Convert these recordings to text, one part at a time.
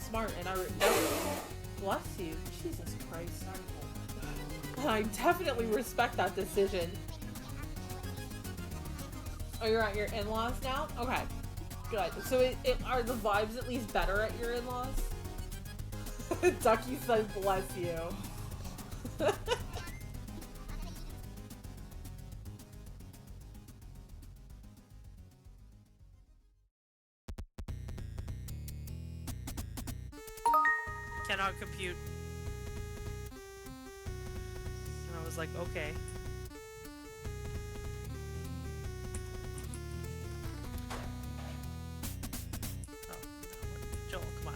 smart, and bless you. Jesus Christ. I definitely respect that decision. Oh, you're at your in-laws now? Okay. Good. So are the vibes at least better at your in-laws? Ducky said bless you. Cannot compute. And I was like, okay. Joel, come on.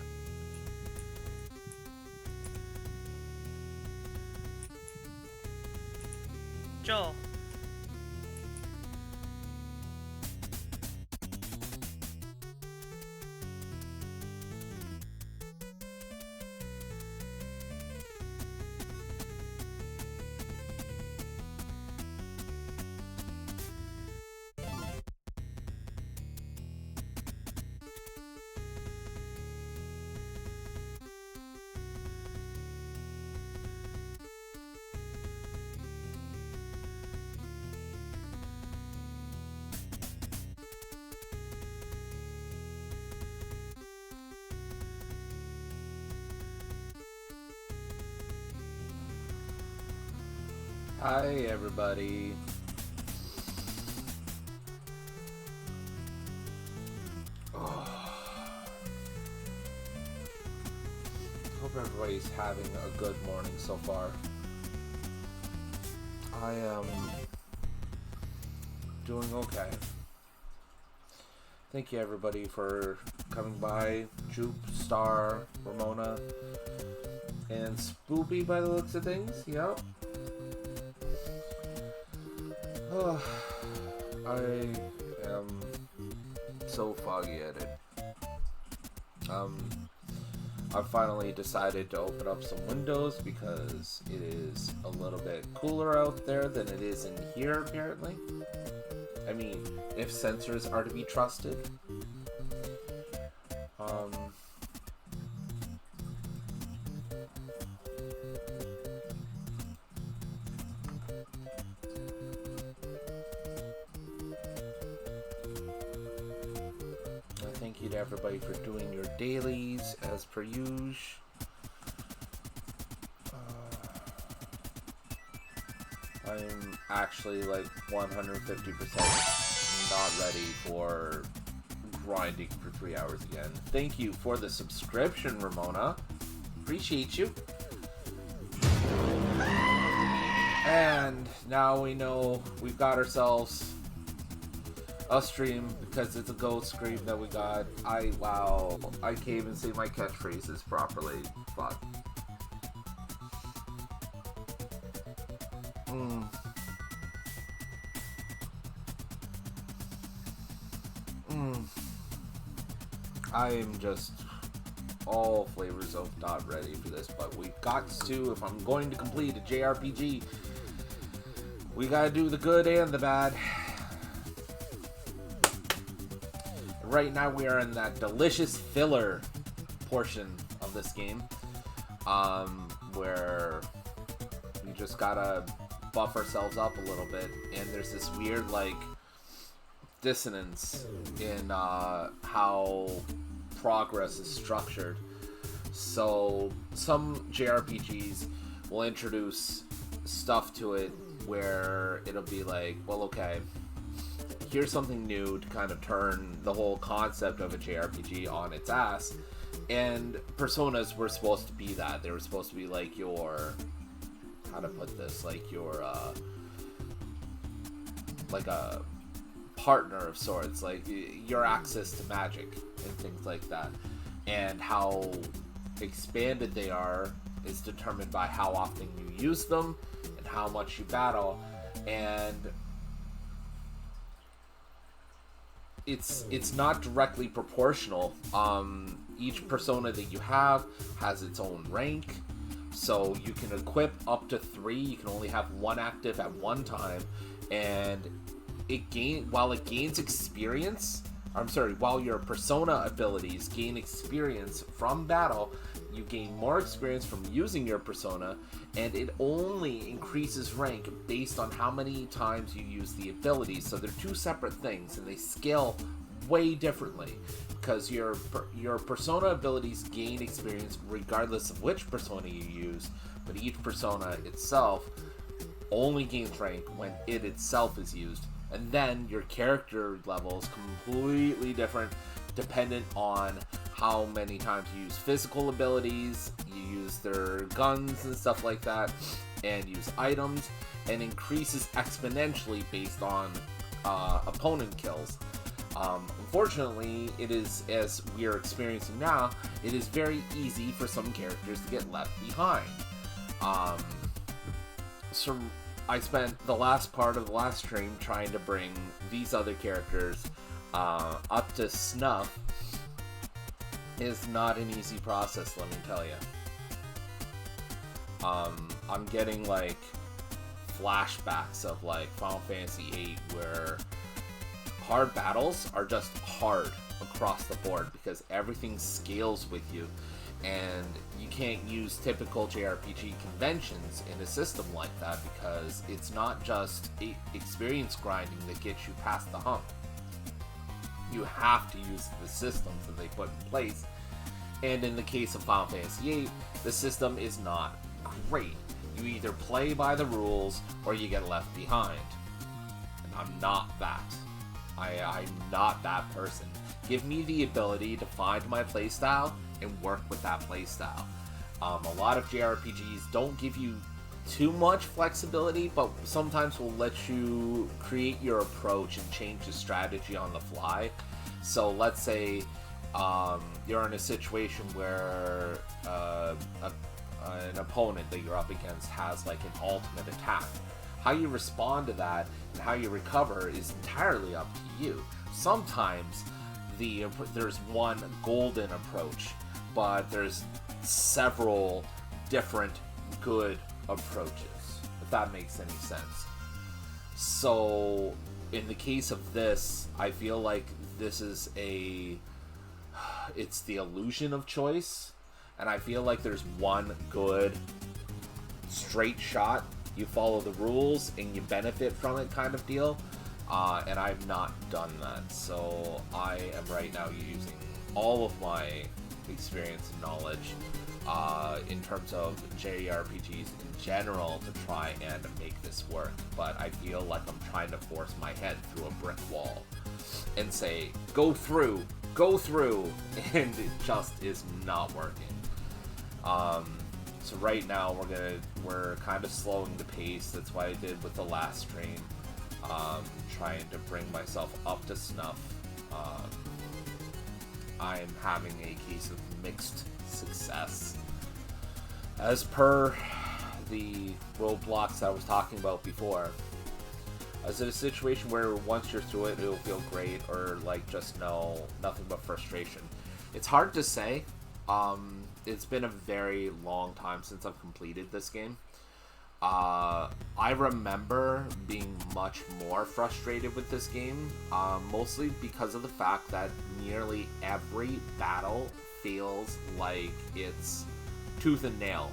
Joel. Hi everybody. Hope everybody's having a good morning so far. I am doing okay. Thank you everybody for coming by. Jupe, Star, Ramona, and Spoopy by the looks of things. Yep. I am so foggy-headed. I've finally decided to open up some windows because it is a little bit cooler out there than it is in here, apparently. I mean, if sensors are to be trusted. Thank you to everybody for doing your dailies as per usual. I'm actually like 150% not ready for grinding for 3 hours again. Thank you for the subscription, Ramona. Appreciate you. And now we know we've got ourselves a stream because it's a gold stream that we got. Wow, I can't even say my catchphrases properly. Fuck. I'm just all flavors of not ready for this, but we've got to, if I'm going to complete a JRPG, we gotta do the good and the bad. Right now we are in that delicious filler portion of this game, where we just gotta buff ourselves up a little bit, and there's this weird like dissonance in how progress is structured. So some JRPGs will introduce stuff to it where it'll be like, well, okay, here's something new to kind of turn the whole concept of a JRPG on its ass. And Personas were supposed to be that. They were supposed to be like your, how to put this, like your like a partner of sorts, like your access to magic and things like that. And how expanded they are is determined by how often you use them and how much you battle. And it's not directly proportional. Each persona that you have has its own rank, so you can equip up to 3. You can only have 1 active at one time, and while it gains experience while your persona abilities gain experience from battle, you gain more experience from using your persona, and it only increases rank based on how many times you use the ability. So they're two separate things, and they scale way differently, because your persona abilities gain experience regardless of which persona you use, but each persona itself only gains rank when it itself is used. And then your character level is completely different dependent on how many times you use physical abilities, you use their guns and stuff like that, and use items, and increases exponentially based on opponent kills. Unfortunately, it is, as we are experiencing now, it is very easy for some characters to get left behind. So I spent the last part of the last stream trying to bring these other characters up to snuff. Is not an easy process, let me tell you. I'm getting like flashbacks of like Final Fantasy VIII, where hard battles are just hard across the board because everything scales with you, and you can't use typical JRPG conventions in a system like that because it's not just experience grinding that gets you past the hump. You have to use the systems that they put in place, and in the case of Final Fantasy VIII, the system is not great. You either play by the rules or you get left behind. And I'm not that. I'm not that person. Give me the ability to find my playstyle and work with that playstyle. A lot of JRPGs don't give you too much flexibility, but sometimes will let you create your approach and change the strategy on the fly. So let's say you're in a situation where an opponent that you're up against has like an ultimate attack. How you respond to that and how you recover is entirely up to you. Sometimes there's one golden approach, but there's several different good approaches, if that makes any sense. So in the case of this, I feel like this is it's the illusion of choice, and I feel like there's one good straight shot, you follow the rules and you benefit from it kind of deal, and I've not done that. So I am right now using all of my experience and knowledge in terms of JRPGs in general to try and make this work, but I feel like I'm trying to force my head through a brick wall and say, go through, and it just is not working. So right now we're kind of slowing the pace. That's what I did with the last stream, trying to bring myself up to snuff. I'm having a case of mixed success. As per the roadblocks I was talking about before, is it a situation where once you're through it, it'll feel great, or like just nothing but frustration? It's hard to say. It's been a very long time since I've completed this game. I remember being much more frustrated with this game, mostly because of the fact that nearly every battle feels like it's tooth and nail.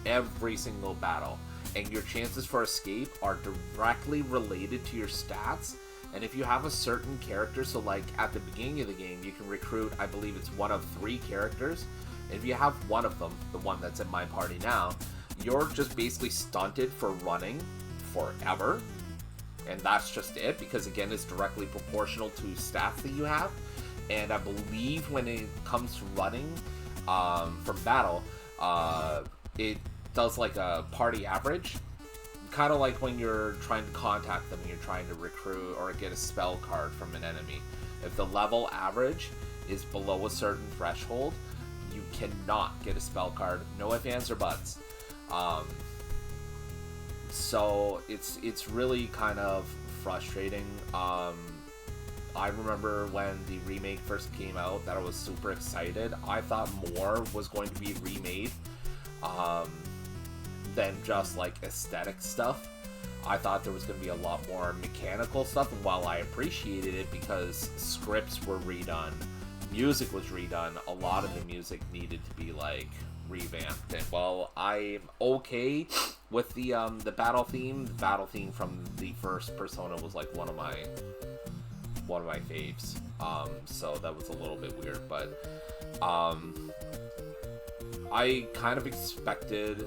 Every single battle. And your chances for escape are directly related to your stats. And if you have a certain character, so like at the beginning of the game, you can recruit, I believe it's one of 3 characters. And if you have one of them, the one that's in my party now, you're just basically stunted for running forever. And that's just it, because again, it's directly proportional to stats that you have. And I believe when it comes to running from battle, it does like a party average. Kind of like when you're trying to contact them and you're trying to recruit or get a spell card from an enemy. If the level average is below a certain threshold, you cannot get a spell card. No ifs, ands, or buts. So it's really kind of frustrating. I remember when the remake first came out that I was super excited. I thought more was going to be remade than just like aesthetic stuff. I thought there was going to be a lot more mechanical stuff, and while I appreciated it because scripts were redone, music was redone, a lot of the music needed to be like revamped. And while I'm okay with the battle theme, from the first Persona was like one of my faves. So that was a little bit weird, but I kind of expected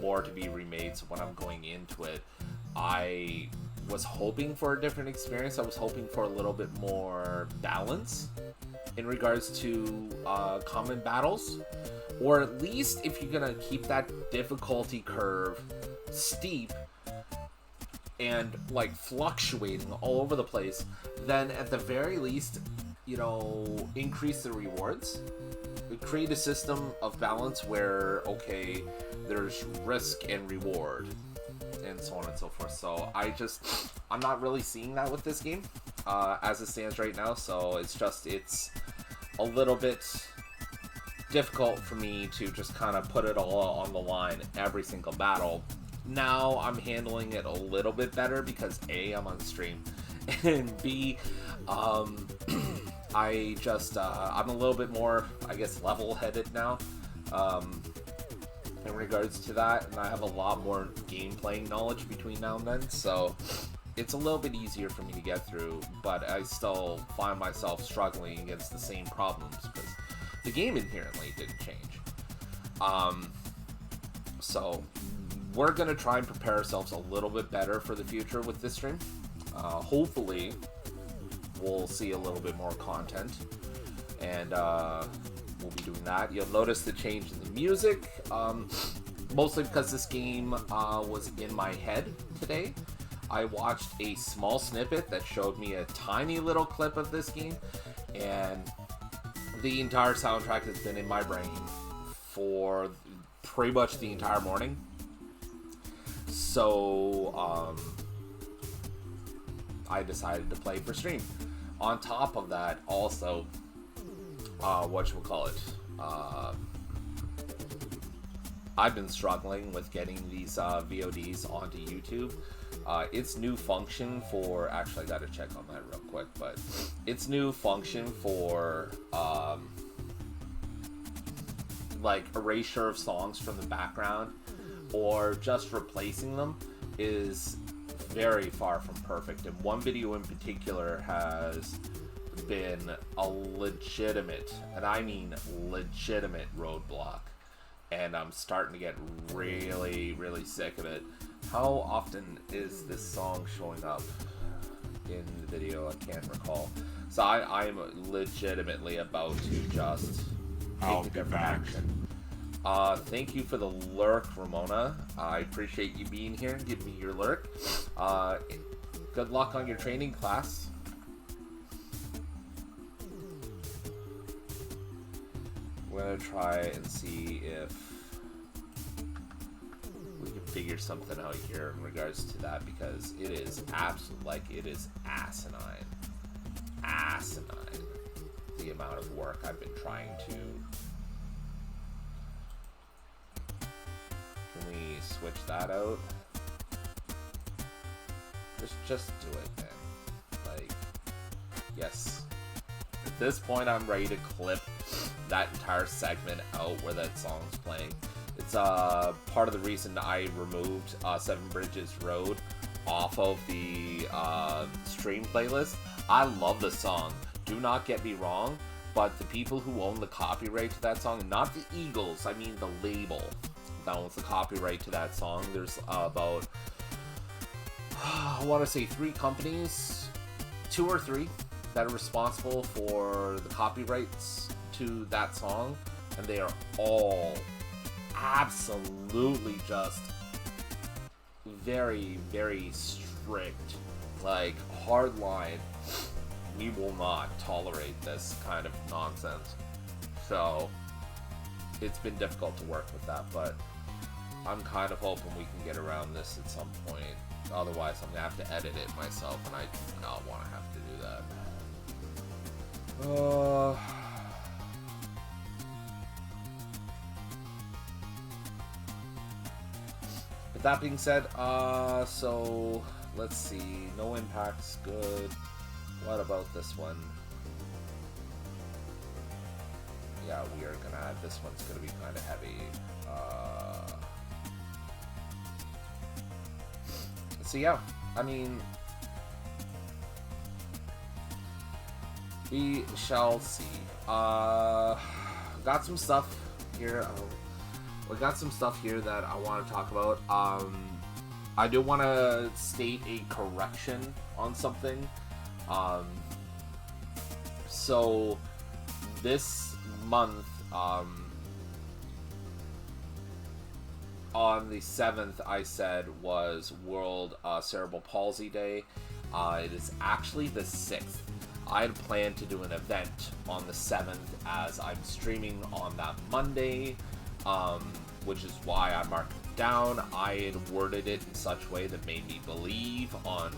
more to be remade, so when I'm going into it, I was hoping for a different experience. I was hoping for a little bit more balance in regards to common battles, or at least if you're gonna keep that difficulty curve steep and like fluctuating all over the place, then at the very least, you know, increase the rewards. Create a system of balance where, okay, there's risk and reward, and so on and so forth. So I'm not really seeing that with this game as it stands right now. So it's a little bit difficult for me to just kind of put it all on the line every single battle. Now I'm handling it a little bit better because A, I'm on stream, and B, I'm a little bit more, I guess, level-headed now in regards to that, and I have a lot more game-playing knowledge between now and then, so it's a little bit easier for me to get through, but I still find myself struggling against the same problems because the game inherently didn't change. So we're going to try and prepare ourselves a little bit better for the future with this stream. Hopefully we'll see a little bit more content, and we'll be doing that. You'll notice the change in the music, mostly because this game was in my head today. I watched a small snippet that showed me a tiny little clip of this game, and the entire soundtrack has been in my brain for pretty much the entire morning. So I decided to play for stream. On top of that, also, I've been struggling with getting these VODs onto YouTube. Its new function for, actually I gotta check on that real quick, but its new function for like erasure of songs from the background or just replacing them is very far from perfect, and one video in particular has been a legitimate, and I mean legitimate, roadblock, and I'm starting to get really, really sick of it. How often is this song showing up in the video? I can't recall. So I'm legitimately about to just take a different action. Thank you for the lurk, Ramona. I appreciate you being here and giving me your lurk. Good luck on your training class. We're gonna try and see if we can figure something out here in regards to that, because it is it is asinine, the amount of work I've been trying to. Can we switch that out? Just do it, man. Like, yes. At this point, I'm ready to clip that entire segment out where that song's playing. It's part of the reason I removed Seven Bridges Road off of the stream playlist. I love the song. Do not get me wrong, but the people who own the copyright to that song, not the Eagles, I mean the label that owns the copyright to that song. There's about, I want to say 3 companies, 2 or 3, that are responsible for the copyrights to that song, and they are all absolutely just very, very strict, like hard line. We will not tolerate this kind of nonsense. So it's been difficult to work with that, but I'm kind of hoping we can get around this at some point. Otherwise, I'm gonna have to edit it myself, and I do not want to have to do that. with that being said, so let's see. No impacts, good. What about this one? Yeah, we are gonna add, this one's gonna be kind of heavy. So yeah, I mean, we shall see. Got some stuff here. We got some stuff here that I want to talk about. I do want to state a correction on something. So this month, on the 7th, I said was World Cerebral Palsy Day. It is actually the 6th. I had planned to do an event on the 7th as I'm streaming on that Monday, which is why I marked it down. I had worded it in such a way that made me believe on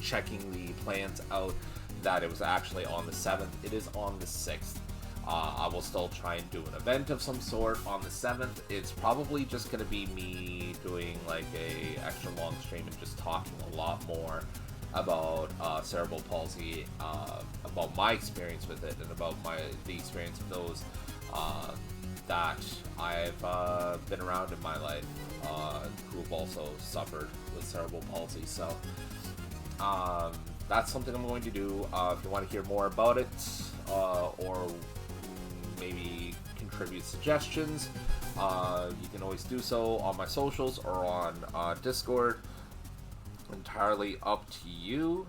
checking the plans out that it was actually on the 7th. It is on the 6th. I will still try and do an event of some sort on the 7th. It's probably just going to be me doing like a extra long stream and just talking a lot more about cerebral palsy, about my experience with it, and about the experience of those that I've been around in my life who have also suffered with cerebral palsy. So that's something I'm going to do. If you want to hear more about it, or maybe contribute suggestions, you can always do so on my socials or on Discord. Entirely up to you.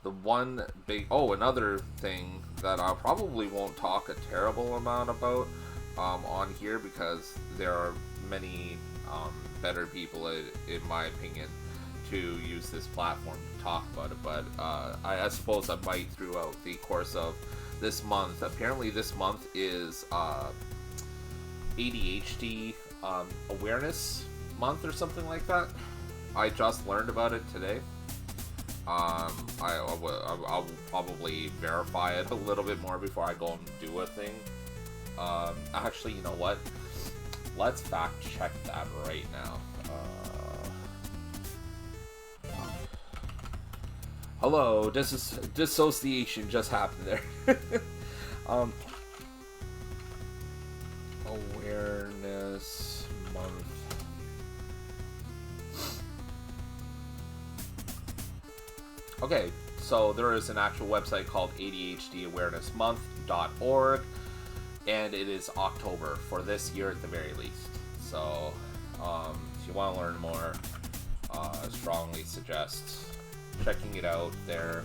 The one big another thing that I probably won't talk a terrible amount about on here, because there are many better people, in my opinion, to use this platform to talk about it, but I suppose I might throughout the course of this month. Apparently this month is ADHD awareness month or something like that. I just learned about it today. I'll probably verify it a little bit more before I go and do a thing. Actually, you know what? Let's fact check that right now. Hello, dissociation just happened there. Awareness month. Okay, so there is an actual website called ADHDawarenessmonth.org, and it is October for this year at the very least. So, if you want to learn more, I strongly suggest checking it out there.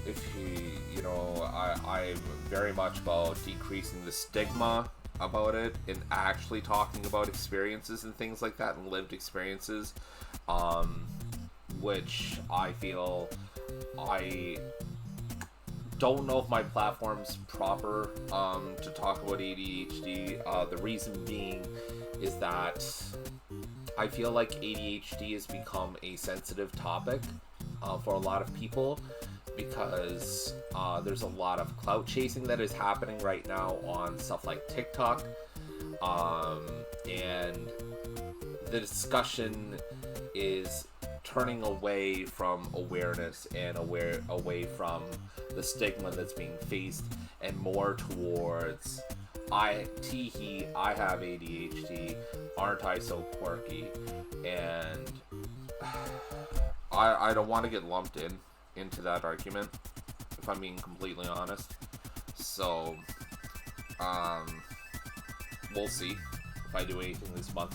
If you know, I'm very much about decreasing the stigma about it and actually talking about experiences and things like that, and lived experiences, which I feel I don't know if my platform's proper to talk about ADHD. The reason being is that I feel like ADHD has become a sensitive topic for a lot of people, because there's a lot of clout chasing that is happening right now on stuff like TikTok, and the discussion is turning away from awareness and away from the stigma that's being faced, and more towards I have ADHD, aren't I so quirky? And I don't want to get lumped into that argument, if I'm being completely honest. So we'll see if I do anything this month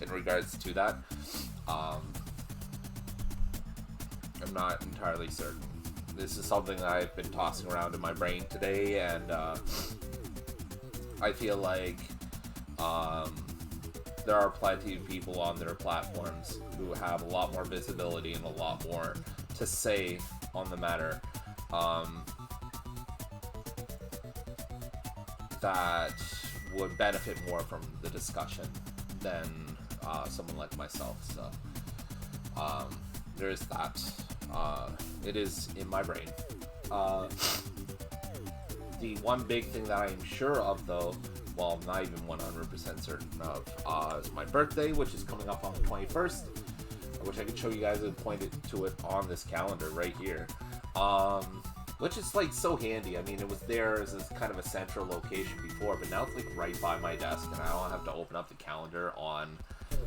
in regards to that. I'm not entirely certain. This is something that I've been tossing around in my brain today, and I feel like there are plenty of people on their platforms who have a lot more visibility and a lot more to say on the matter, that would benefit more from the discussion than someone like myself. So there is that. It is in my brain. the one big thing that I am sure of, though, well, I'm not even 100% certain of, is my birthday, which is coming up on the 21st. I wish I could show you guys and point to it on this calendar right here. Which is like so handy. I mean, it was there as kind of a central location before, but now it's like right by my desk, and I don't have to open up the calendar on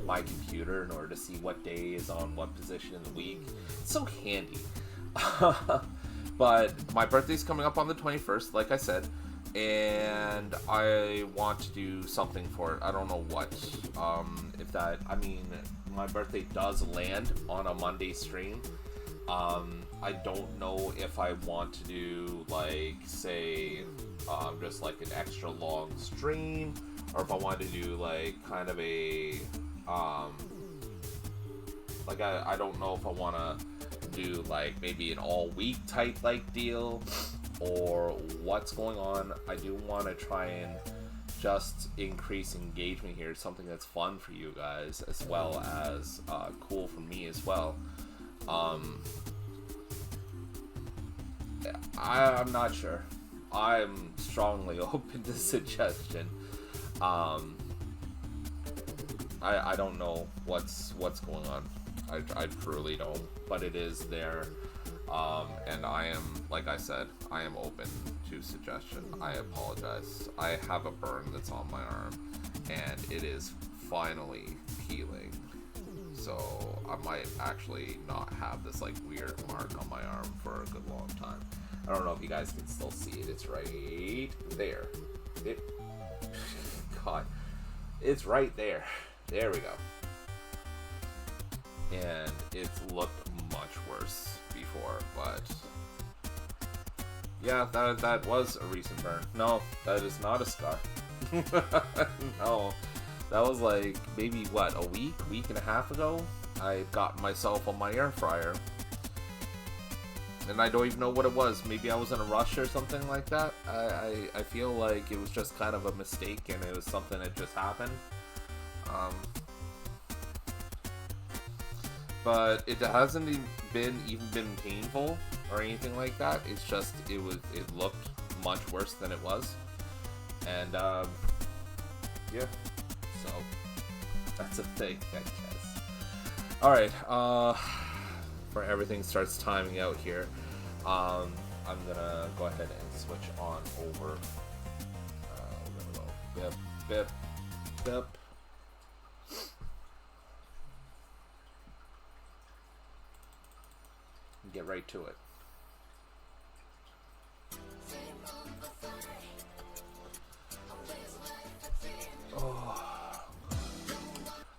my computer in order to see what day is on what position in the week. It's so handy. But my birthday's coming up on the 21st, like I said, and I want to do something for it. I don't know what. I mean, my birthday does land on a Monday stream. I don't know if I want to do, like, say, just like an extra long stream, or if I want to do, like, kind of a, like, I don't know if I want to do, like, maybe an all-week type, like, deal, or what's going on. I do want to try and just increase engagement here, something that's fun for you guys, as well as, cool for me as well. I'm not sure. I'm strongly open to suggestion. I don't know what's going on. I truly don't, but it is there. And I am, like I said, I am open to suggestion. I apologize. I have a burn that's on my arm, and it is finally healing. So I might actually not have this like weird mark on my arm for a good long time. I don't know if you guys can still see it. It's right there. God, it's right there. There we go. And it's looked much worse before, but yeah, that was a recent burn. No, that is not a scar. No. That was like maybe what, a week and a half ago. I got myself on my air fryer, and I don't even know what it was. Maybe I was in a rush or something like that. I feel like it was just kind of a mistake, and it was something that just happened. But it hasn't even been painful or anything like that. It's just it looked much worse than it was, and yeah. So that's a thing, I guess. Alright, before everything starts timing out here, I'm gonna go ahead and switch on over. We're gonna go bip, bip, bip. And get right to it.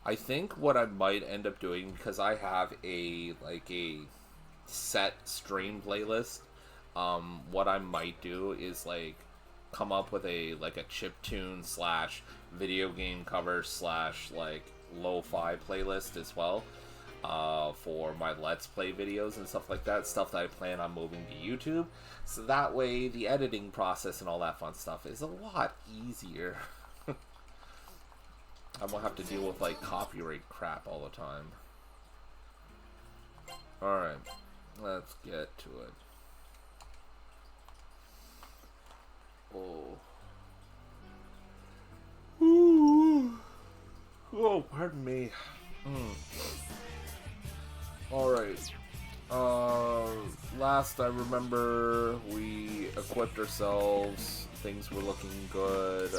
I think what I might end up doing, because I have a set stream playlist, what I might do is like come up with a chiptune / video game cover / like lo-fi playlist as well, for my Let's Play videos and stuff like that, stuff that I plan on moving to YouTube, so that way the editing process and all that fun stuff is a lot easier. I won't have to deal with like copyright crap all the time. Alright, let's get to it. Oh. Ooh. Oh, pardon me. Alright. Last I remember, we equipped ourselves. Things were looking good,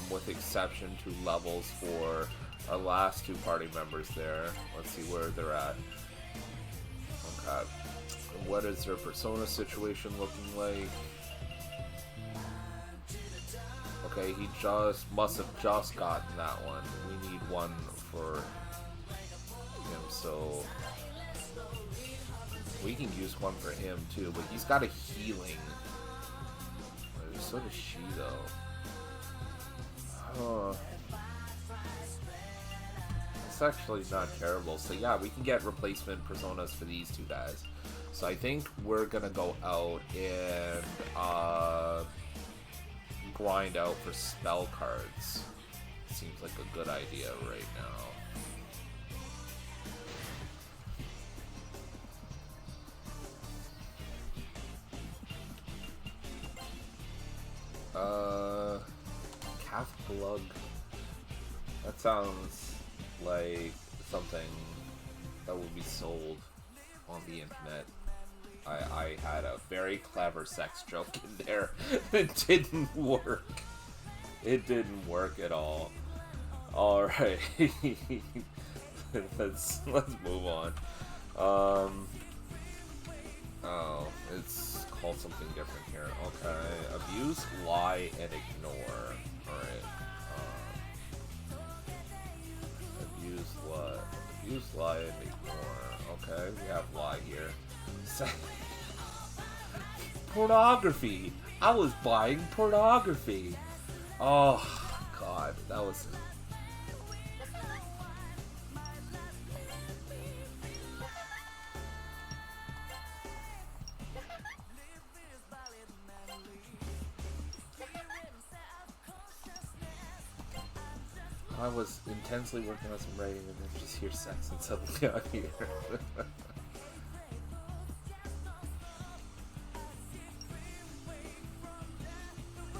with exception to levels for our last two party members there. Let's see where they're at. Okay. What is their persona situation looking like? Okay, he must have just gotten that one. We need one for him, so we can use one for him too, but he's got a healing. So does she, though. It's actually not terrible. So yeah, we can get replacement personas for these two guys. So I think we're gonna go out and grind out for spell cards. Seems like a good idea right now. Calf plug. That sounds like something that would be sold on the internet. I had a very clever sex joke in there. It didn't work. It didn't work at all. Alright. let's move on. Oh, it's called something different here. Okay. Abuse, lie, and ignore. Alright. Abuse, lie, and ignore. Okay, we have lie here. Pornography! I was buying pornography! Oh, God, that was... I was intensely working on some writing and then just hear sex and suddenly I'm here.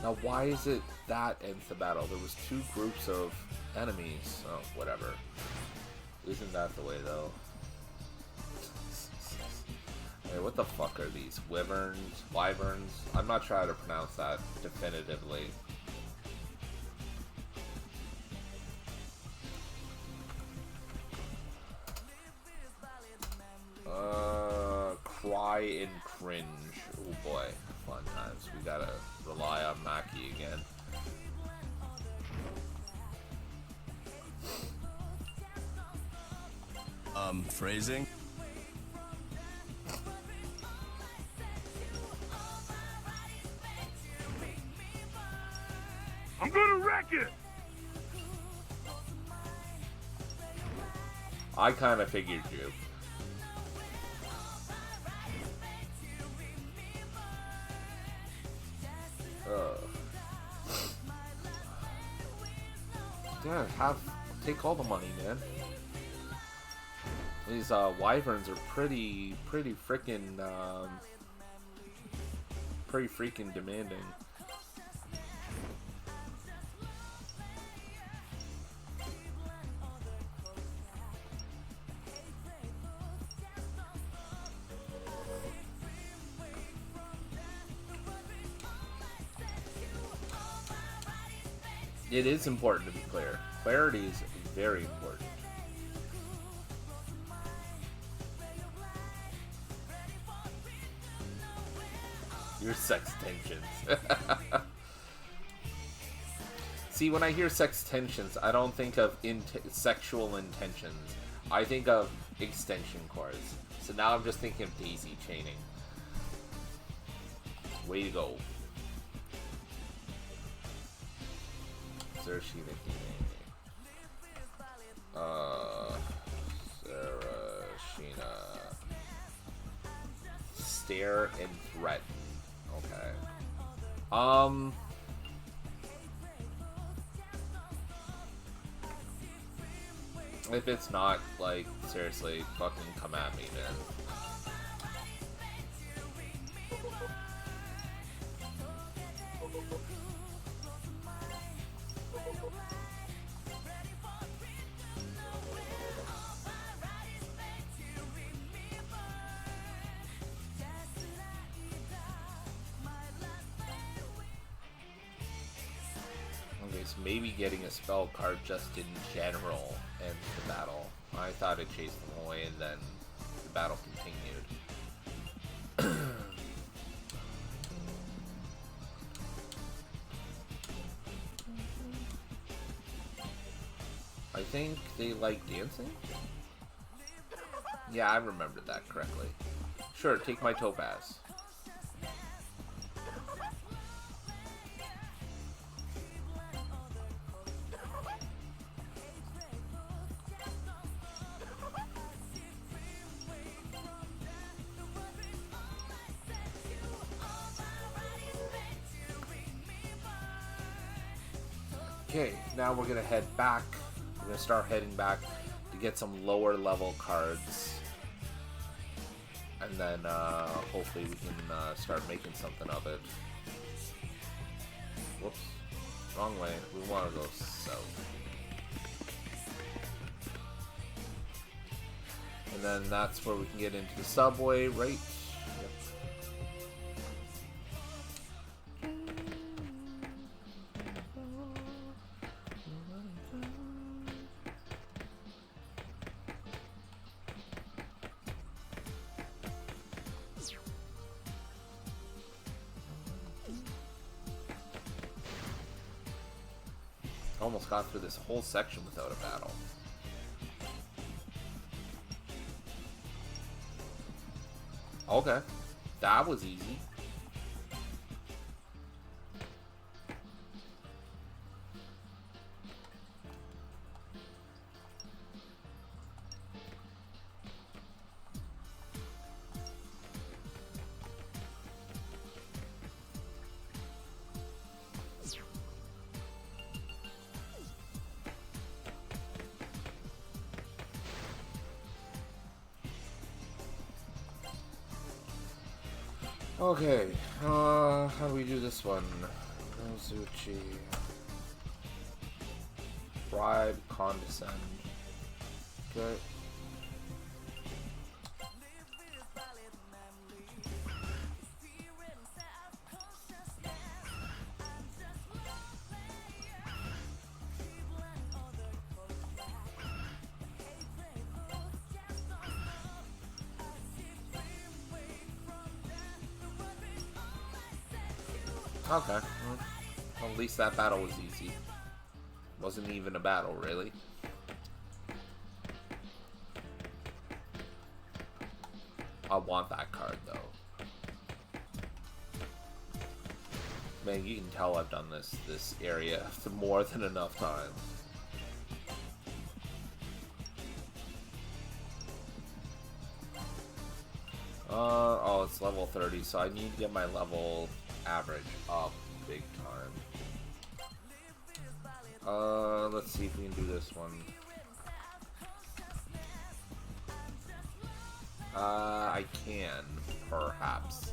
Now, why is it that ends the battle? There was two groups of enemies. Oh, whatever. Isn't that the way, though? Hey, what the fuck are these? Wyverns? I'm not sure how to pronounce that definitively. Cry and cringe. Oh boy, fun times. We gotta rely on Maki again. Phrasing? I'm gonna wreck it! I kinda figured you. Yeah, take all the money, man. These wyverns are pretty freaking demanding. It is important to be clear. Clarity is very important. Your sex tensions. See, when I hear sex tensions, I don't think of sexual intentions. I think of extension cords. So now I'm just thinking of daisy chaining. Way to go. Sarashina Sarashina. Stare and threaten. Okay. If it's not, like, seriously, fucking come at me, man. Maybe getting a spell card just in general ends the battle. I thought it chased them away and then the battle continued. I think they like dancing? Yeah, I remembered that correctly. Sure, take my topaz. Okay, now we're gonna head back. We're gonna start heading back to get some lower level cards. And then hopefully we can start making something of it. Whoops. Wrong way. We want to go south. And then that's where we can get into the subway, right? Yep. Almost got through this whole section without a battle. Okay, that was easy. Okay, how do we do this one? Ozuchi. Bribe, condescend. Okay. Okay. Well, at least that battle was easy. Wasn't even a battle, really. I want that card, though. Man, you can tell I've done this area more than enough times. Oh, it's level 30, so I need to get my level average up big time. Let's see if we can do this one. I can, perhaps.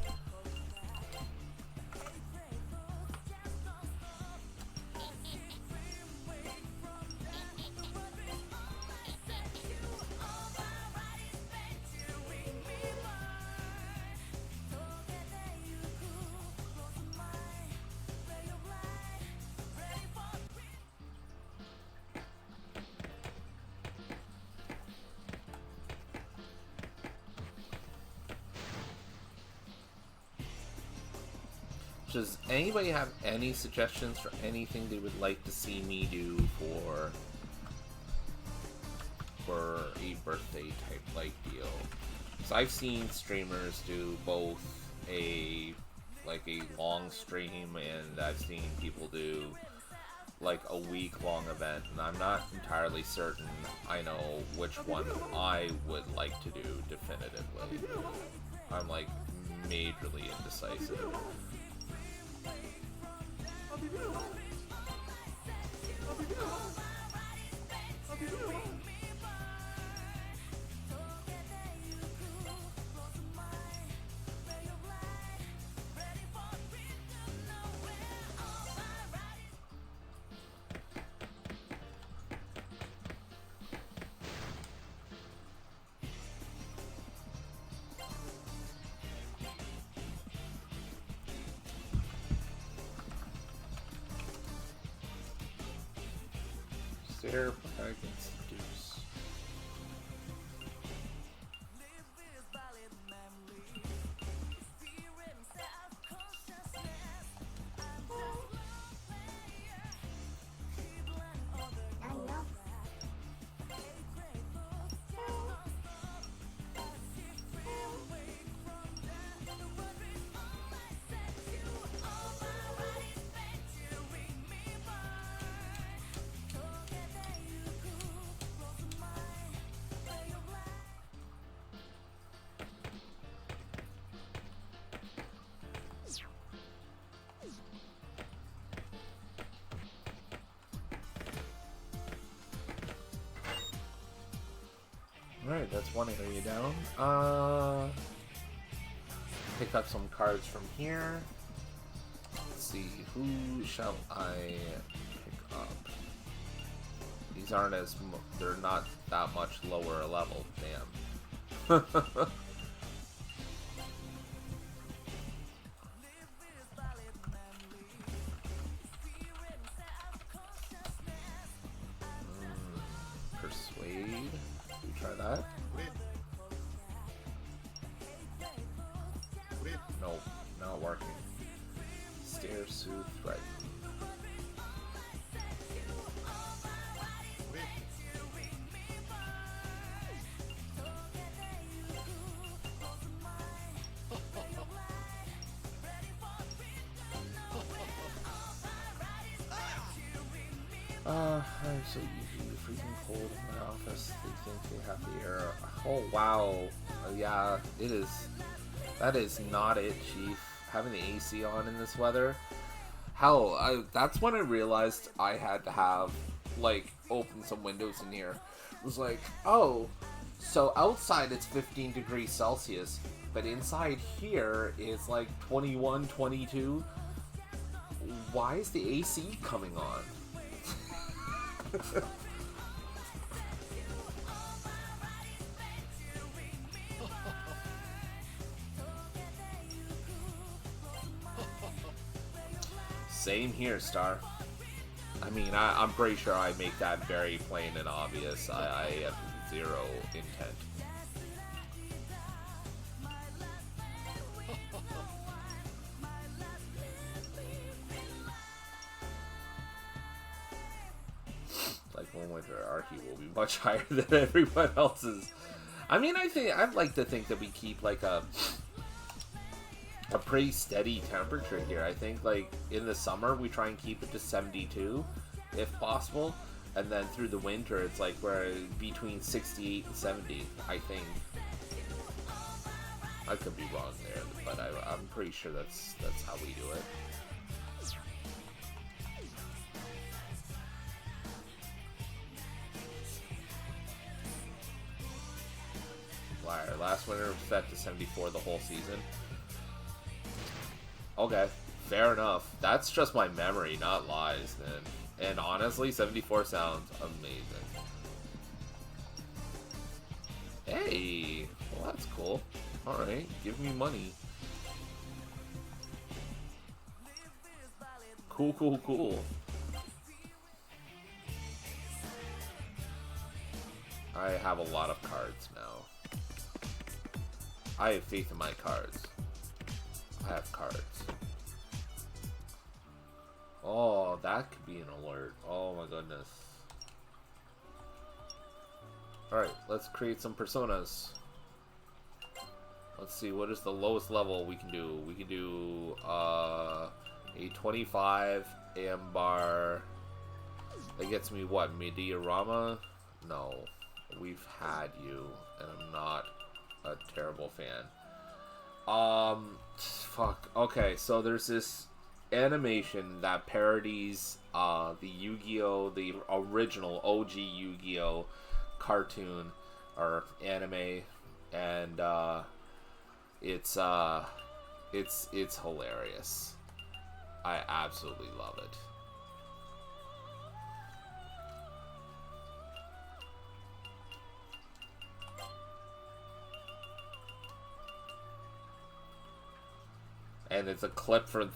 Does anybody have any suggestions for anything they would like to see me do for a birthday type like deal? So I've seen streamers do both a long stream, and I've seen people do like a week-long event, and I'm not entirely certain I know which one I would like to do definitively. I'm like majorly indecisive. Stare against the deuce. Alright, that's one area down. Pick up some cards from here. Let's see, who shall I pick up? These aren't they're not that much lower a level, damn. Persuade, we try that? Nope, not working. Stare, soothe, threaten. I'm so usually freezing cold in my office. They think they have the air. Oh wow, yeah, it is. That is not it, Chief. Having the AC on in this weather. Hell, that's when I realized I had to have, like, open some windows in here. It was like, oh, so outside it's 15 degrees Celsius, but inside here it's like 21, 22. Why is the AC coming on? Same here, Star. I mean, I'm pretty sure I make that very plain and obvious. I have zero intent. Like one winter, Archie will be much higher than everyone else's. I mean, I'd like to think that we keep like a pretty steady temperature here. I think like in the summer we try and keep it to 72 if possible, and then through the winter it's like we're between 68 and 70. I think I could be wrong there, but I'm pretty sure that's how we do it. Liar. Last winter was set to 74 the whole season. Okay, fair enough. That's just my memory, not lies, then. And honestly, 74 sounds amazing. Hey, well that's cool. Alright, give me money. Cool, cool, cool. I have a lot of cards now. I have faith in my cards. I have cards. Oh, that could be an alert. Oh my goodness. Alright, let's create some personas. Let's see, what is the lowest level we can do? We can do a 25 Ambar. That gets me what? Mediarama? No. We've had you, and I'm not a terrible fan. Fuck. Okay, so there's this animation that parodies the Yu-Gi-Oh, the original OG Yu-Gi-Oh cartoon or anime, and it's hilarious. I absolutely love it. And it's a clip for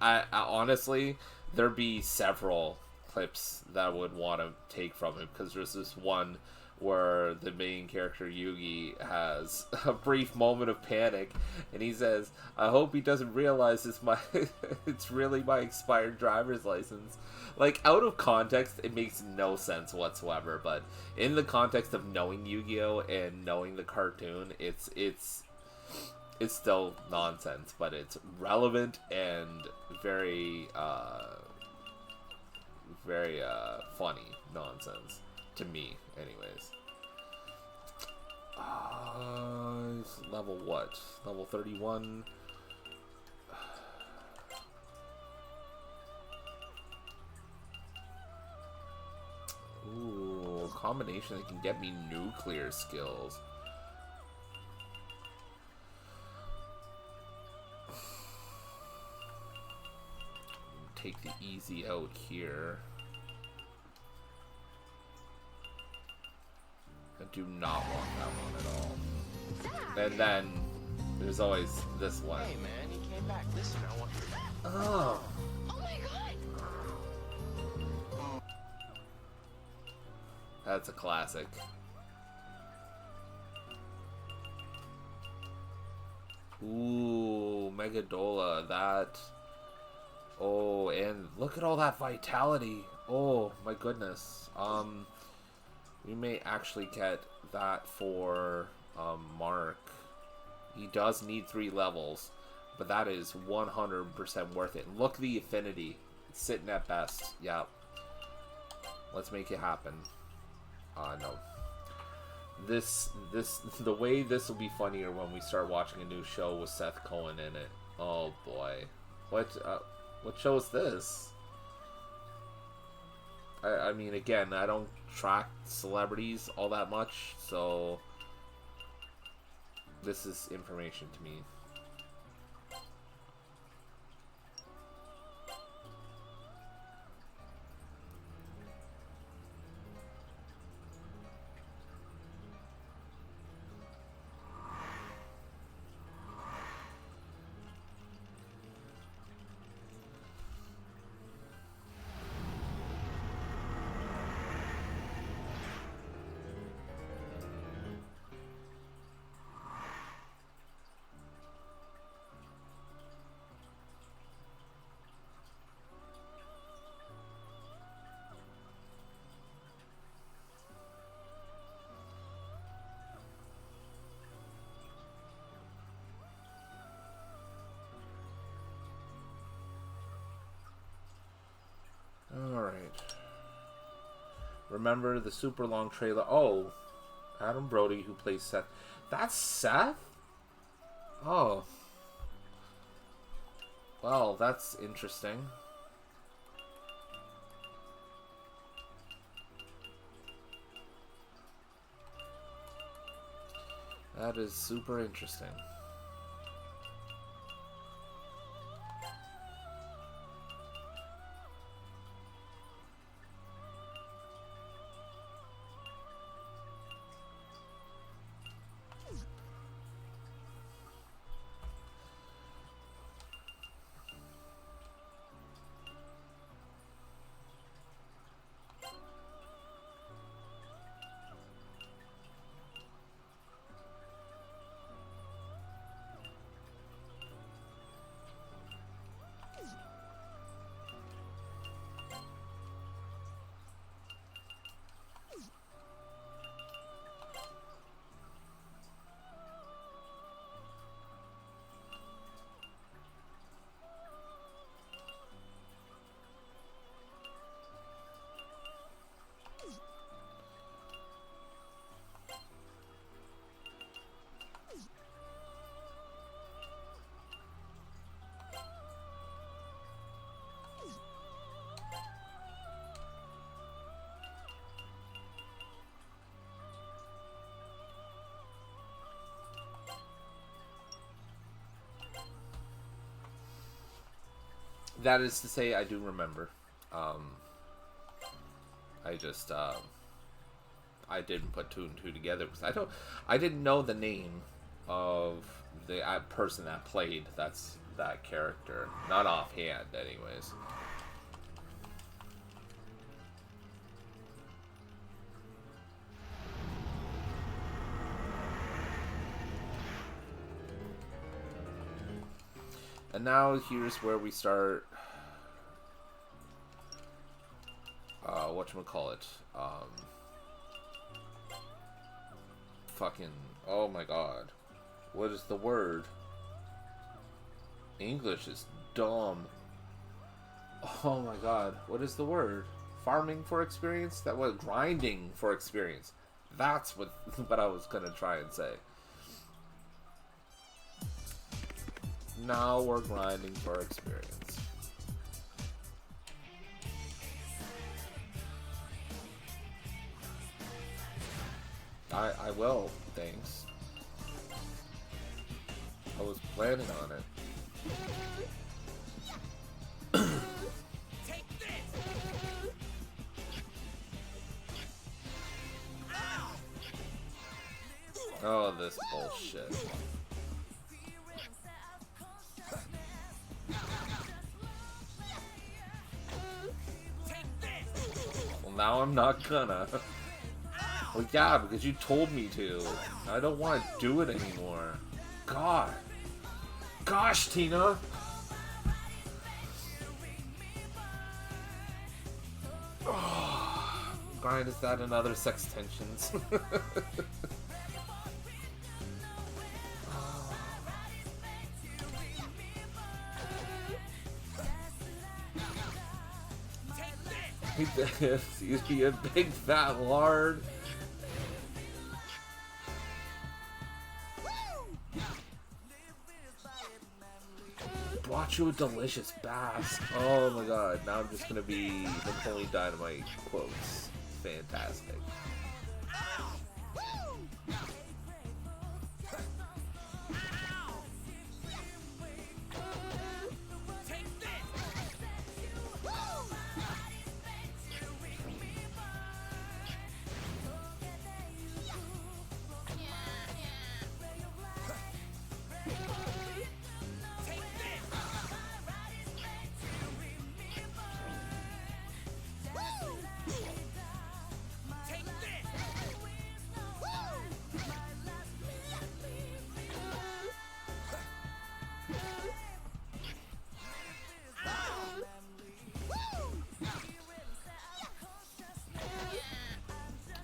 I honestly, there'd be several clips that I would want to take from it, because there's this one where the main character Yugi has a brief moment of panic, and he says, "I hope he doesn't realize it's really my expired driver's license." Like, out of context, it makes no sense whatsoever, but in the context of knowing Yu-Gi-Oh and knowing the cartoon, it's still nonsense, but it's relevant and very funny nonsense to me, anyways. It's level what? Level 31. Ooh, a combination that can get me nuclear skills. take the easy out here. I do not want that one at all. And then there's always this one. Hey man, he came back. Listen, I want. Oh. Oh my god! That's a classic. Ooh, Megadola, that. Oh, and look at all that vitality. Oh my goodness. We may actually get that for Mark. He does need 3 levels, but that is 100% worth it. Look, the affinity. It's sitting at best. Yeah. Let's make it happen. No. The way this will be funnier when we start watching a new show with Seth Cohen in it. Oh boy. What show is this? I mean, again, I don't track celebrities all that much, so this is information to me. Remember the super long trailer? Oh, Adam Brody, who plays Seth. That's Seth? Oh. Well, that's interesting. That is super interesting. That is to say, I do remember. I just I didn't put 2 and 2 together because I didn't know the name of the person that played that character, not offhand, anyways. And now here's where we start. Whatchamacallit? Fucking. Oh my god. What is the word? English is dumb. Oh my god. What is the word? Farming for experience? That was grinding for experience. That's what I was gonna try and say. Now we're grinding for experience. I will, thanks. I was planning on it. Oh, this bullshit. Well, now I'm not gonna. Well, yeah, because you told me to. I don't want to do it anymore. God. Gosh, Tina! Oh, Brian, is that another sex tensions? He's be a big fat lard. Brought you a delicious bass. Oh my god, now I'm just gonna be Napoleon Dynamite quotes. Fantastic.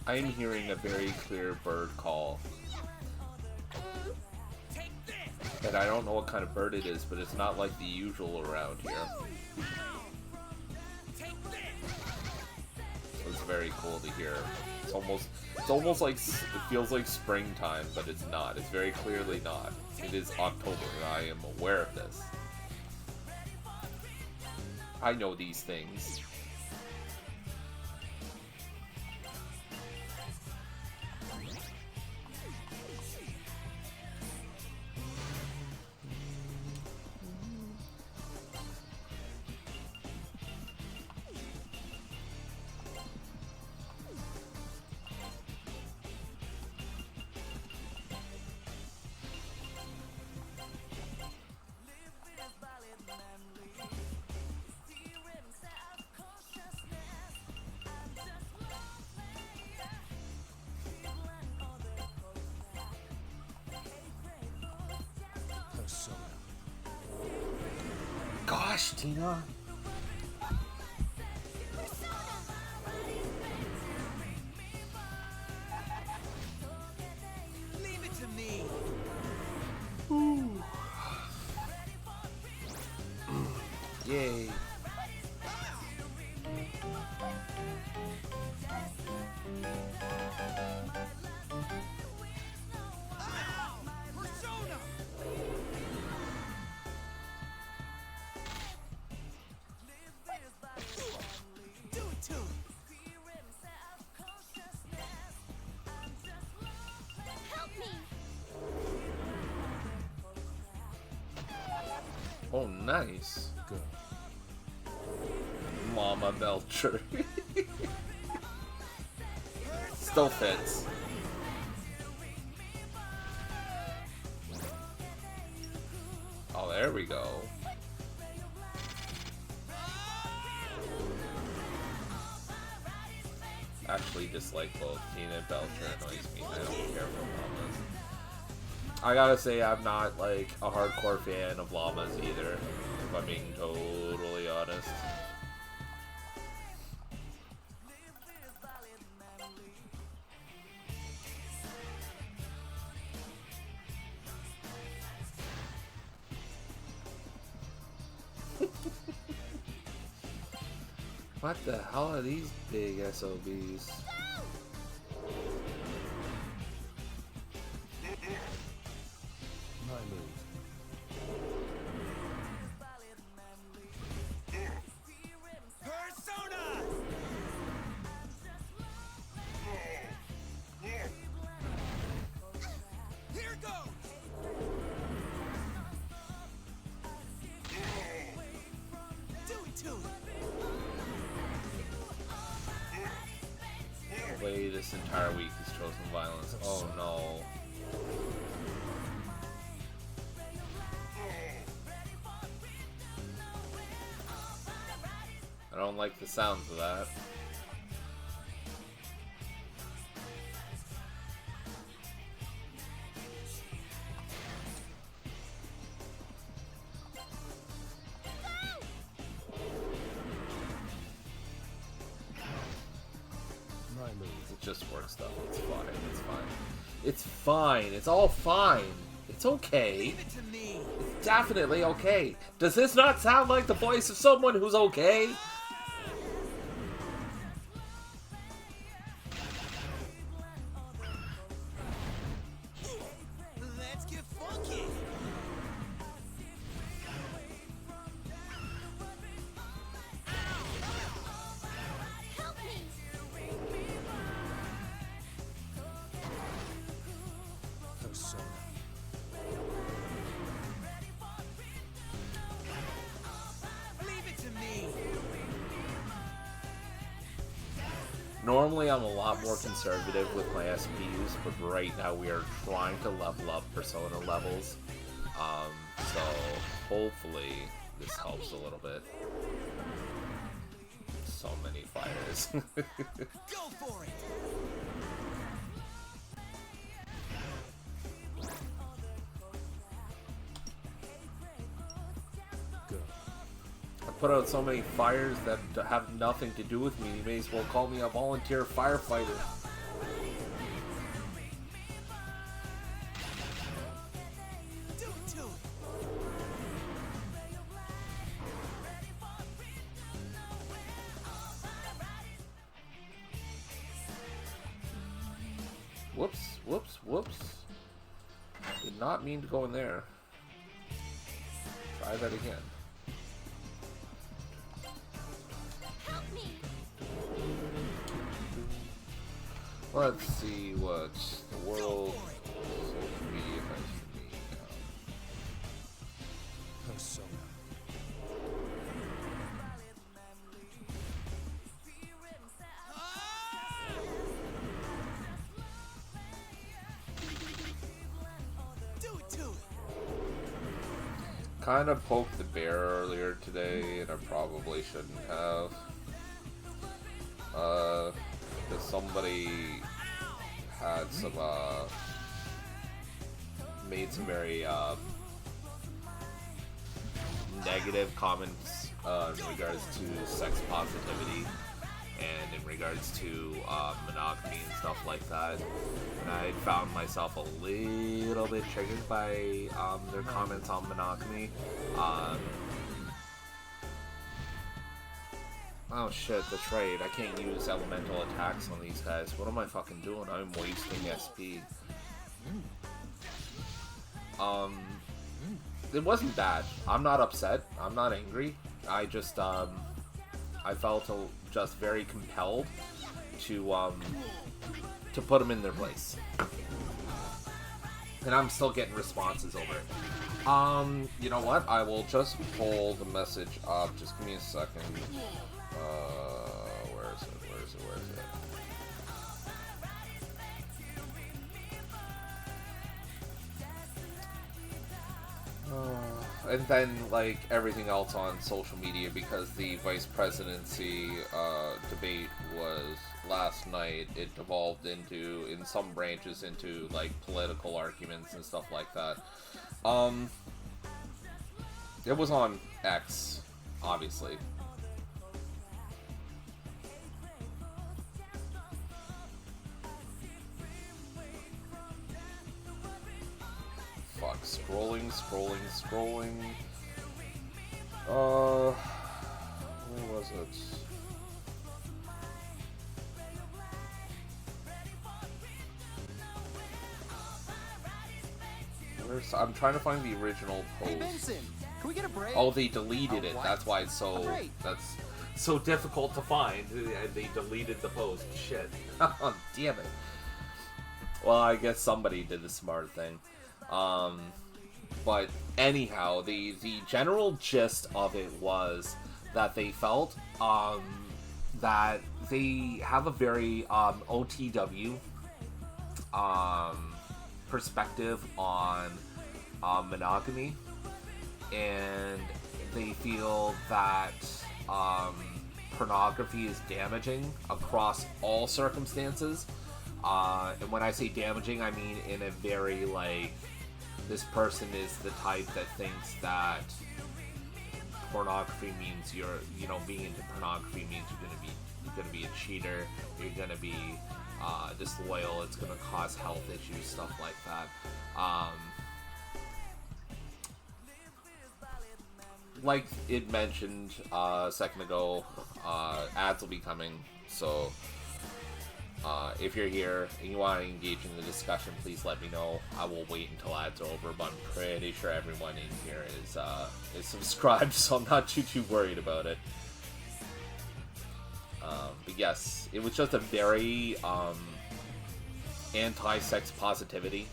I'm hearing a very clear bird call. And I don't know what kind of bird it is, but it's not like the usual around here. So it's very cool to hear. It's almost like, it feels like springtime, but it's not. It's very clearly not. It is October, and I am aware of this. I know these things. Gosh, Tina. Leave it to me. Ooh. Yay. Oh, nice. Good. Mama Belcher. Still fits. Oh, there we go. Actually dislike both. Tina Belcher annoys me. I don't care for llamas. I gotta say, I'm not like a hardcore fan of llamas either, if I'm being totally honest. What the hell are these big SOBs? This entire week is chosen violence. Oh no. I don't like the sounds of that. It just works though. It's fine. It's fine. It's fine. It's all fine. It's okay. It's definitely okay. Does this not sound like the voice of someone who's okay? Let's get funky. Help me! Persona. Leave it to me. Normally I'm a lot more conservative with my SPUs, but right now we are trying to level up Persona levels. So hopefully this helps a little bit. So many fighters. Go for it. I put out so many fires that have nothing to do with me. You may as well call me a volunteer firefighter. Do it to it. Whoops, whoops, whoops. Did not mean to go in there. Try that again. Help me! Let's see what the world social media has for me now. Persona. Do it to it. Kind of poked the bear earlier today, and I probably shouldn't have. Because somebody had some, made some very, negative comments, in regards to sex positivity, and in regards to, monogamy and stuff like that. And I found myself a little bit triggered by, their comments on monogamy. Oh shit, that's right. I can't use elemental attacks on these guys. What am I fucking doing? I'm wasting SP. It wasn't bad. I'm not upset. I'm not angry. I just, I felt just very compelled to put them in their place. And I'm still getting responses over it. You know what? I will just pull the message up. Just give me a second. Where is it? Where is it? Where is it? And then, like, everything else on social media, because the vice presidency debate was last night. It devolved into, in some branches, into, like, political arguments and stuff like that. It was on X, obviously. Fuck, scrolling. Where was it? I'm trying to find the original post. Hey Benson, can we get a break? Oh, they deleted it. What? That's why it's so. Great. That's so difficult to find. They deleted the post. Shit. Oh, damn it. Well, I guess somebody did the smart thing. But anyhow, the general gist of it was that they felt that they have a very OTW perspective on monogamy, and they feel that pornography is damaging across all circumstances. And when I say damaging, I mean in a very, like, this person is the type that thinks that pornography means being into pornography means you're gonna be a cheater, you're gonna be disloyal, it's gonna cause health issues, stuff like that. Like it mentioned a second ago, ads will be coming, so if you're here and you want to engage in the discussion, please let me know. I will wait until ads are over, but I'm pretty sure everyone in here is subscribed, so I'm not too worried about it. But yes, it was just a very anti-sex positivity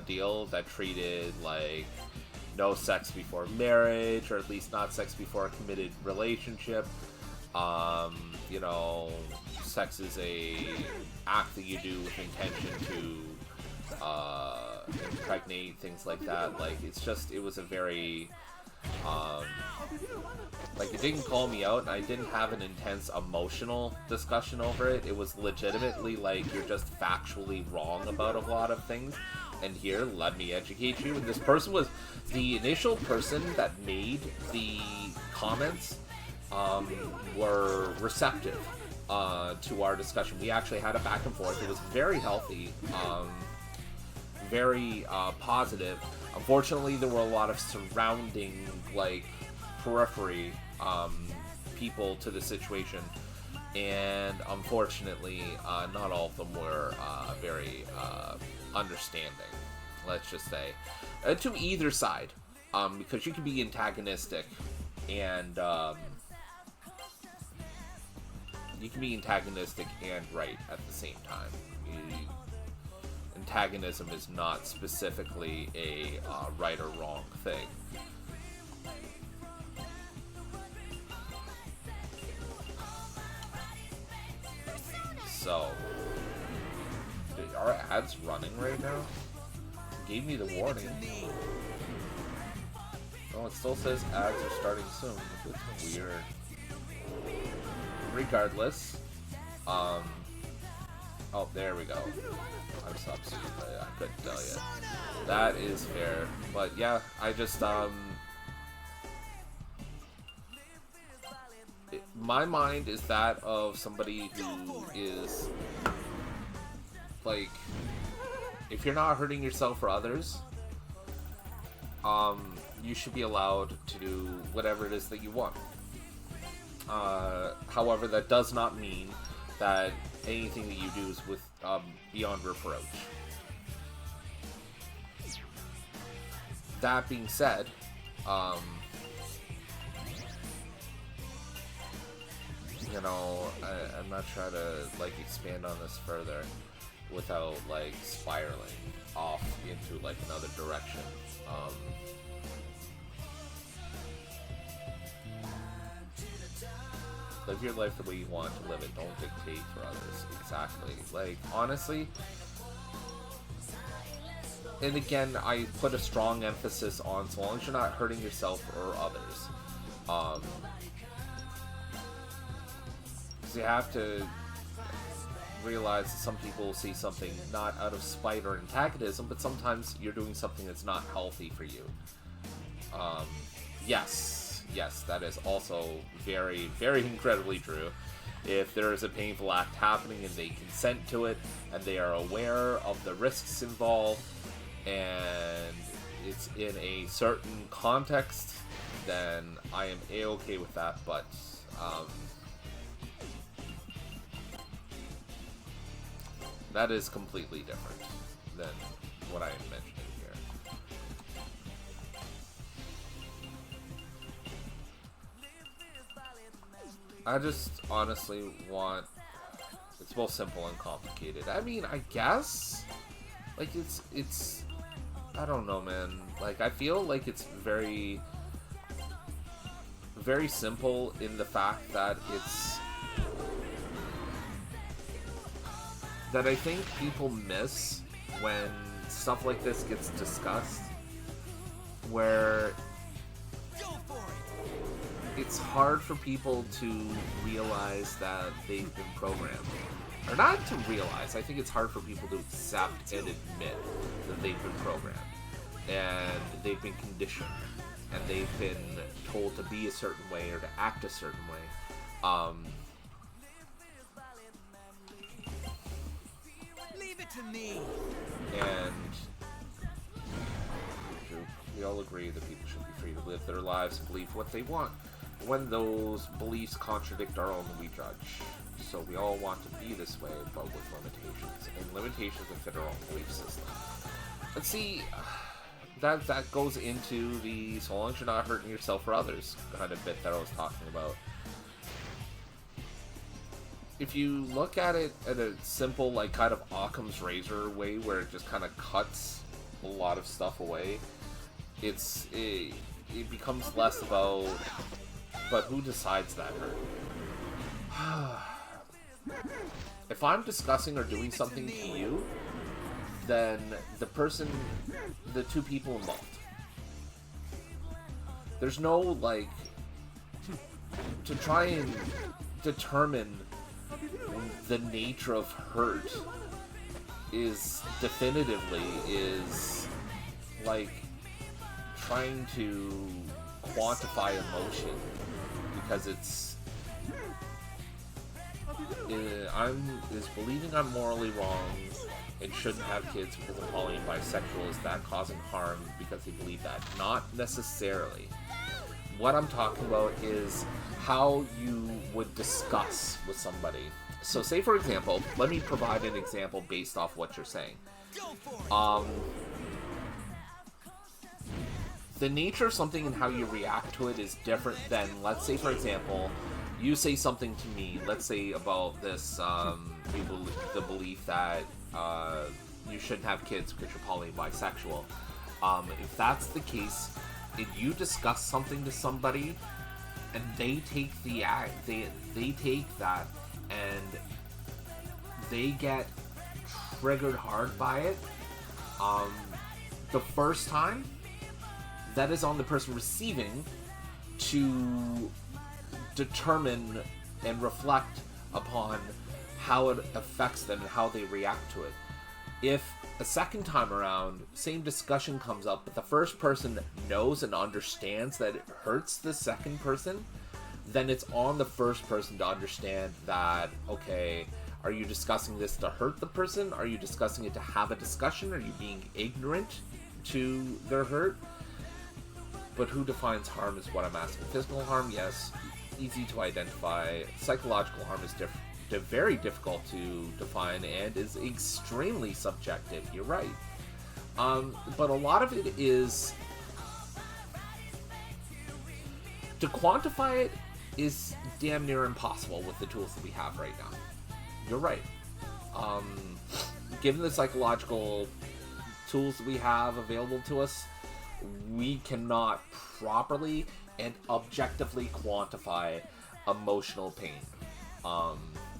deal that treated, like, no sex before marriage, or at least not sex before a committed relationship. Sex is a act that you do with intention to impregnate, things like that. Like, it was a very, like, it didn't call me out, and I didn't have an intense emotional discussion over it. It was legitimately, like, you're just factually wrong about a lot of things. And here, let me educate you. And this person was the initial person that made the comments, were receptive to our discussion. We actually had a back and forth. It was very healthy, very positive. Unfortunately, there were a lot of surrounding, like, periphery people to the situation, and unfortunately, not all of them were very understanding, let's just say, to either side, because you can be antagonistic and right at the same time. Antagonism is not specifically a right or wrong thing. So, are ads running right now? It gave me the warning. Oh, it still says ads are starting soon. It's weird. Regardless, oh, there we go. I'm substitute. I couldn't tell you. That is fair. But yeah, I just, my mind is that of somebody who is, like, if you're not hurting yourself or others, you should be allowed to do whatever it is that you want. However, that does not mean that anything that you do is with beyond reproach. That being said, I'm not trying to, like, expand on this further without, like, spiraling off into, like, another direction. Live your life the way you want to live it. Don't dictate for others. Exactly. Like, honestly, and again, I put a strong emphasis on so long as you're not hurting yourself or others. Because you have to realize that some people see something not out of spite or antagonism, but sometimes you're doing something that's not healthy for you. Yes, that is also very, very incredibly true. If there is a painful act happening and they consent to it, and they are aware of the risks involved, and it's in a certain context, then I am a-okay with that, but that is completely different than what I am mentioning here. I just honestly want, it's both simple and complicated. I mean, I guess, like, it's, I don't know, man. Like, I feel like it's very, very simple in the fact that it's, that I think people miss when stuff like this gets discussed, where it's it's hard for people to realize that they've been programmed. Or not to realize, I think it's hard for people to accept and admit that they've been programmed. And they've been conditioned. And they've been told to be a certain way or to act a certain way. Leave it to me. And we all agree that people should be free to live their lives and believe what they want. When those beliefs contradict our own, we judge. So we all want to be this way, but with limitations. And limitations that fit our own belief system. Let's see, that goes into the so long as you're not hurting yourself or others kind of bit that I was talking about. If you look at it at a simple, like, kind of Occam's razor way, where it just kind of cuts a lot of stuff away, it becomes less about, but who decides that hurt? If I'm discussing or doing something to you, then the two people involved. There's no, like, to try and determine the nature of hurt is like trying to quantify emotion, because is believing I'm morally wrong and shouldn't have kids because I'm poly and bisexual, is that causing harm because they believe that? Not necessarily. What I'm talking about is how you would discuss with somebody. So say, for example, let me provide an example based off what you're saying. The nature of something and how you react to it is different than, let's say, for example, you say something to me, let's say about this, the belief that you shouldn't have kids because you're poly and bisexual. If that's the case, if you discuss something to somebody and they take they take that and they get triggered hard by it, the first time, that is on the person receiving to determine and reflect upon how it affects them and how they react to it. If a second time around, same discussion comes up, but the first person knows and understands that it hurts the second person, then it's on the first person to understand that, okay, are you discussing this to hurt the person? Are you discussing it to have a discussion? Are you being ignorant to their hurt? But who defines harm is what I'm asking. Physical harm, yes, easy to identify. Psychological harm is very difficult to define and is extremely subjective. You're right. But a lot of it is, to quantify it is damn near impossible with the tools that we have right now. You're right. Given the psychological tools that we have available to us, we cannot properly and objectively quantify emotional pain.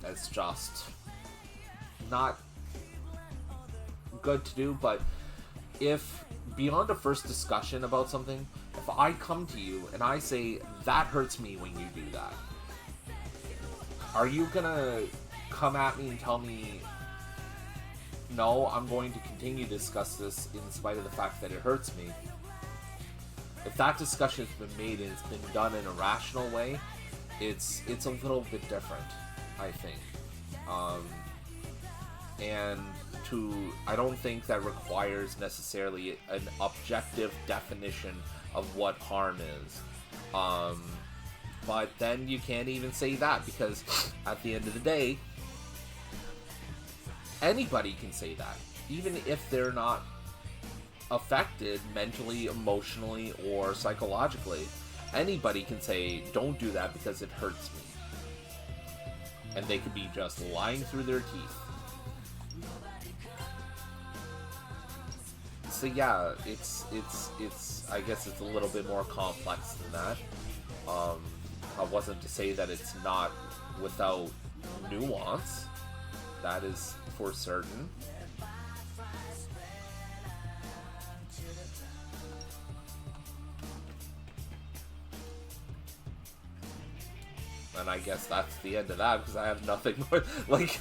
That's just not good to do. But if beyond a first discussion about something, if I come to you and I say, that hurts me when you do that, are you gonna come at me and tell me, no, I'm going to continue to discuss this in spite of the fact that it hurts me? If that discussion has been made and it's been done in a rational way, it's a little bit different, I think. I don't think that requires necessarily an objective definition of what harm is. But then you can't even say that, because at the end of the day, anybody can say that, even if they're not affected mentally, emotionally, or psychologically. Anybody can say, don't do that because it hurts me. And they could be just lying through their teeth. So yeah, it's I guess it's a little bit more complex than that. I wasn't to say that it's not without nuance. That is for certain. and I guess that's the end of that because I have nothing more. Like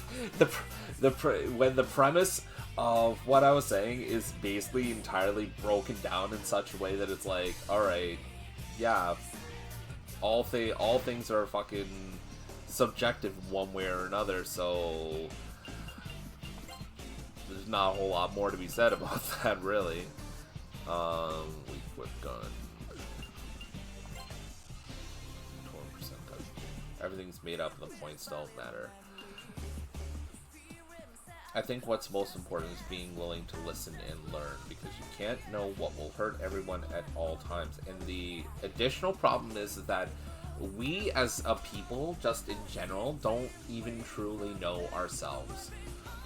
when the premise of what I was saying is basically entirely broken down in such a way that it's like, all right, yeah, all things are fucking subjective one way or another, so there's not a whole lot more to be said about that, really. We quit gun. 20% gun. Everything's made up and the points don't matter. I think what's most important is being willing to listen and learn, because you can't know what will hurt everyone at all times. And the additional problem is that we as a people, just in general, don't even truly know ourselves.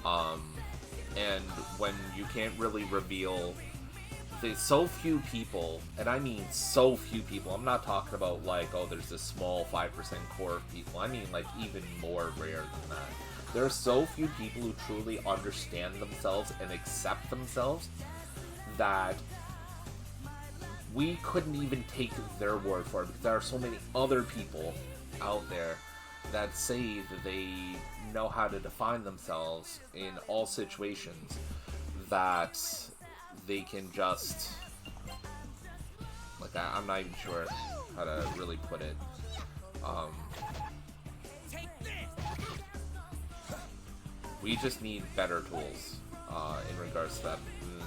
And when you can't really reveal, there's so few people, and I mean so few people, I'm not talking about like, oh, there's this small 5% core of people, I mean like even more rare than that. There are so few people who truly understand themselves and accept themselves that we couldn't even take their word for it, because there are so many other people out there that say that they know how to define themselves in all situations, that they can just, like, I'm not even sure how to really put it. We just need better tools in regards to that.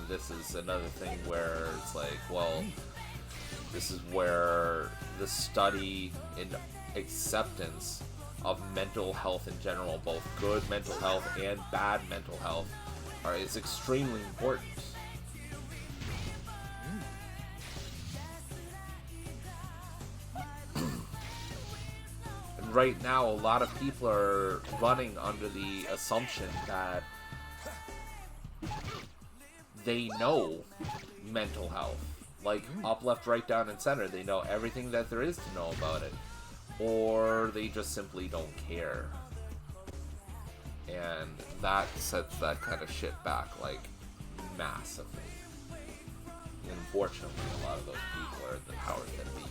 This is another thing where it's like, well, this is where the study and acceptance of mental health in general, both good mental health and bad mental health, is extremely important. And right now, a lot of people are running under the assumption that they know mental health. Like, up, left, right, down, and center. They know everything that there is to know about it. Or they just simply don't care. And that sets that kind of shit back, like, massively. And unfortunately, a lot of those people are the powers that be.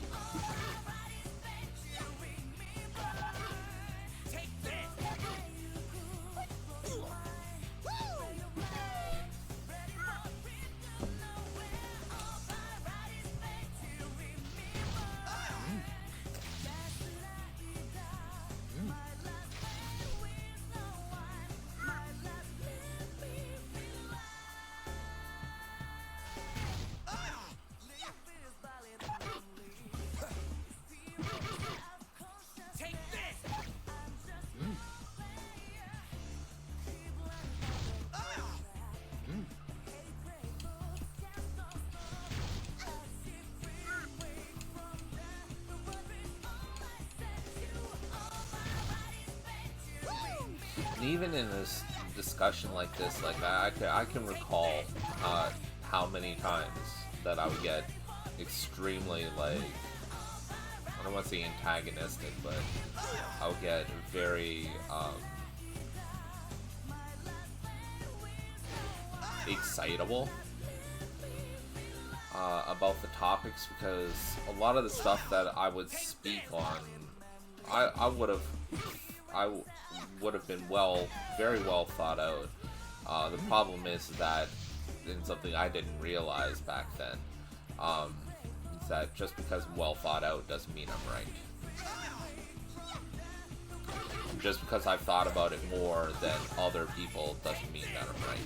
And even in this discussion like this, like I can recall how many times that I would get extremely, like, I don't want to say antagonistic, but I would get very excitable about the topics, because a lot of the stuff that I would speak on, I would have been very well thought out. The problem is that, and something I didn't realize back then, is that just because I'm well thought out doesn't mean I'm right. Just because I've thought about it more than other people doesn't mean that I'm right.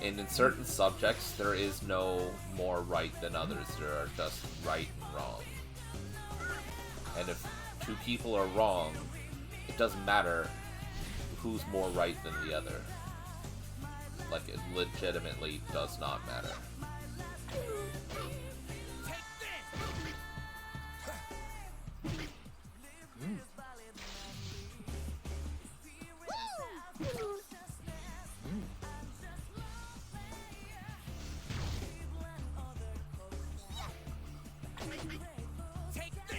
And in certain subjects, there is no more right than others. There are just right and wrong. And if two people are wrong, it doesn't matter who's more right than the other. Like, it legitimately does not matter.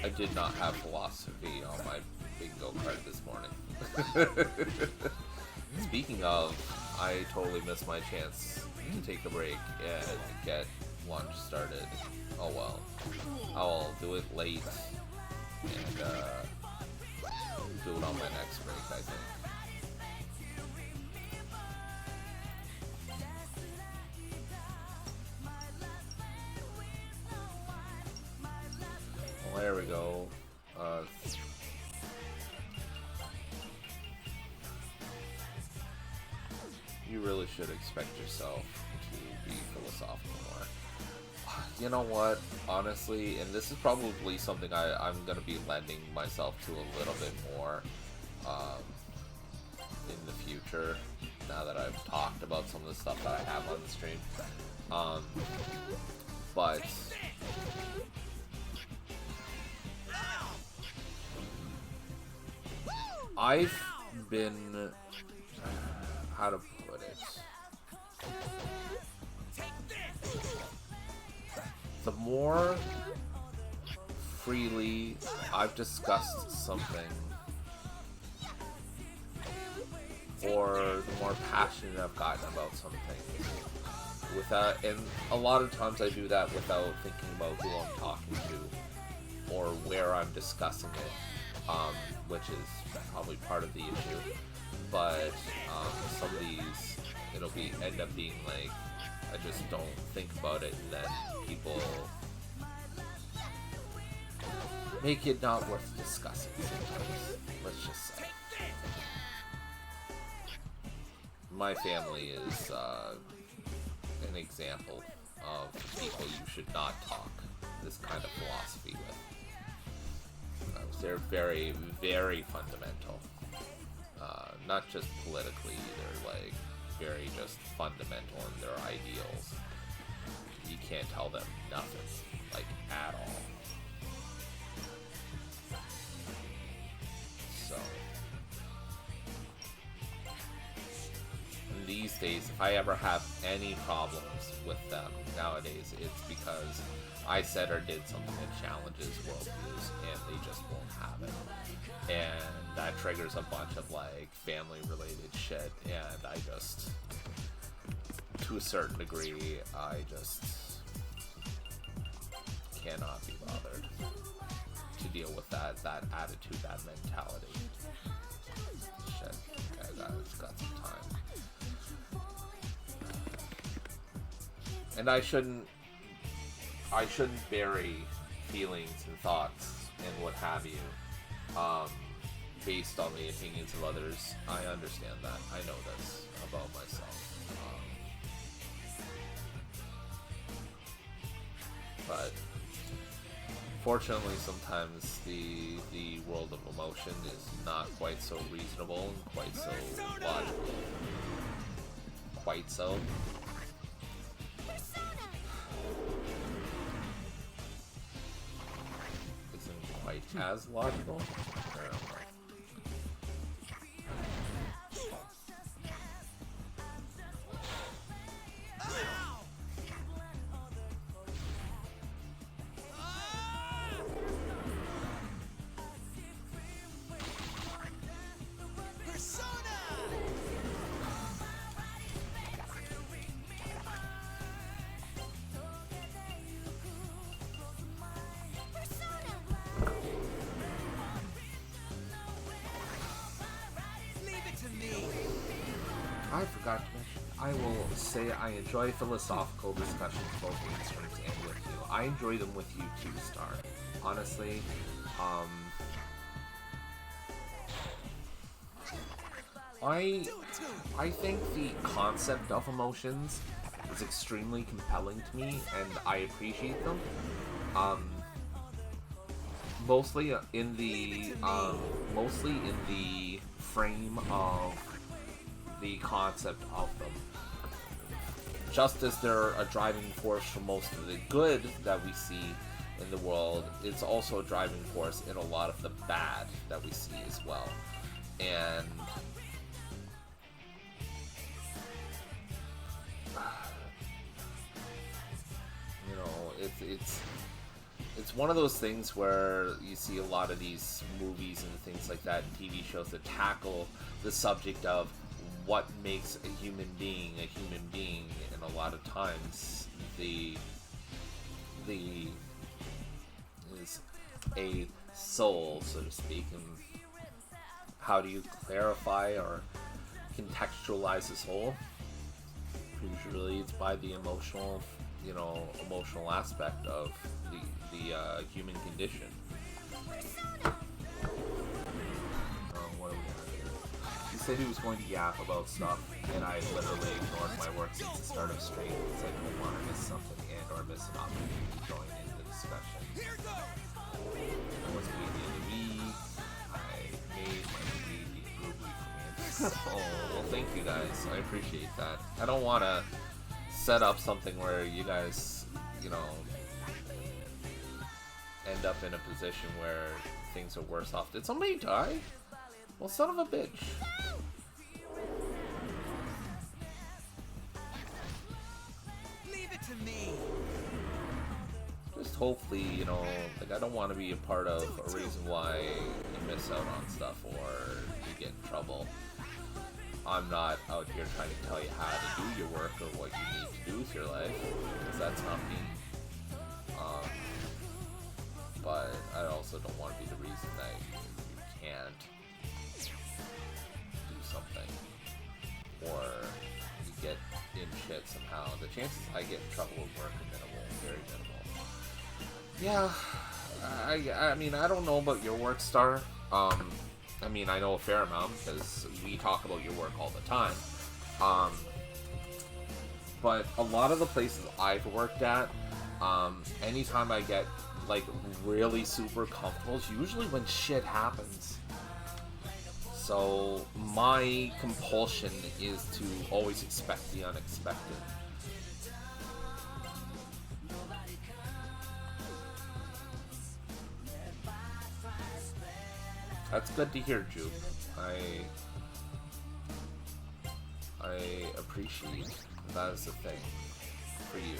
I did not have philosophy on my bingo card this morning. Speaking of, I totally missed my chance to take a break and get lunch started. Oh well. I'll do it late and do it on my next break, I think. Well, there we go. You really should expect yourself to be philosophical more. You know what? Honestly, and this is probably something I'm going to be lending myself to a little bit more in the future, now that I've talked about some of the stuff that I have on the stream. But I've been... how to put it? The more freely I've discussed something, or the more passionate I've gotten about something, without, and a lot of times I do that without thinking about who I'm talking to or where I'm discussing it, which is probably part of the issue. But some of these, it'll end up being like, I just don't think about it, and then people make it not worth discussing sometimes, let's just say. My family is an example of people you should not talk this kind of philosophy with. They're very, very fundamental. Not just politically, they're like very just fundamental in their ideals. You can't tell them nothing, like, at all. So, and these days, if I ever have any problems with them nowadays, it's because I said or did something that challenges worldviews, and they just won't have it. And that triggers a bunch of, like, family-related shit, and I just, to a certain degree, I just cannot be bothered to deal with that attitude, that mentality. Shit, I've got some time. And I shouldn't bury feelings and thoughts and what have you, based on the opinions of others. I understand that. I know this about myself. But fortunately, sometimes the world of emotion is not quite so reasonable and quite so logical. Quite so. Isn't quite as logical. I don't know. I forgot to mention, I will say I enjoy philosophical discussions both in streams and with you. I enjoy them with you too, Star. Honestly, I think the concept of emotions is extremely compelling to me, and I appreciate them. Mostly in the frame of the concept of them. Just as they're a driving force for most of the good that we see in the world, it's also a driving force in a lot of the bad that we see as well. And you know, it's one of those things where you see a lot of these movies and things like that, TV shows that tackle the subject of what makes a human being, and a lot of times the is a soul, so to speak, and how do you clarify or contextualize the soul? Usually it's by the emotional aspect of the human condition. What do we have here? He said he was going to yap about stuff, and I literally ignored my work since the start of stream because I didn't want to miss something and or miss an opportunity to join in the discussion. I was being the me. I made my baby groovy for me. Oh, well, thank you guys. I appreciate that. I don't want to set up something where you guys, end up in a position where things are worse off. Did somebody die? Well, son of a bitch. Leave it to me. Just hopefully, I don't want to be a part of a reason why you miss out on stuff or you get in trouble. I'm not out here trying to tell you how to do your work or what you need to do with your life, because that's not me. But I also don't want to be the reason that you can't do something or you get in shit somehow. The chances I get in trouble with work are minimal, very minimal. Yeah, I mean, I don't know about your work, Star. I mean, I know a fair amount because we talk about your work all the time. But a lot of the places I've worked at, anytime I get like really super comfortable is usually when shit happens. So my compulsion is to always expect the unexpected. That's good to hear, Juke. I appreciate that is the thing for you.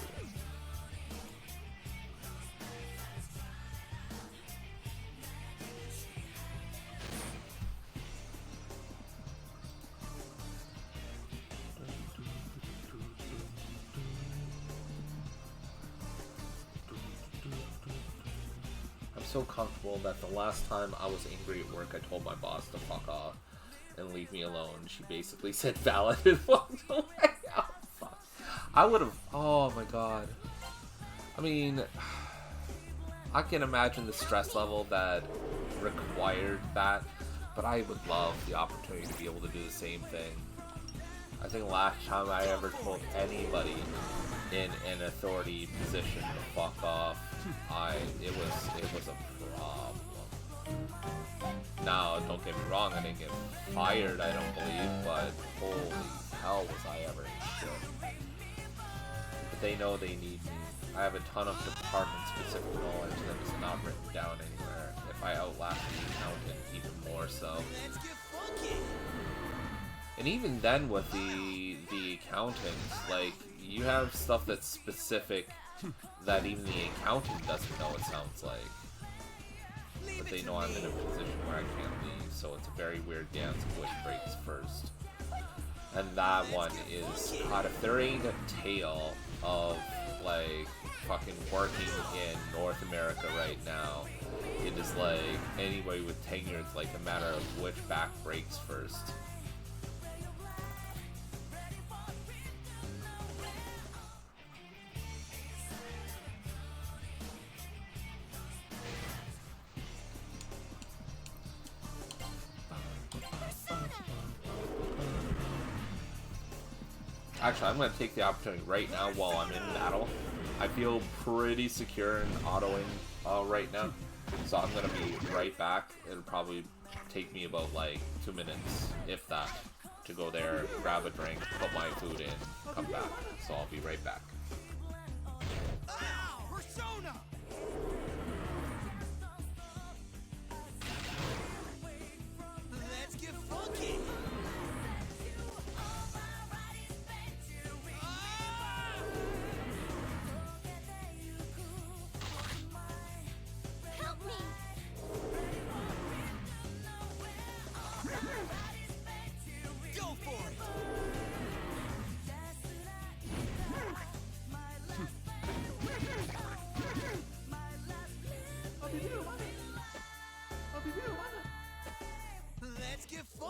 So comfortable that the last time I was angry at work, I told my boss to fuck off and leave me alone. She basically said valid and walked away. Oh, fuck. I would have. Oh my god. I mean, I can imagine the stress level that required that, but I would love the opportunity to be able to do the same thing. I think the last time I ever told anybody in an authority position to fuck off, it was a problem. Now, don't get me wrong, I didn't get fired, I don't believe, but holy hell was I ever in shit. But they know they need me. I have a ton of department-specific knowledge that is not written down anywhere. If I outlast the accountant, even more so. Let's get funky. And even then with the accountants, like, you have stuff that's specific that even the accountant doesn't know, it sounds like. But they know I'm in a position where I can't leave, so it's a very weird dance of which breaks first. And that one is, God, if there ain't a tale of, like, fucking working in North America right now, it is like, anybody with tenure, it's like a matter of which back breaks first. Actually, I'm going to take the opportunity right now while I'm in battle. I feel pretty secure in autoing right now, so I'm going to be right back. It'll probably take me about like 2 minutes, if that, to go there, grab a drink, put my food in, come back. So I'll be right back. Ow! Persona! Let's get funky. Help me! Go for it.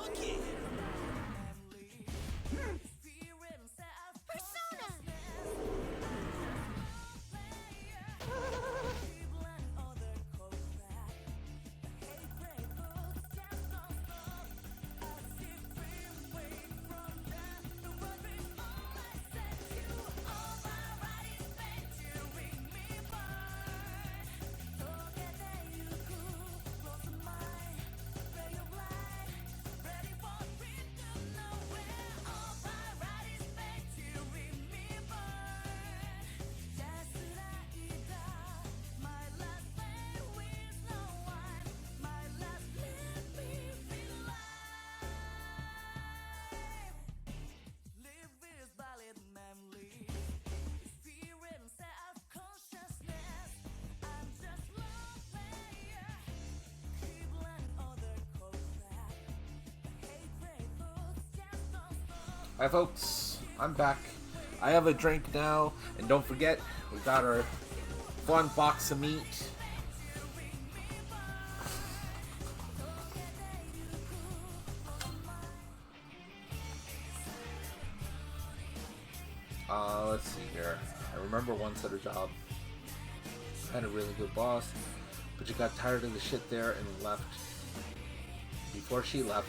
fuck it. Persona! Hi folks, I'm back. I have a drink now, and don't forget, we got our fun box of meat. Let's see here. I remember once at a job, I had a really good boss, but you got tired of the shit there and left. Before she left,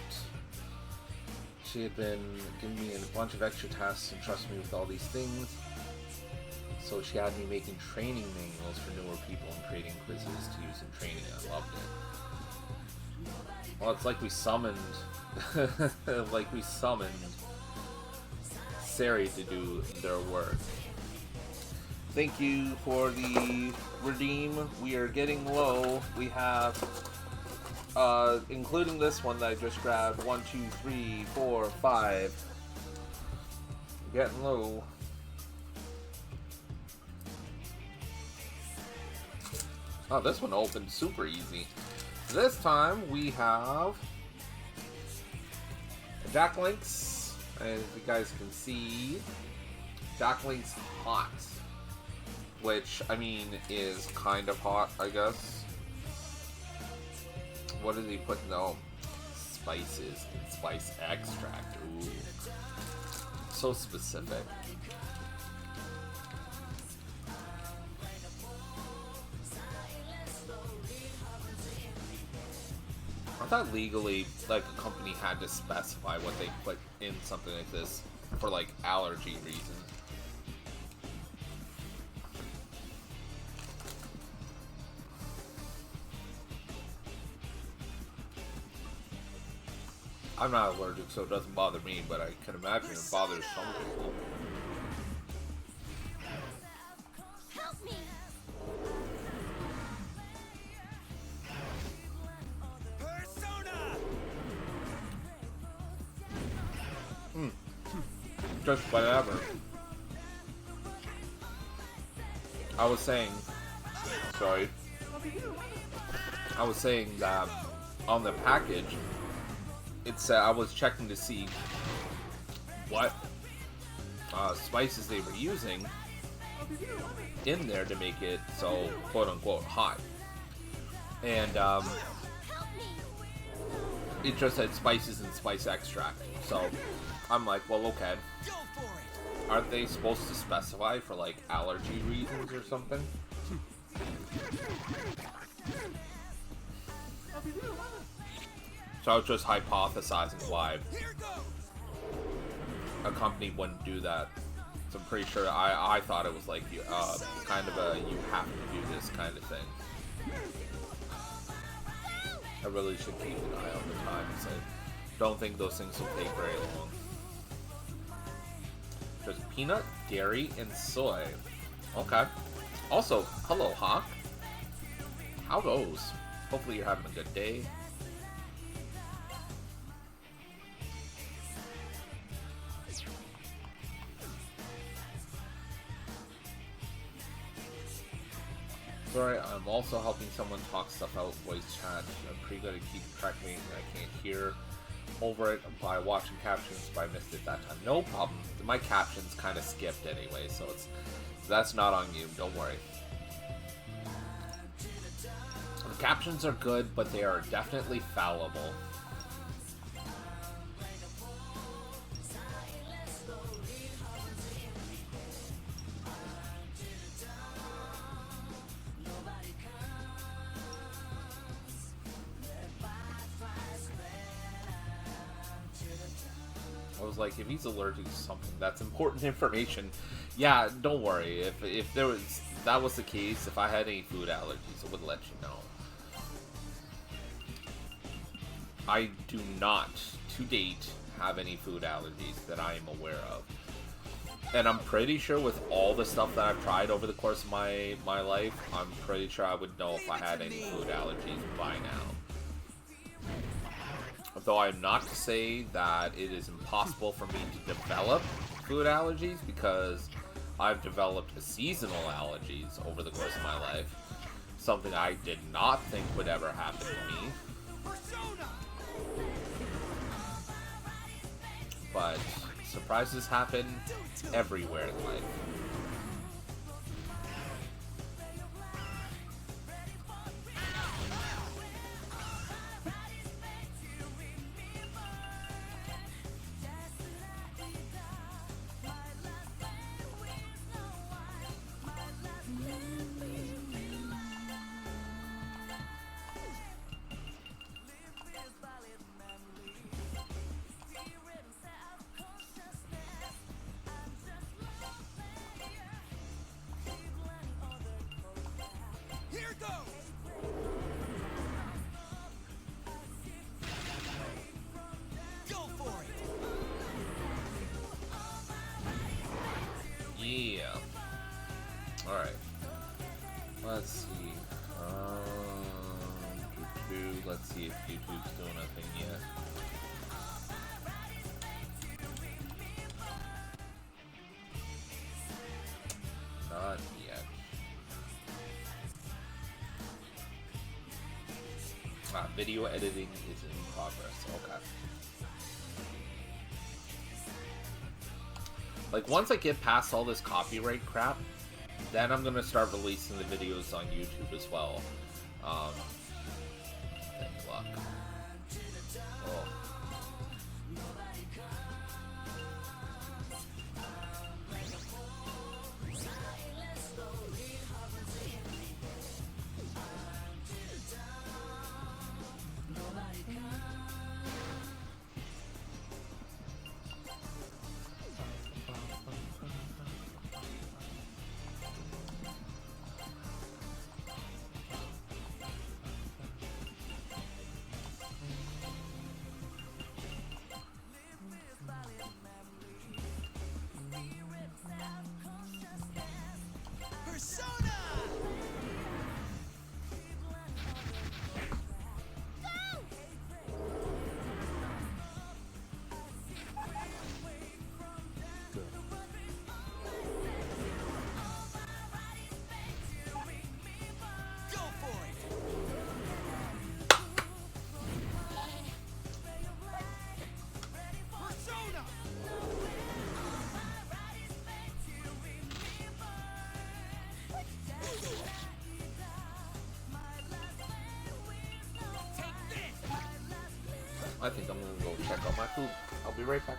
she had been giving me a bunch of extra tasks and trusting me with all these things. So she had me making training manuals for newer people and creating quizzes to use in training. I loved it. Well, it's like we summoned, Sari to do their work. Thank you for the redeem. We are getting low. We have, including this one that I just grabbed, 1, 2, 3, 4, 5. Getting low. Oh, this one opened super easy. This time we have Jack Link's, as you guys can see, Jack Link's hot, which I mean is kind of hot, I guess. What did he put? No, spices and spice extract. Ooh, so specific. I thought legally, like, a company had to specify what they put in something like this for, like, allergy reasons. I'm not allergic, so it doesn't bother me, but I can imagine it bothers some people. Help me! Persona! Just whatever. I was saying that on the package, it said, I was checking to see what spices they were using in there to make it so quote unquote hot, and Help me! it just said spices and spice extract. So I'm like, well, okay, Go for it! aren't they supposed to specify for like allergy reasons or something? So I was just hypothesizing why Here goes! a company wouldn't do that. So I'm pretty sure I thought it was like kind of a you have to do this kind of thing. I really should keep an eye on the times. I don't think those things will take very long. There's peanut, dairy, and soy. Okay. Also, hello Hawk. How goes? Hopefully you're having a good day. Sorry, I'm also helping someone talk stuff out voice chat. I'm pretty good at keeping track of anything I can't hear over it by watching captions, but I missed it that time. No problem. My captions kind of skipped anyway, so that's not on you. Don't worry. The captions are good, but they are definitely fallible. I was like, if he's allergic to something, that's important information. Yeah, don't worry. If that was the case, if I had any food allergies, I would let you know. I do not, to date, have any food allergies that I am aware of. And I'm pretty sure with all the stuff that I've tried over the course of my life, I'm pretty sure I would know if I had any food allergies by now. Though I'm not to say that it is impossible for me to develop food allergies, because I've developed seasonal allergies over the course of my life. Something I did not think would ever happen to me. But surprises happen everywhere in life. Let's see. Let's see if YouTube's doing a thing yet. Not yet. Video editing is in progress. Okay. Like, once I get past all this copyright crap, then I'm gonna start releasing the videos on YouTube as well. Any luck. Oh. I think I'm gonna go check out my food. I'll be right back.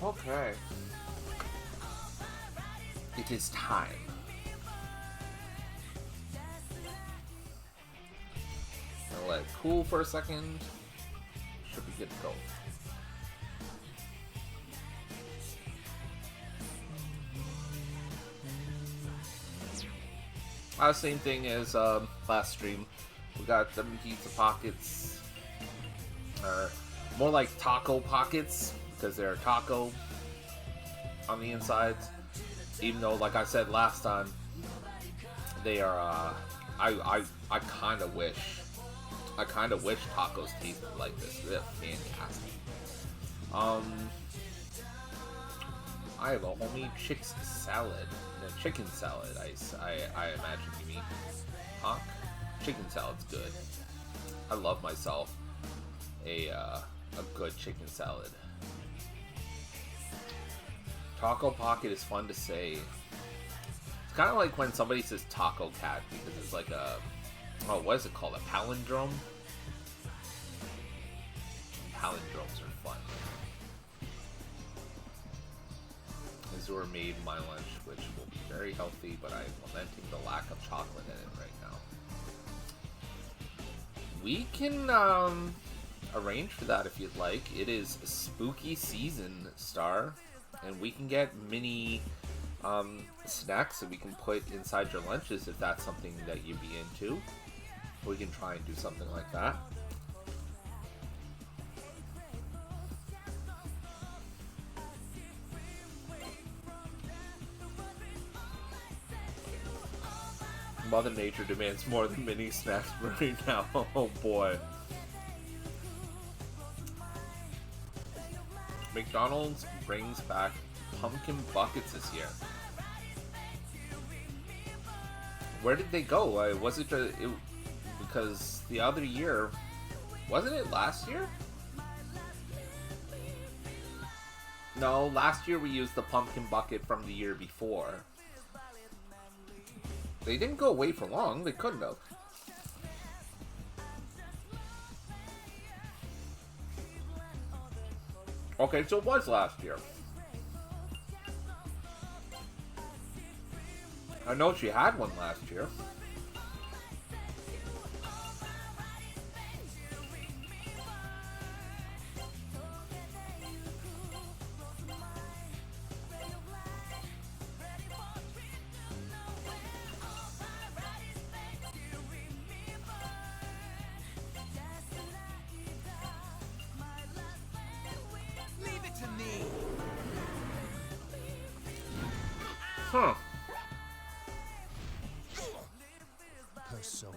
Okay. It is time. I'll let it cool for a second. Should be good to go. Same thing as last stream. We got them pizza pockets. More like taco pockets, because they're taco on the insides. Even though, like I said last time, they are. I kind of wish tacos tasted like this. They're fantastic. I have a homemade chicken salad. I imagine you mean. Huh? Chicken salad's good. I love myself a a good chicken salad. Taco pocket is fun to say. It's kind of like when somebody says taco cat because it's like a, oh, what is it called? A palindrome? Palindromes are fun. Azure made my lunch, which will be very healthy, but I'm lamenting the lack of chocolate in it right now. We can arrange for that if you'd like. It is spooky season, Star, and we can get mini snacks that we can put inside your lunches if that's something that you'd be into. We can try and do something like that. Mother Nature demands more than mini snacks right now. Oh boy. McDonald's brings back pumpkin buckets this year. Where did they go? Was it because the other year, wasn't it last year? No, last year we used the pumpkin bucket from the year before. They didn't go away for long. They couldn't have. Okay, so it was last year. I know she had one last year. Leave it to me. Huh. Persona.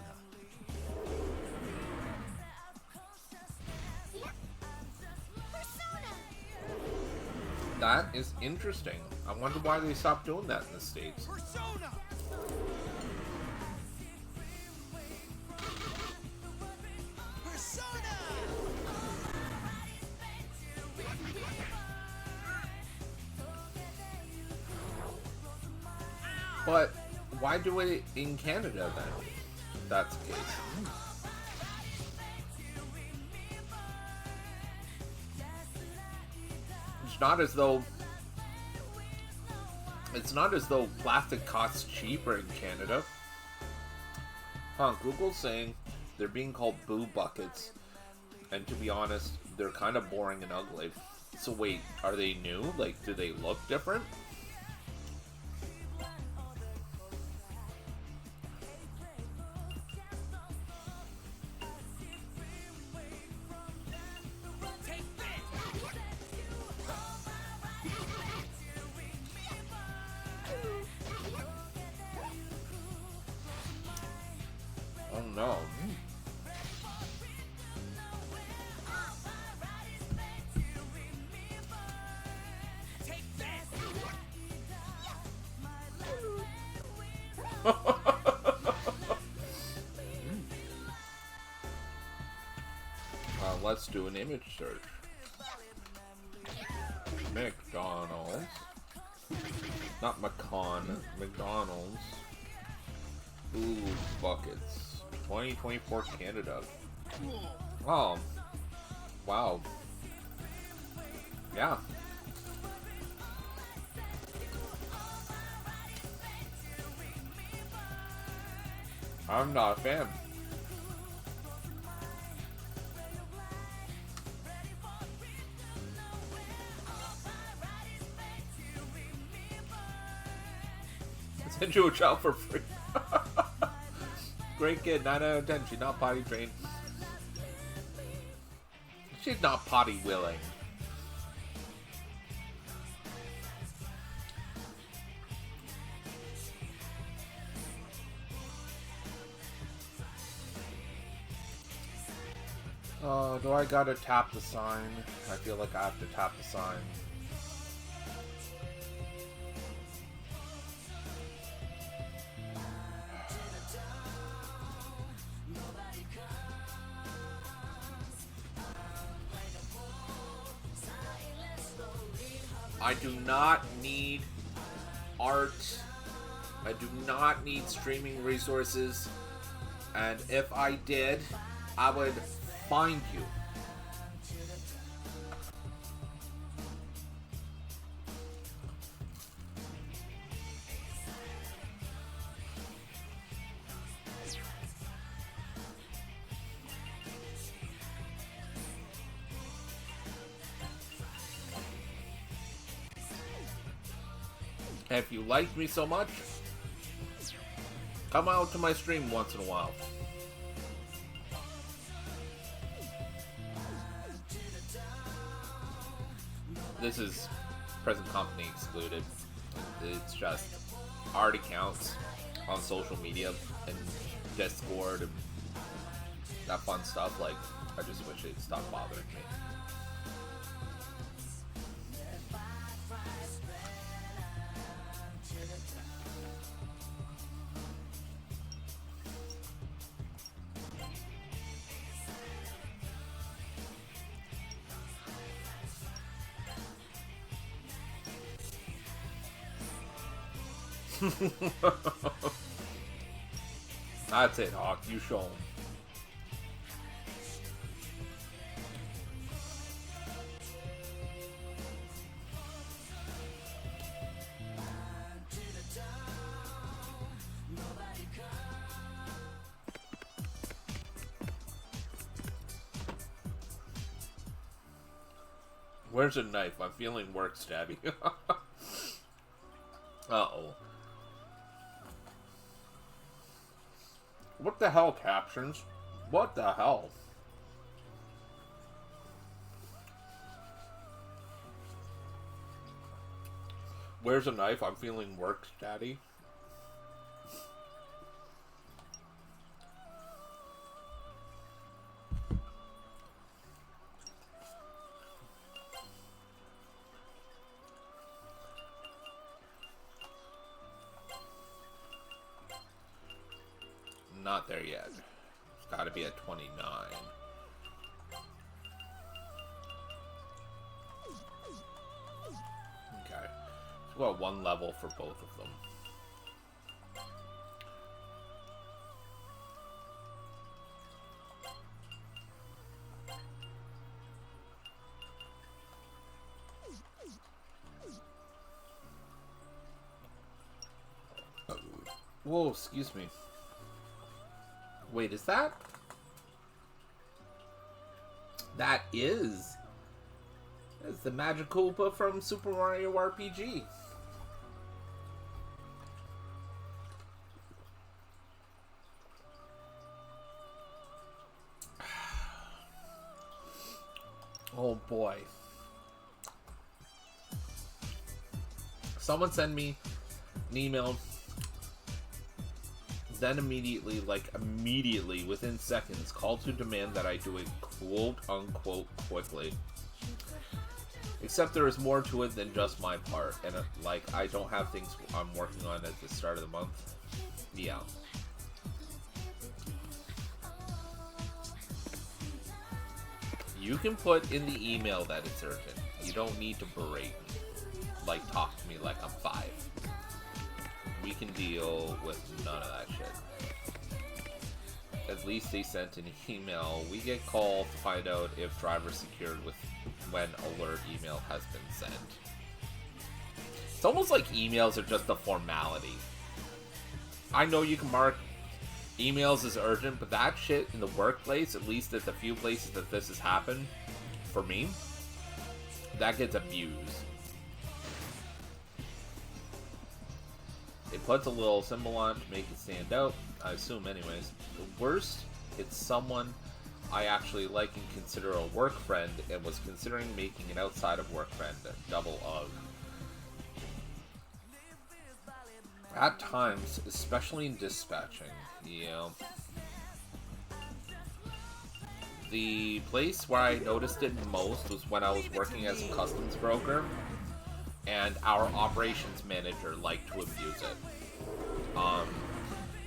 That is interesting. I wonder why they stopped doing that in the States. Persona. Persona. But why do it in Canada then? If that's the case. It's not as though plastic costs cheaper in Canada. Huh, Google's saying they're being called boo buckets. And to be honest, they're kind of boring and ugly. So wait, are they new? Like, do they look different? Oh no. Let's do an image search. McDonald's. Not Macon. McDonald's. Ooh, buckets. 2024 Canada. Oh. Wow. Yeah. I'm not a fan. Send you a child for free. Great kid, 9 out of 10. She's not potty trained. She's not potty willing. Do I gotta tap the sign? I feel like I have to tap the sign. I do not need art. I do not need streaming resources. And if I did, I would find you. If you like me so much, come out to my stream once in a while. This is present company excluded. It's just art accounts on social media and Discord and that fun stuff. Like, I just wish they'd stop bothering me. That's it, Hawk. You show 'em. Where's a knife? I'm feeling work stabby. Uh-oh. What the hell, captions? What the hell? Where's a knife? I'm feeling work, daddy. Not there yet. It's got to be at 29. Okay. So we've got one level for both of them. Whoa, excuse me. Wait, is that? That is. That's the Magic Koopa from Super Mario RPG. Oh boy. Someone send me an email. Then immediately, within seconds, called to demand that I do it quote-unquote quickly. Except there is more to it than just my part, and I don't have things I'm working on at the start of the month. Yeah. You can put in the email that it's urgent. You don't need to berate me. Talk to me like I'm 5. We can deal with none of that shit. At least they sent an email. We get called to find out if driver secured with when alert email has been sent. It's almost like emails are just a formality. I know you can mark emails as urgent, but that shit in the workplace, at least at the few places that this has happened, for me, that gets abused. It puts a little symbol on to make it stand out, I assume anyways. The worst, it's someone I actually like and consider a work friend and was considering making an outside of work friend, double ugh. At times, especially in dispatching, the place where I noticed it most was when I was working as a customs broker. And our operations manager liked to abuse it.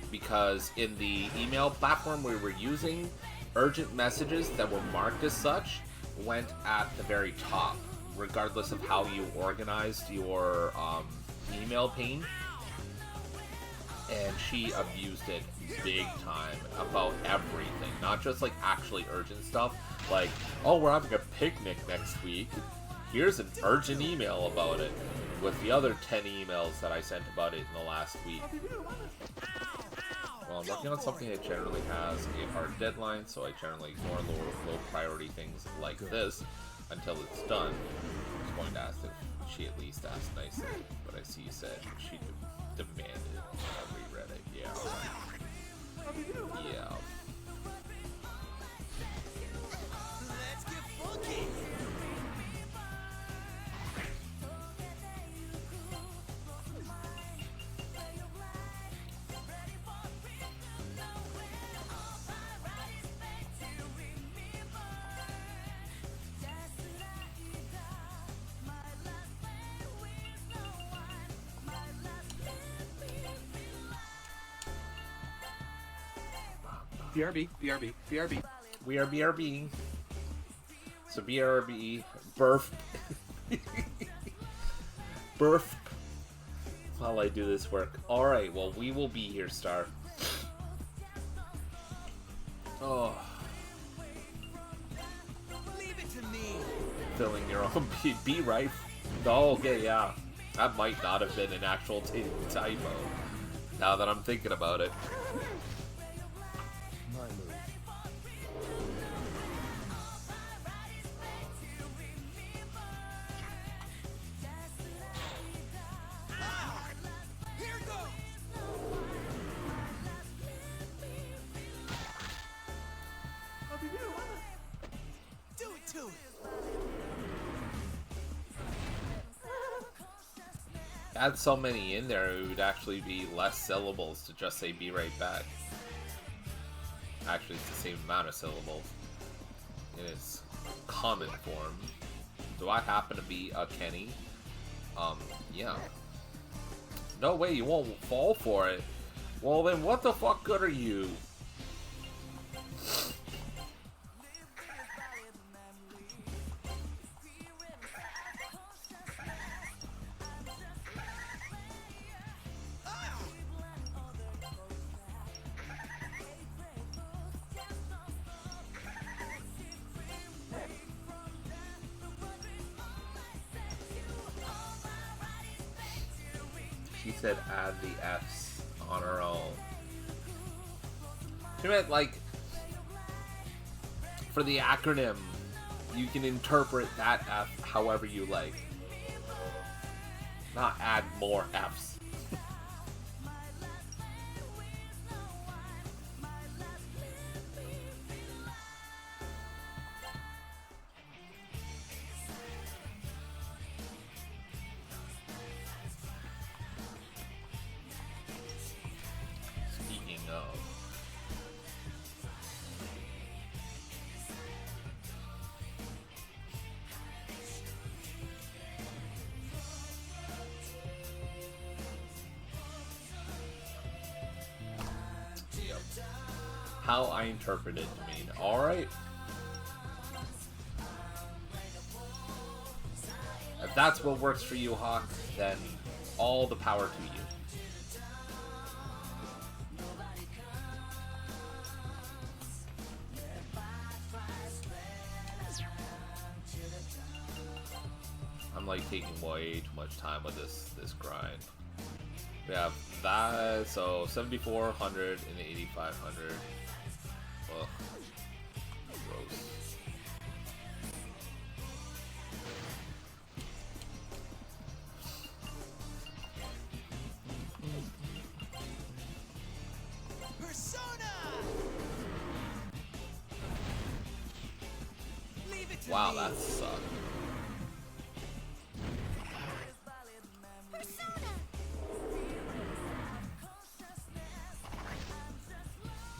Because in the email platform we were using, urgent messages that were marked as such went at the very top. regardless of how you organized your email pane. And she abused it big time about everything, not just like actually urgent stuff, like, oh, we're having a picnic next week, here's an urgent email about it, with the other 10 emails that I sent about it in the last week. Well, I'm working on something that generally has a hard deadline, so I generally ignore low priority things like this until it's done. I was going to ask if she at least asked nicely, but I see you said she demanded. I reread it, yeah. Yeah. Let's get funky. BRB, BRB, BRB. We are BRB. So BRB, birth. Birth. While I do this work. Alright, well, we will be here, Star. Oh. Leave it to me. Filling your own B right. Oh, okay, yeah. That might not have been an actual typo. Now that I'm thinking about it. My move. Here goes. Do it to it. Add so many in there, it would actually be less syllables to just say be right back. Actually, it's the same amount of syllables in its common form. Do I happen to be a Kenny? Yeah. No way, you won't fall for it. Well then, what the fuck good are you? She said add the F's on her own. She meant like, for the acronym, you can interpret that F however you like. Not add more F's. Speaking of, yep. How I interpret it to mean, alright. If that's what works for you, Hawk, then all the power to you. I'm like taking way too much time with this grind. We have that, so 7,400 and 8,500. Ugh. Gross. Persona. Leave it to Wow, me. that sucked.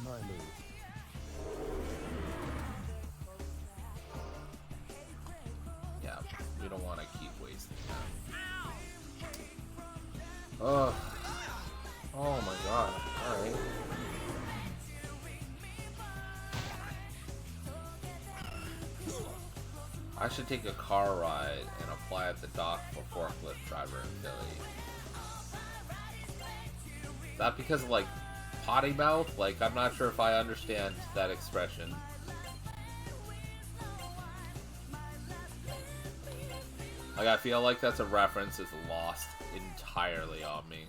My move. Yeah, we don't want to keep wasting that. Ugh. Oh my god. Alright. I should take a car ride and a apply at the dock for forklift driver in Philly. Is that because of, like, potty mouth? Like, I'm not sure if I understand that expression. Like, I feel like that's a reference is lost entirely on me.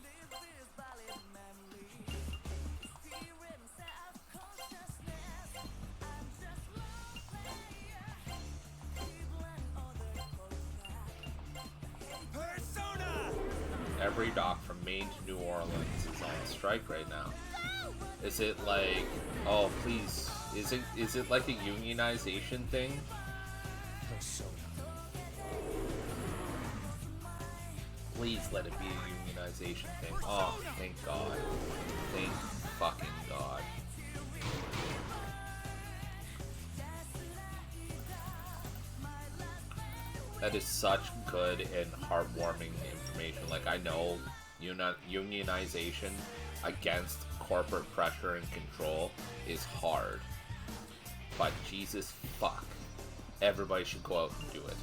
Persona! Every dock from Maine to New Orleans is on strike right now. Is it like, oh please, is it like a unionization thing? Persona. Please let it be a unionization thing. Oh, thank God. Thank fucking God. That is such good and heartwarming information. Like, I know unionization against corporate pressure and control is hard. But Jesus fuck. Everybody should go out and do it.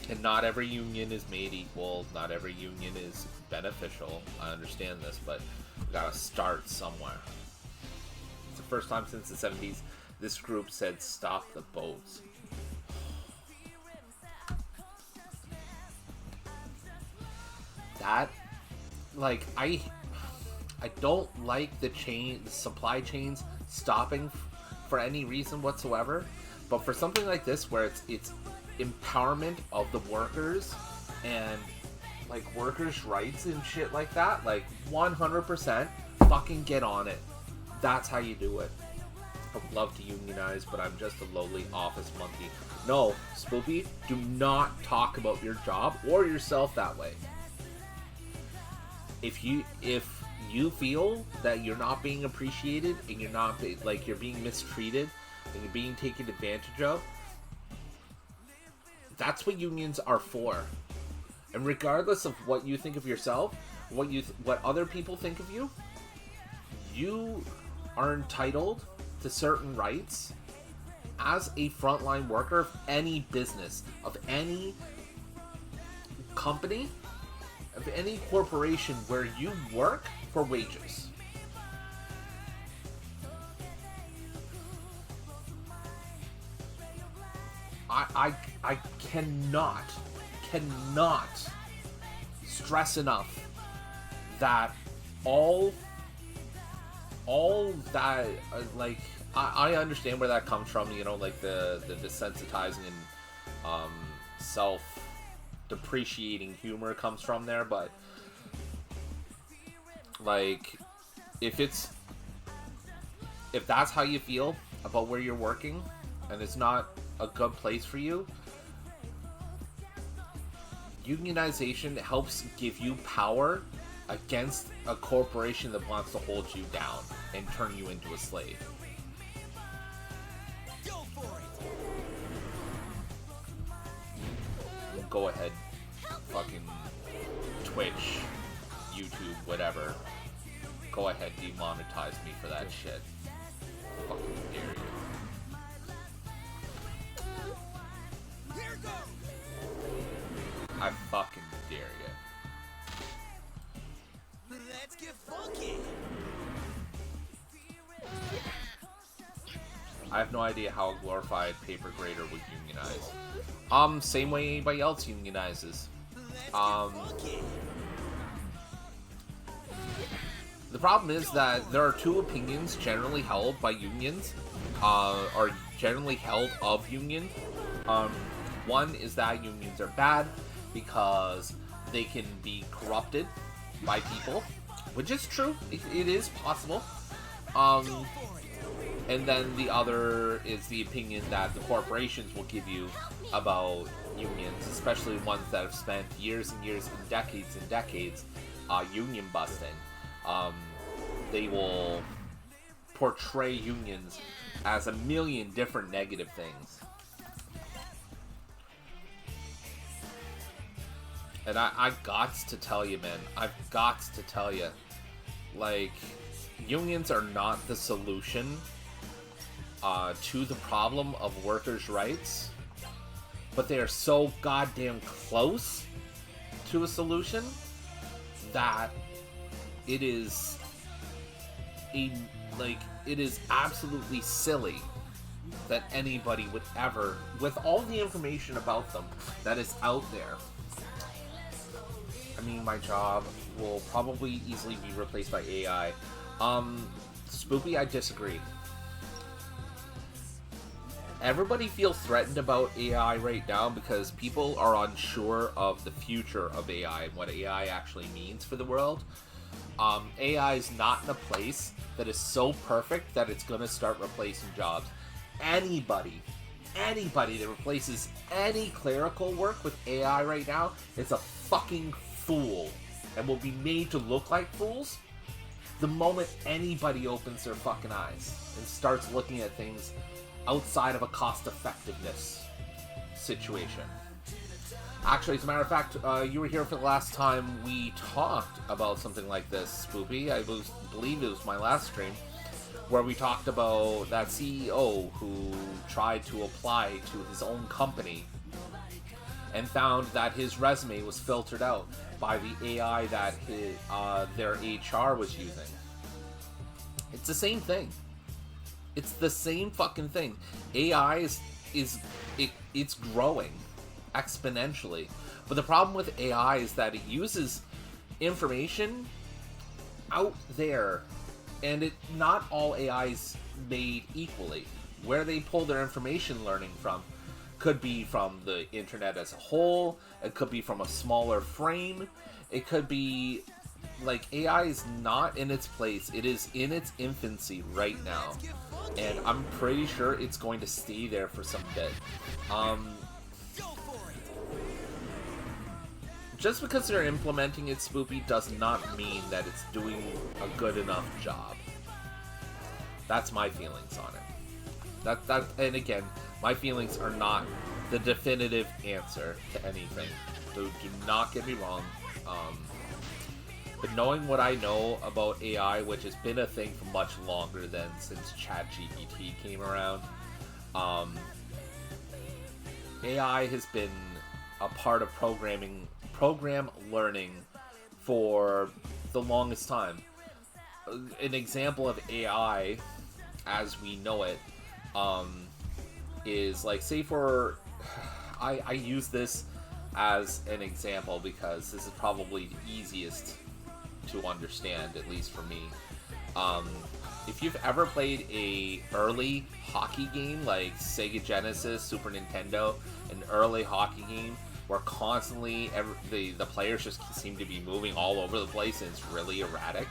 And not every union is made equal. Not every union is beneficial. I understand this, but we gotta start somewhere. It's the first time since the 70s this group said stop the boats. That, like, I don't like the supply chains stopping for any reason whatsoever, but for something like this where it's empowerment of the workers and like workers' rights and shit like that, like 100% fucking get on it. That's how you do it. I would love to unionize, but I'm just a lowly office monkey. No, Spoopy, do not talk about your job or yourself that way. If you feel that you're not being appreciated and you're not like you're being mistreated and you're being taken advantage of, that's what unions are for. And regardless of what you think of yourself, what other people think of you, you are entitled to certain rights as a frontline worker of any business, of any company, of any corporation where you work for wages. I cannot stress enough that all that like I understand where that comes from, you know, like the desensitizing and self-depreciating humor comes from there, but like if that's how you feel about where you're working and it's not a good place for you, unionization helps give you power against a corporation that wants to hold you down and turn you into a slave. Go for it! Go ahead, fucking Twitch, YouTube, whatever. Go ahead, demonetize me for that shit. Fucking dare you. Here goes! I fucking dare you. Let's get funky! I have no idea how a glorified paper grader would unionize. Same way anybody else unionizes. Funky! The problem is that there are two opinions generally held by unions, or generally held of unions. One is that unions are bad because they can be corrupted by people, which is true. It is possible. And then the other is the opinion that the corporations will give you about unions, especially ones that have spent years and years and decades union busting. They will portray unions as a million different negative things. And I've got to tell you, man, I've got to tell you, like, unions are not the solution to the problem of workers' rights. but they are so goddamn close to a solution that it is it is absolutely silly that anybody would ever, with all the information about them that is out there. I mean, my job will probably easily be replaced by AI. Spoopy, I disagree. Everybody feels threatened about AI right now because people are unsure of the future of AI and what AI actually means for the world. AI is not in a place that is so perfect that it's going to start replacing jobs. Anybody that replaces any clerical work with AI right now is a fucking fool and will be made to look like fools the moment anybody opens their fucking eyes and starts looking at things outside of a cost-effectiveness situation. Actually, as a matter of fact, you were here for the last time we talked about something like this, Spoopy. I believe it was my last stream, where we talked about that CEO who tried to apply to his own company and found that his resume was filtered out by the AI that their HR was using. It's the same thing. It's the same fucking thing. AI it's growing exponentially. But the problem with AI is that it uses information out there, and not all AIs made equally. Where they pull their information learning from could be from the internet as a whole, it could be from a smaller frame, it could be like AI is not in its place, it is in its infancy right now. And I'm pretty sure it's going to stay there for some bit. Just because they're implementing it, Spoopy, does not mean that it's doing a good enough job. That's my feelings on it. And again, my feelings are not the definitive answer to anything. So do not get me wrong. But knowing what I know about AI, which has been a thing for much longer than since ChatGPT came around, AI has been a part of program learning for the longest time. An example of AI as we know it is like, say for I use this as an example because this is probably the easiest to understand, at least for me. If you've ever played a early hockey game like Sega Genesis, Super Nintendo, an early hockey game where constantly the players just seem to be moving all over the place and it's really erratic,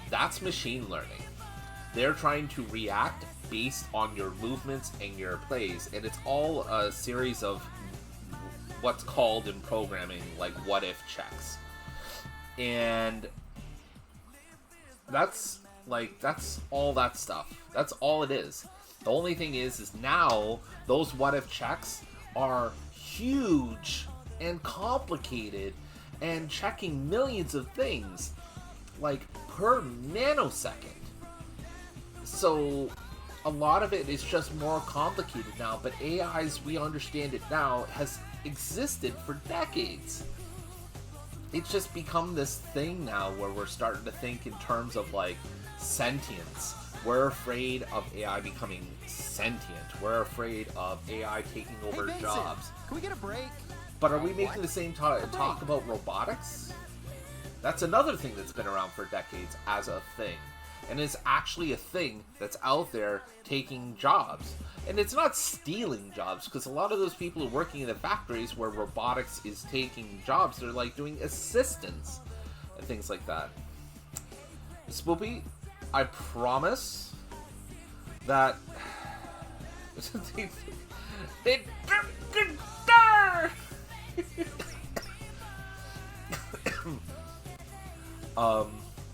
that's machine learning. They're trying to react based on your movements and your plays, and it's all a series of what's called in programming like what-if checks. And that's all that stuff. That's all it is. The only thing is now those what-if checks are huge and complicated and checking millions of things like per nanosecond. So a lot of it is just more complicated now, but AI as we understand it now has existed for decades. It's just become this thing now where we're starting to think in terms of like sentience. We're afraid of AI becoming sentient. We're afraid of AI taking over jobs. Can we get a break? But are we making the same talk about robotics? That's another thing that's been around for decades as a thing. And it's actually a thing that's out there taking jobs. And it's not stealing jobs, because a lot of those people who are working in the factories where robotics is taking jobs, they're like doing assistance and things like that. Spoopy, I promise that they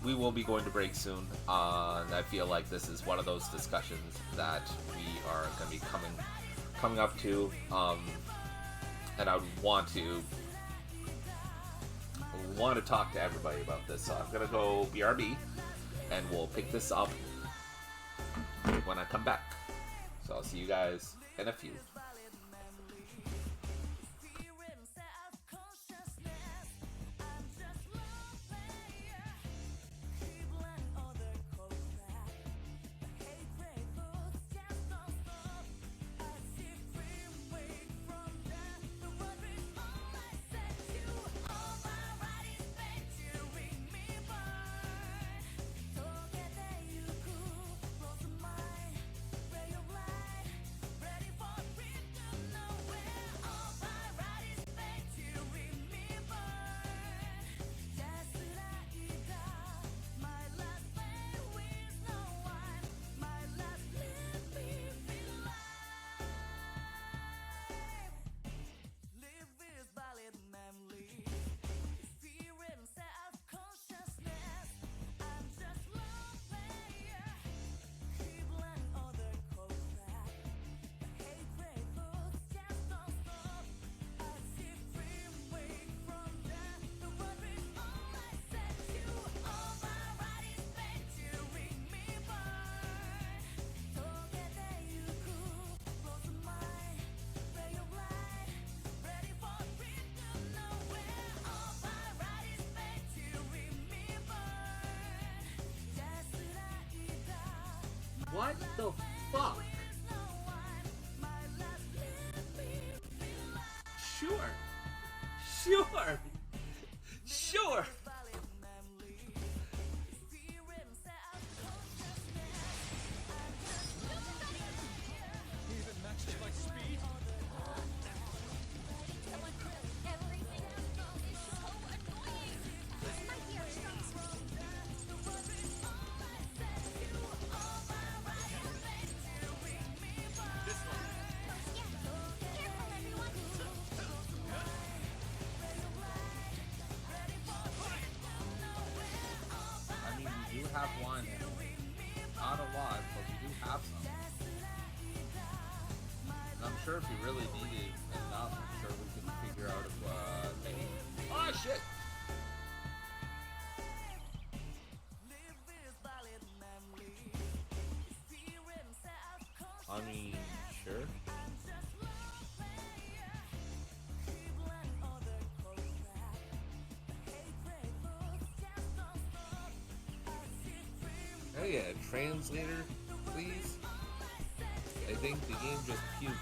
we will be going to break soon, and I feel like this is one of those discussions that we are going to be coming up to, and I would want to talk to everybody about this. So I'm going to go BRB, and we'll pick this up when I come back. So I'll see you guys in a few. What the fuck? Sure. Sure. Sure. I mean, we do have one. Not a lot, but we do have some. And I'm sure if we really needed enough, I'm sure we can figure out if, maybe... Oh, shit! I mean, sure. Hey, a translator, please? I think the game just puked.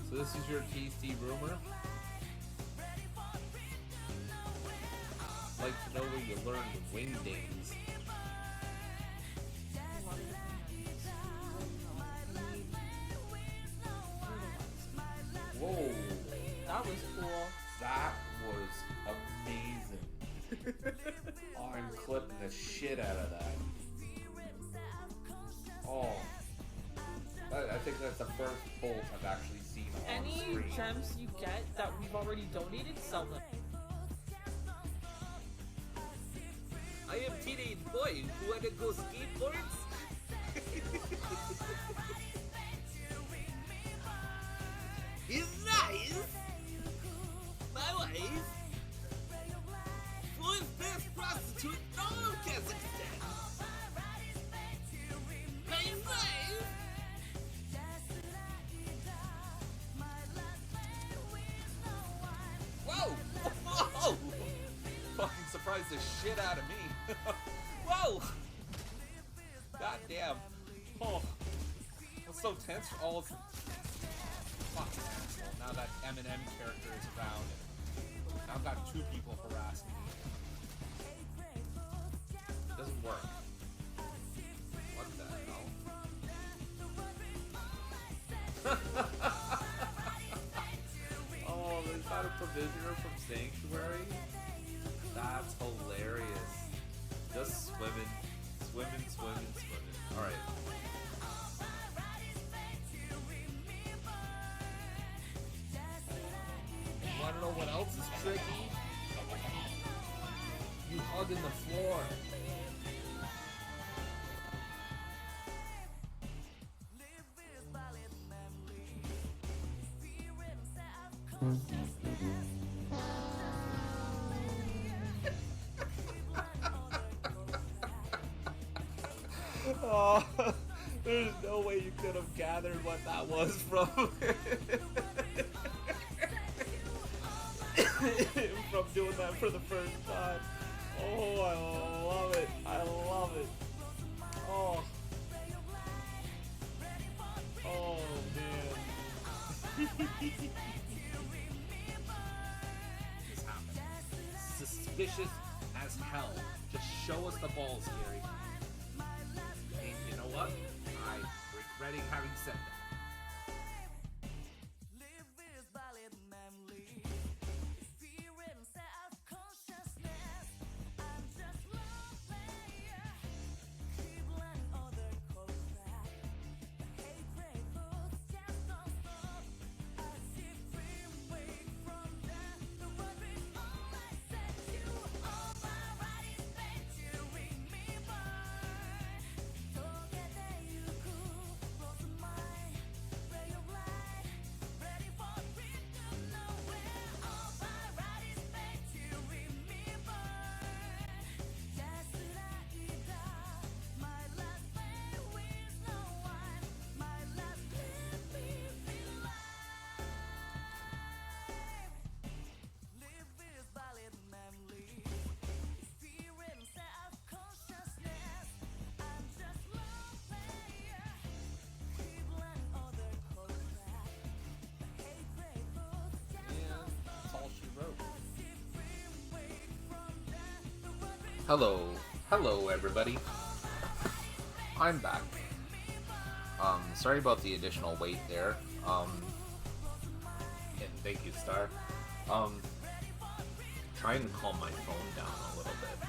So this is your tasty rumor? I'd like to know where you learned the wing dance. Whoa, That was cool. that was amazing. Oh, I'm clipping the shit out of that. Oh, I think that's the first bolt I've actually seen on Any screen. gems you get that we've already donated, sell them. I am teenage boy who wanna go skateboards. He's nice. My wife. Who is best prostitute in all of Kazakhstan? My wife. Whoa! Whoa! Fucking surprised the shit out of me. Whoa! God damn. Oh. I'm so tense for all of... Fuck. Now that Eminem character is around, now I've got two people harassing me. It doesn't work. What the hell? Oh, is that a provisioner from Sanctuary? That's hilarious. Just swimming. Swimming, swimming, swimming. Alright. You wanna know what else is tricky? You hugging the floor. Oh, there's no way you could have gathered what that was from from doing that for the first time. Oh, I love it. I love it. Oh. Oh, man. This happened. Suspicious as hell. Just show us the balls, Gary. And you know what? I'm regretting having said that. Hello everybody. I'm back. Sorry about the additional wait there. And thank you, Star. Trying to calm my phone down a little bit.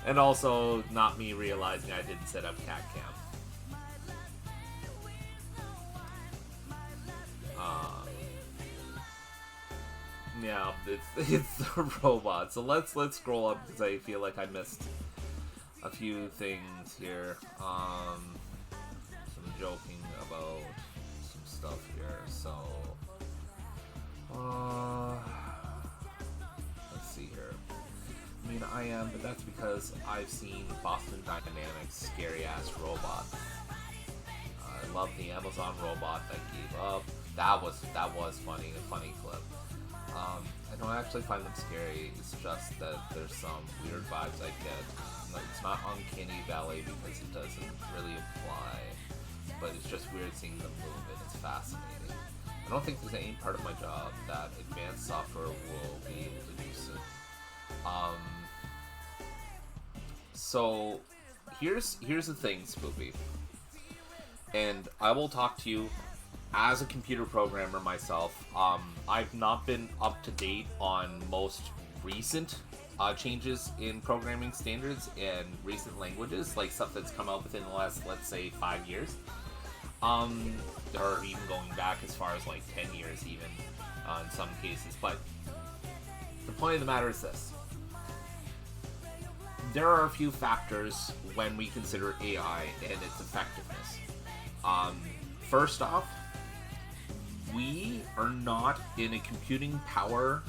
And also, not me realizing I didn't set up cat cam. Yeah, it's the robot. So let's scroll up because I feel like I missed a few things here. Some joking about some stuff here. So, let's see here. I mean, I am, but that's because I've seen Boston Dynamics' scary-ass robot. I love the Amazon robot that gave up. That was funny, a funny clip. I don't actually find them scary. It's just that there's some weird vibes I get. Like, it's not uncanny valley because it doesn't really apply, but it's just weird seeing them move, and it's fascinating. I don't think there's any part of my job that advanced software will be able to do soon. So here's the thing, Spoopy, and I will talk to you as a computer programmer myself. I've not been up to date on most recent changes in programming standards and recent languages, like stuff that's come out within the last, let's say, 5 years, or even going back as far as like 10 years even in some cases. But the point of the matter is this: there are a few factors when we consider AI and its effectiveness. First off, we are not in a computing power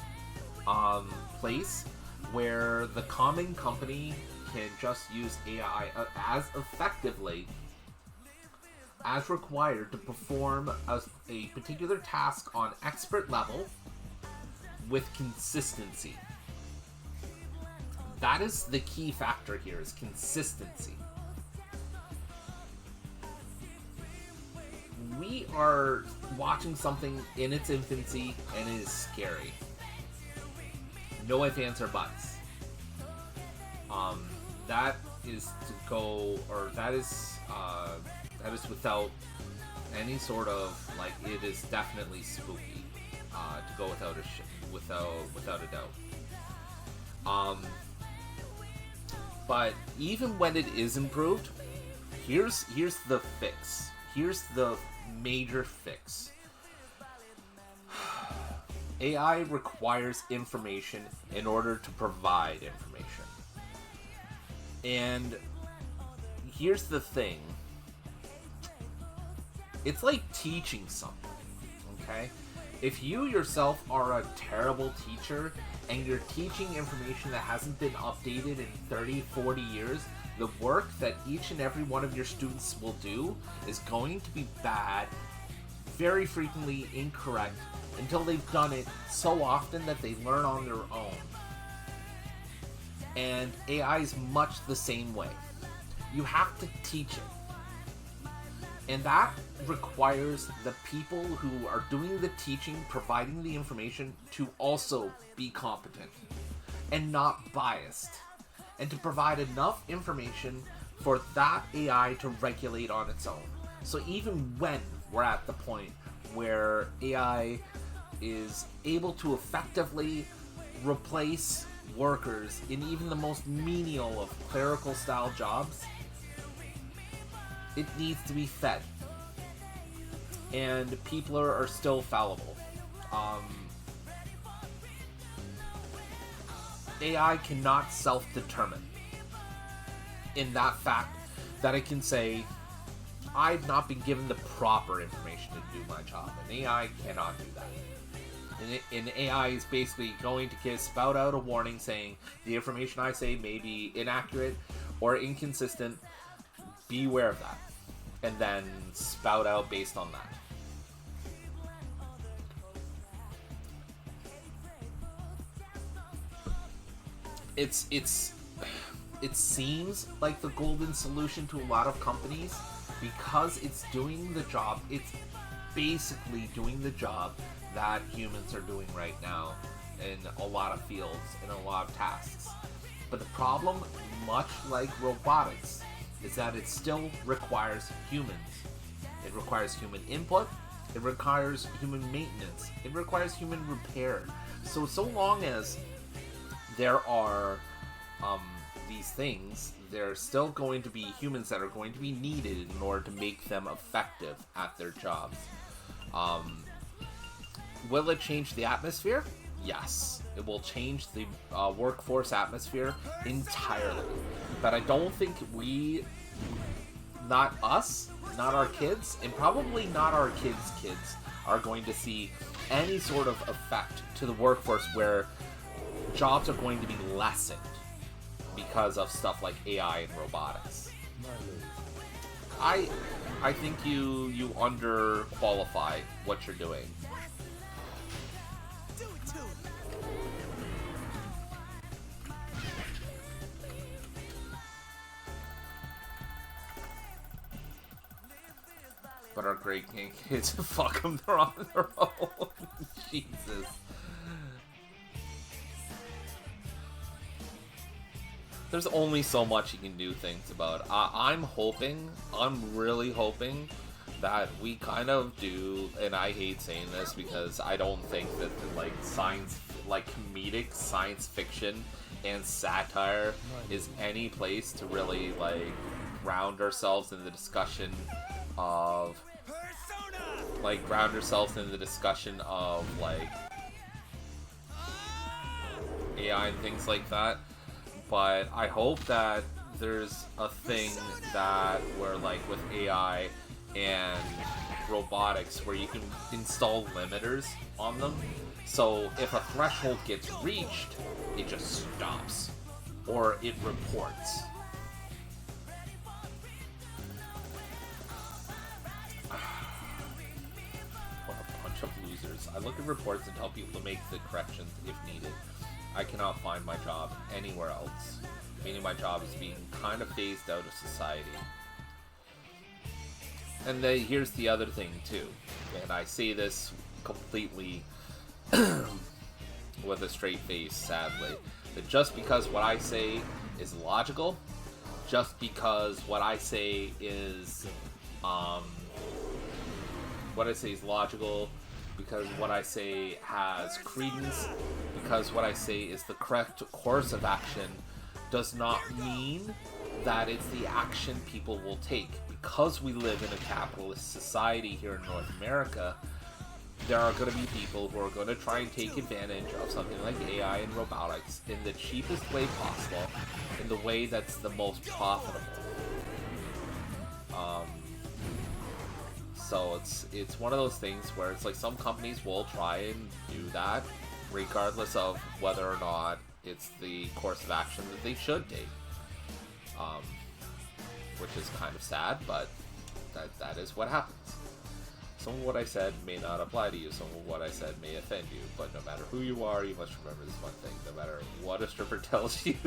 place where the common company can just use AI as effectively as required to perform a particular task on expert level with consistency. That is the key factor here, is consistency. We are watching something in its infancy, and it is scary. No ifs, ands, or buts. That is without any sort of, like, it is definitely spooky, to go without a doubt. But even when it is improved, here's the fix. Here's the major fix. AI requires information in order to provide information. And here's the thing. It's like teaching something, okay? If you yourself are a terrible teacher and you're teaching information that hasn't been updated in 30, 40 years, the work that each and every one of your students will do is going to be bad, very frequently incorrect, until they've done it so often that they learn on their own. And AI is much the same way. You have to teach it. And that requires the people who are doing the teaching, providing the information, to also be competent and not biased, and to provide enough information for that AI to regulate on its own. So even when we're at the point where AI is able to effectively replace workers in even the most menial of clerical style jobs, it needs to be fed. And people are still fallible. AI cannot self-determine in that fact that it can say, I've not been given the proper information to do my job. And AI cannot do that. And AI is basically going to spout out a warning saying, the information I say may be inaccurate or inconsistent. Be aware of that. And then spout out based on that. It seems like the golden solution to a lot of companies because it's doing the job. It's basically doing the job that humans are doing right now in a lot of fields, in a lot of tasks. But the problem, much like robotics, is that it still requires humans. It requires human input, it requires human maintenance, it requires human repair. So long as there are these things, there's still going to be humans that are going to be needed in order to make them effective at their jobs. Will it change the atmosphere? Yes. It will change the workforce atmosphere entirely. But I don't think not us, not our kids, and probably not our kids' kids, are going to see any sort of effect to the workforce where jobs are going to be lessened because of stuff like AI and robotics. I think you underqualify what you're doing. Do it to him. But our great kids, fuck them, they're on their own. Jesus. There's only so much you can do things about. I'm really hoping that we kind of do, and I hate saying this because I don't think that comedic science fiction and satire is any place to really ground ourselves in the discussion of AI and things like that. But I hope that there's a thing that where with AI and robotics where you can install limiters on them. So if a threshold gets reached, it just stops. Or it reports. What a bunch of losers. I look at reports and tell people to make the corrections if needed. I cannot find my job anywhere else, meaning my job is being kind of phased out of society. And here's the other thing too, and I say this completely with a straight face, sadly, that just because what I say is logical, just because what I say is logical, because what I say has credence, because what I say is the correct course of action, does not mean that it's the action people will take. Because we live in a capitalist society here in North America, there are going to be people who are going to try and take advantage of something like AI and robotics in the cheapest way possible, in the way that's the most profitable. So it's one of those things where it's some companies will try and do that, regardless of whether or not it's the course of action that they should take. Which is kind of sad, but that is what happens. Some of what I said may not apply to you, some of what I said may offend you, but no matter who you are, you must remember this one thing. No matter what a stripper tells you,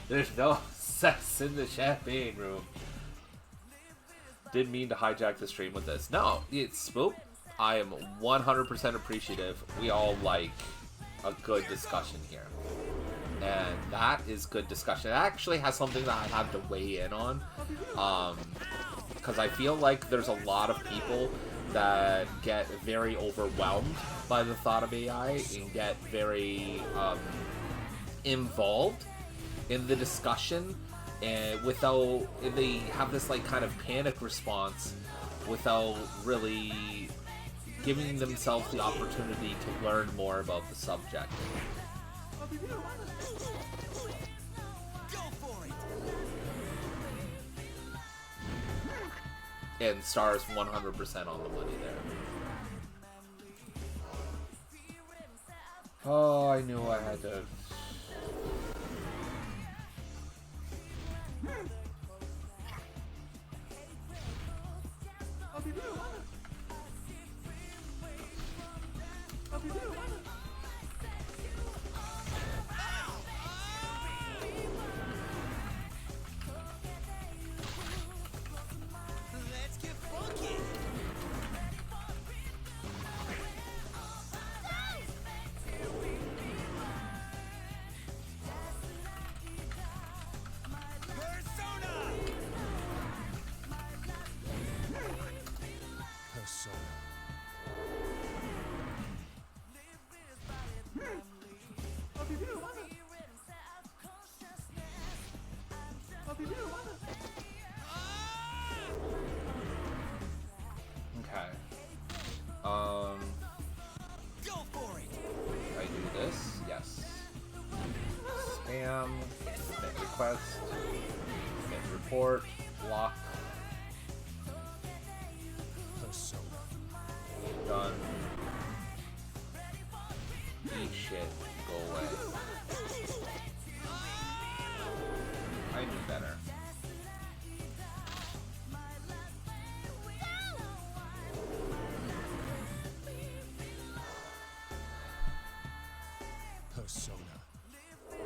there's no sex in the champagne room. Didn't mean to hijack the stream with this. No, it's Spook. I am 100% appreciative. We all like a good discussion here. And that is good discussion. It actually has something that I have to weigh in on. Because I feel like there's a lot of people that get very overwhelmed by the thought of AI and get very involved in the discussion, and they have this kind of panic response without really giving themselves the opportunity to learn more about the subject. Go for it. And Star's 100% on the money there. Oh, I knew I had to. Let's get funky. request. Get report. Block. Persona. Done. Eat shit. Go away. I knew better. Persona.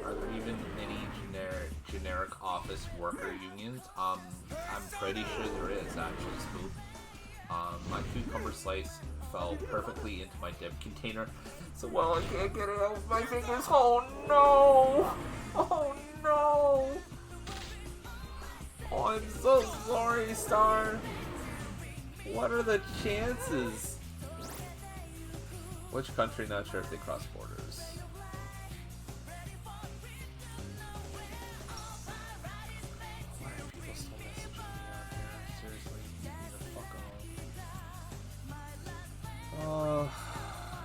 Are there even any generic office worker unions? I'm pretty sure there is, actually, Spook. My cucumber slice fell perfectly into my dip container. So, well, I can't get it out with my fingers. Oh, no! Oh, no! Oh, I'm so sorry, Star. What are the chances? Which country? Not sure if they cross borders. Why are people still messaging me on here? Seriously, leave me the fuck alone. Oh,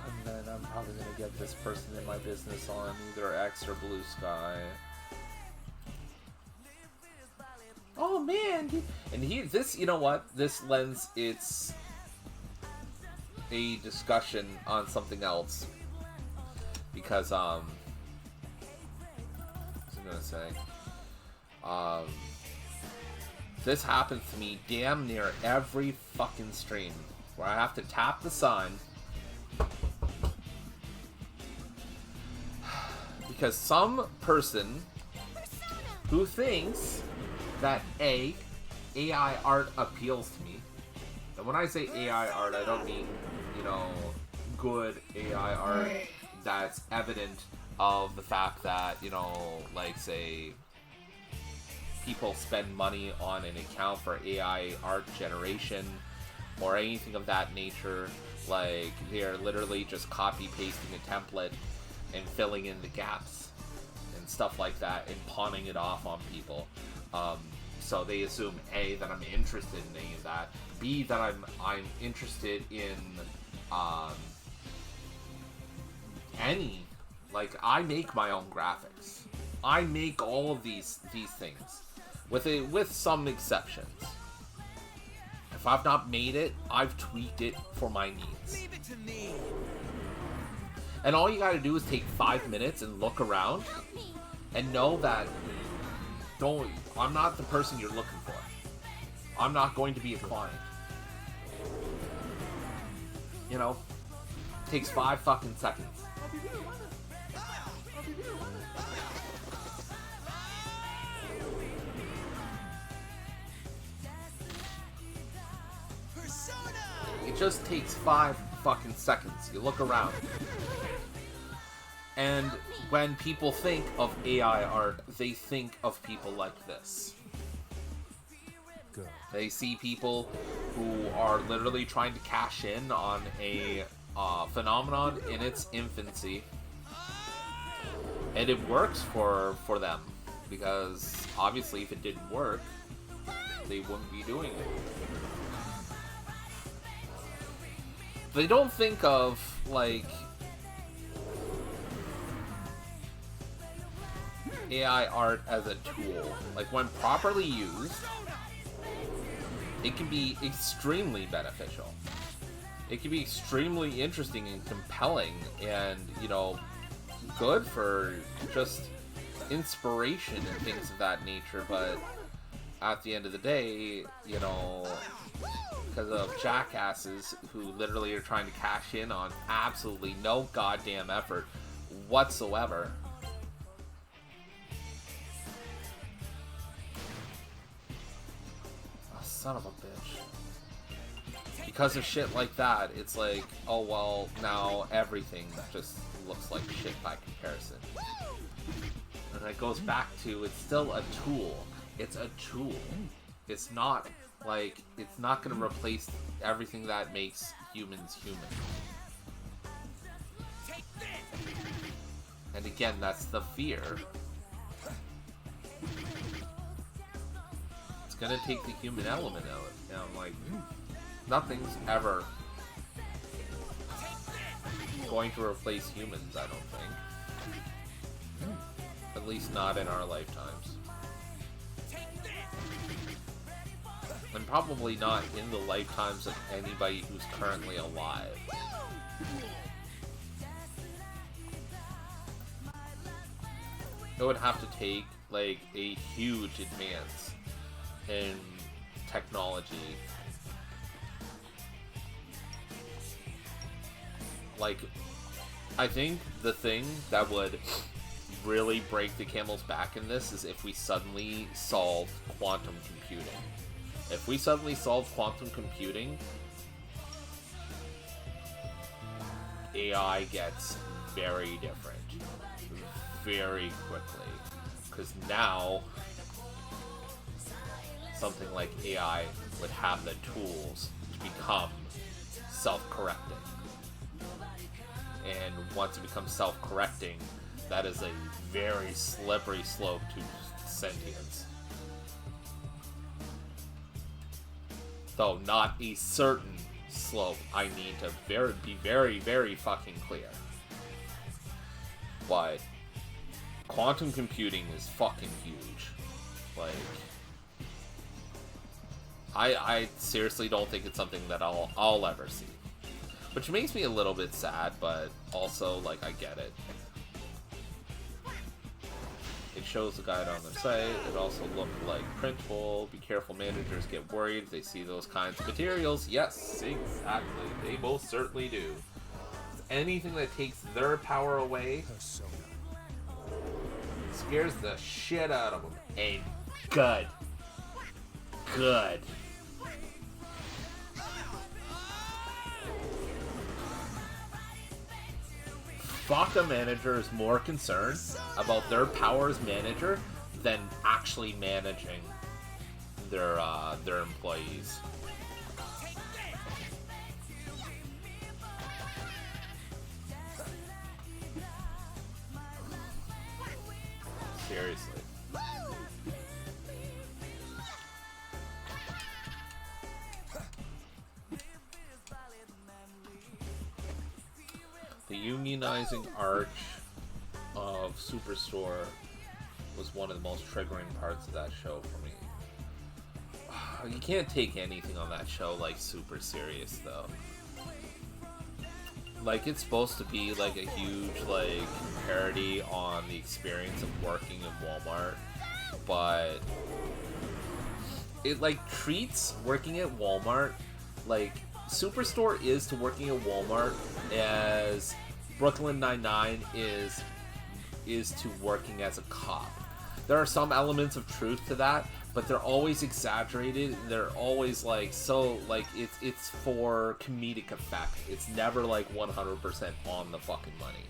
and then I'm probably gonna get this person in my business on either X or Blue Sky. Oh man, this, you know what? This lends its a discussion on something else because what was I gonna say? This happens to me damn near every fucking stream where I have to tap the sign because some person who thinks that AI art appeals to me. And when I say AI art, I don't mean, you know, good AI art that's evident of the fact that, you know, like, say, people spend money on an account for AI art generation or anything of that nature. Like, they're literally just copy-pasting a template and filling in the gaps and stuff like that and pawning it off on people. So they assume A, that I'm interested in any of that, B, that I'm interested in any, like, I make my own graphics. I make all of these things with some exceptions. If I've not made it, I've tweaked it for my needs. Leave it to me. And all you gotta do is take 5 minutes and look around Help me. and know that I'm not the person you're looking for. I'm not going to be a client. You know? Takes 5 fucking seconds. Persona. It just takes 5 fucking seconds. You look around. And when people think of AI art, they think of people like this. Good. They see people who are literally trying to cash in on a phenomenon in its infancy. And it works for them. Because obviously if it didn't work, they wouldn't be doing it. They don't think of, like, AI art as a tool. Like, when properly used, it can be extremely beneficial. It can be extremely interesting and compelling and, you know, good for just inspiration and things of that nature, but at the end of the day, you know, because of jackasses who literally are trying to cash in on absolutely no goddamn effort whatsoever. Oh, son of a bitch. Because of shit like that, it's like, oh well, now everything just looks like shit by comparison. And that goes back to, it's still a tool. It's a tool. It's not like, it's not going to replace everything that makes humans human. And again, that's the fear. It's going to take the human element out of it. And I'm like, nothing's ever going to replace humans, I don't think. At least not in our lifetimes. probably not in the lifetimes of anybody who's currently alive. It would have to take, like, a huge advance in technology. Like, I think the thing that would really break the camel's back in this is if we suddenly solved quantum computing. If we suddenly solved quantum computing, AI gets very different very quickly, because now something like AI would have the tools to become self-correcting. And once it becomes self-correcting, that is a very slippery slope to sentience. Though not a certain slope, I need to be very, very fucking clear. But quantum computing is fucking huge. Like, I seriously don't think it's something that I'll ever see. Which makes me a little bit sad, but also, like, I get it. It shows the guide on the site. It also looked like printable. Be careful, managers get worried if they see those kinds of materials. Yes, exactly. They most certainly do. Anything that takes their power away Persona. scares the shit out of them. And good. Good. Fuck, a manager is more concerned about their power as manager than actually managing their employees. Seriously. The unionizing arch of Superstore was one of the most triggering parts of that show for me. You can't take anything on that show like super serious though. Like, it's supposed to be like a huge like parody on the experience of working in Walmart, but it like treats working at Walmart like Superstore is to working at Walmart as Brooklyn Nine-Nine is to working as a cop. There are some elements of truth to that, but they're always exaggerated. They're always like so like it's for comedic effect. It's never like 100% on the fucking money.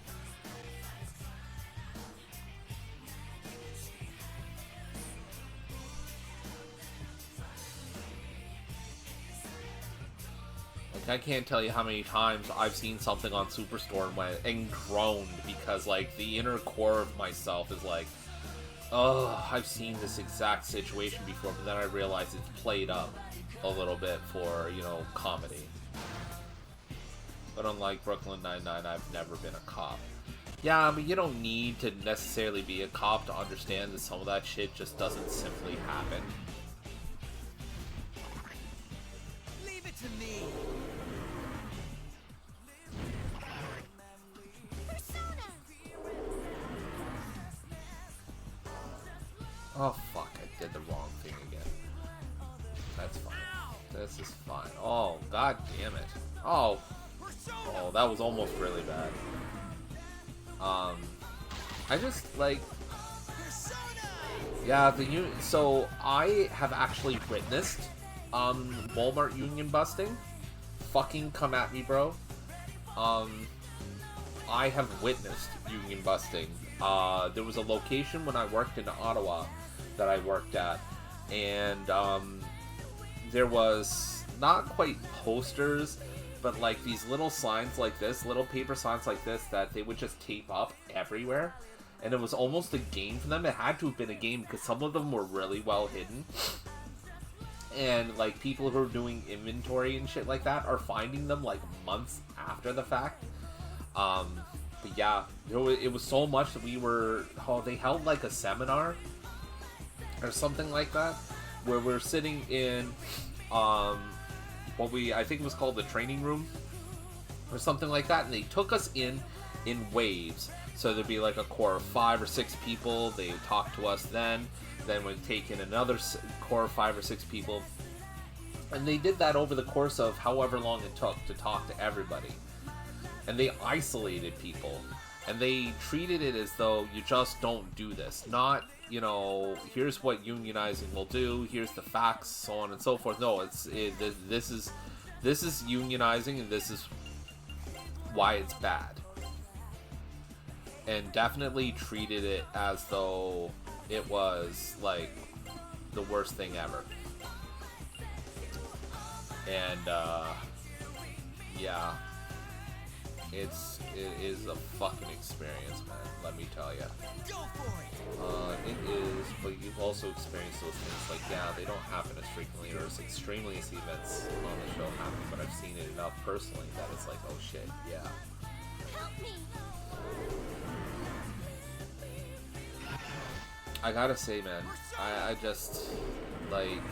I can't tell you how many times I've seen something on Superstore and groaned because, like, the inner core of myself is like, oh, I've seen this exact situation before, but then I realize it's played up a little bit for, you know, comedy. But unlike Brooklyn Nine-Nine, I've never been a cop. Yeah, but you don't need to necessarily be a cop to understand that some of that shit just doesn't simply happen. Leave it to me. Oh fuck, I did the wrong thing again. That's fine. This is fine. Oh, god damn it. Oh, that was almost really bad. I just, like... Yeah, so I have actually witnessed, Walmart union busting. Fucking come at me, bro. I have witnessed union busting. There was a location when I worked in Ottawa that I worked at, and there was not quite posters, but like these little signs like this, little paper signs like this that they would just tape up everywhere, and it was almost a game for them. It had to have been a game because some of them were really well hidden, and like people who are doing inventory and shit like that are finding them like months after the fact. But yeah, it was so much that they held like a seminar or something like that, where we're sitting in I think it was called the training room or something like that, and they took us in waves. So there'd be like a core of 5 or 6 people. They would talk to us then would take in another core of 5 or 6 people, and they did that over the course of however long it took to talk to everybody. And they isolated people, and they treated it as though you just don't do this. Not, you know, here's what unionizing will do, here's the facts, so on and so forth. No, this is unionizing, and this is why it's bad. And definitely treated it as though it was like the worst thing ever. And yeah, it is a fucking experience, man. Let me tell you. It is, but you've also experienced those things. Like, yeah, they don't happen as frequently or as extremely as the events on the show happen, but I've seen it enough personally that it's like, oh shit, yeah. Help me. I gotta say, man, I just, like,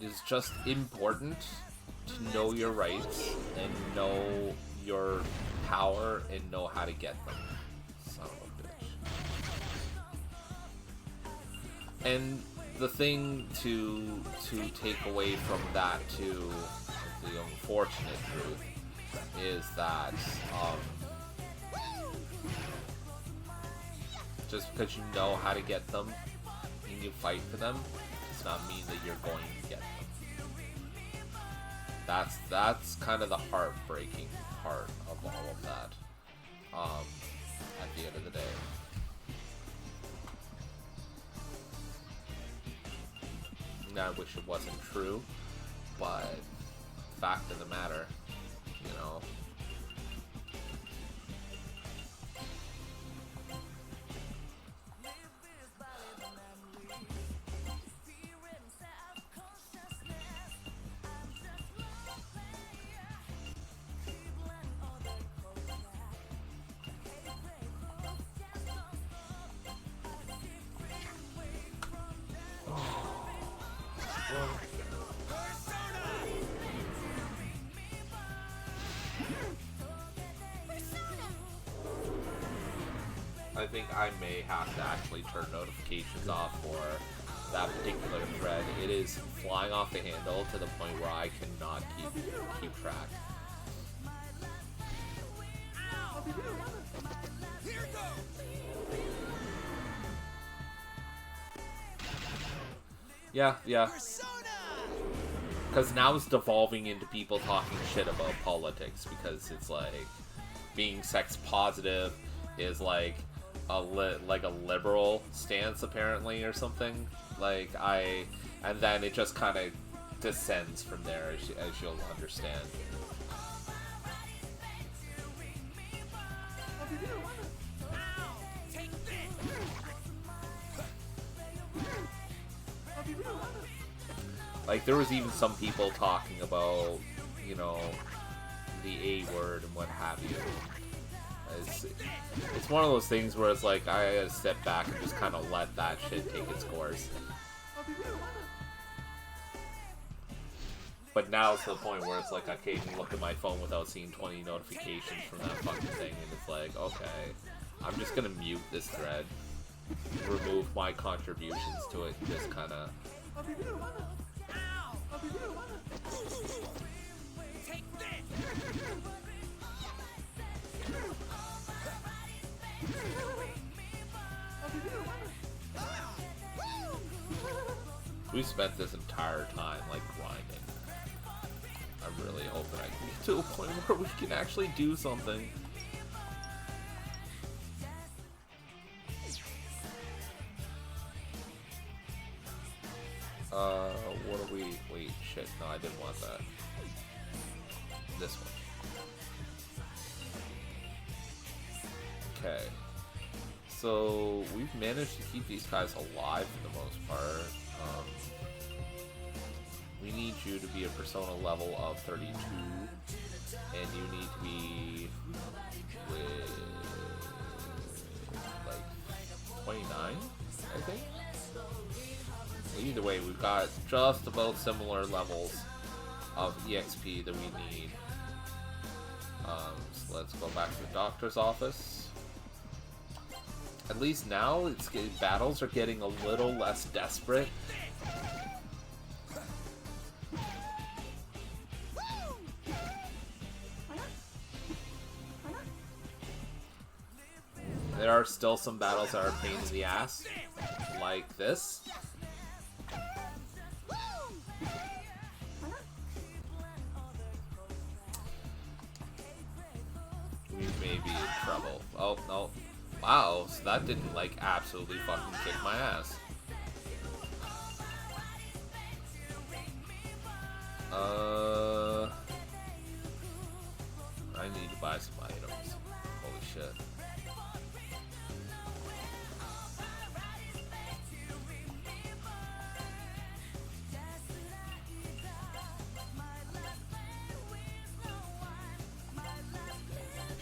it's just important to know your rights and know your power and know how to get them. Son of a bitch. And the thing to take away from that, too, the unfortunate truth, is that, just because you know how to get them and you fight for them does not mean that you're going to get them. That's kind of the heartbreaking part of all of that. At the end of the day. And I wish it wasn't true, but fact of the matter, you know. I think I may have to actually turn notifications off for that particular thread. It is flying off the handle to the point where I cannot keep track. Yeah. Because now it's devolving into people talking shit about politics, because it's like being sex positive is like a liberal stance apparently or something. And then it just kind of descends from there, as you'll understand. Like, there was even some people talking about, you know, the A word and what have you. It's one of those things where it's like, I gotta step back and just kind of let that shit take its course. But now it's to the point where it's like, I can't even look at my phone without seeing 20 notifications from that fucking thing, and it's like, okay, I'm just gonna mute this thread, remove my contributions to it, and just kind of... We spent this entire time, like, grinding. I really hope that I can get to a point where we can actually do something. What are we... Wait, shit, no, I didn't want that. This one. Okay. So, we've managed to keep these guys alive for the most part. We need you to be a persona level of 32, and you need to be with, like, 29, I think? Either way, we've got just about similar levels of EXP that we need. So let's go back to the doctor's office. At least now, battles are getting a little less desperate. There are still some battles that are a pain in the ass, like this. We may be in trouble. Oh, no. Wow, so that didn't, like, absolutely fucking kick my ass. I need to buy some items. Holy shit.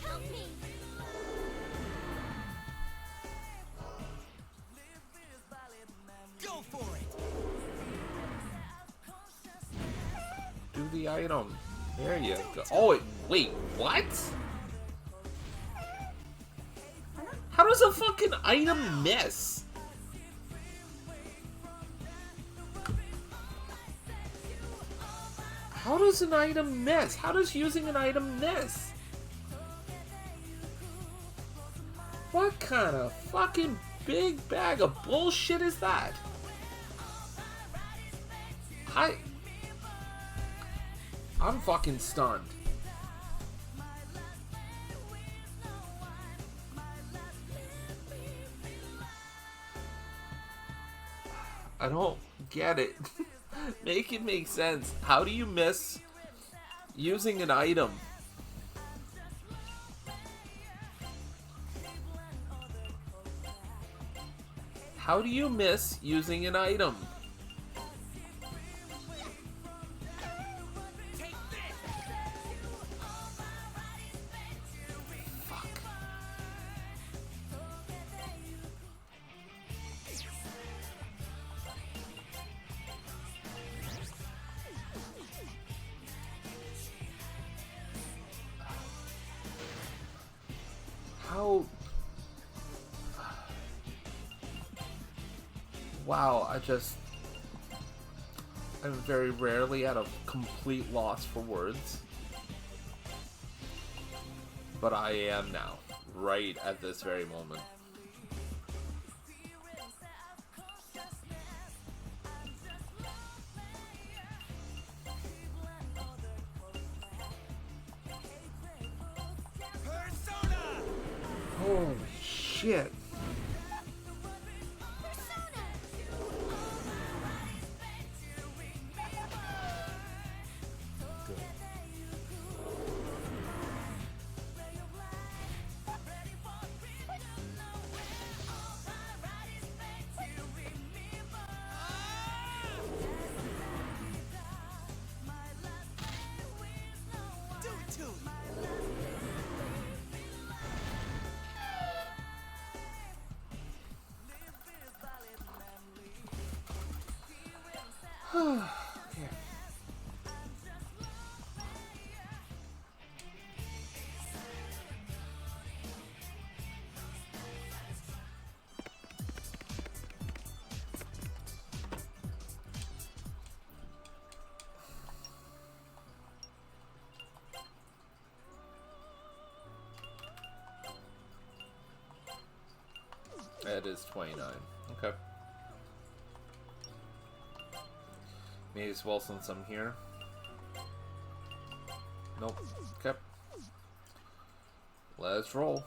Help me! Go for it! Do the item. There you go. Oh, wait, what? How does a fucking item miss? How does an item miss? How does using an item miss? What kind of fucking big bag of bullshit is that? I'm fucking stunned. I don't get it. Make it make sense. How do you miss using an item? How do you miss using an item? Fuck. How? Wow, I'm very rarely at a complete loss for words. But I am now, right at this very moment. Persona! Holy shit. Good. Do it to him! Okay. It is 29. Okay. May as well since I'm here. Nope. Okay. Let's roll.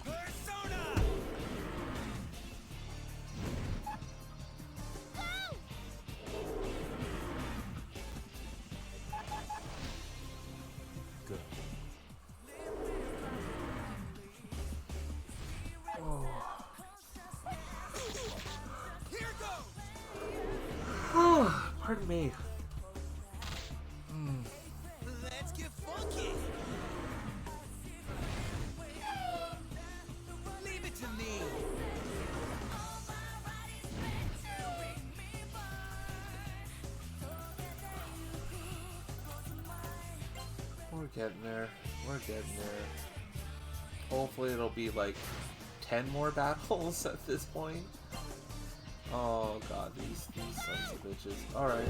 Persona! Pardon me. Let's get funky. Leave it to me. We're getting there. We're getting there. Hopefully it'll be like 10 more battles at this point. Oh god, these sons of bitches. Alright.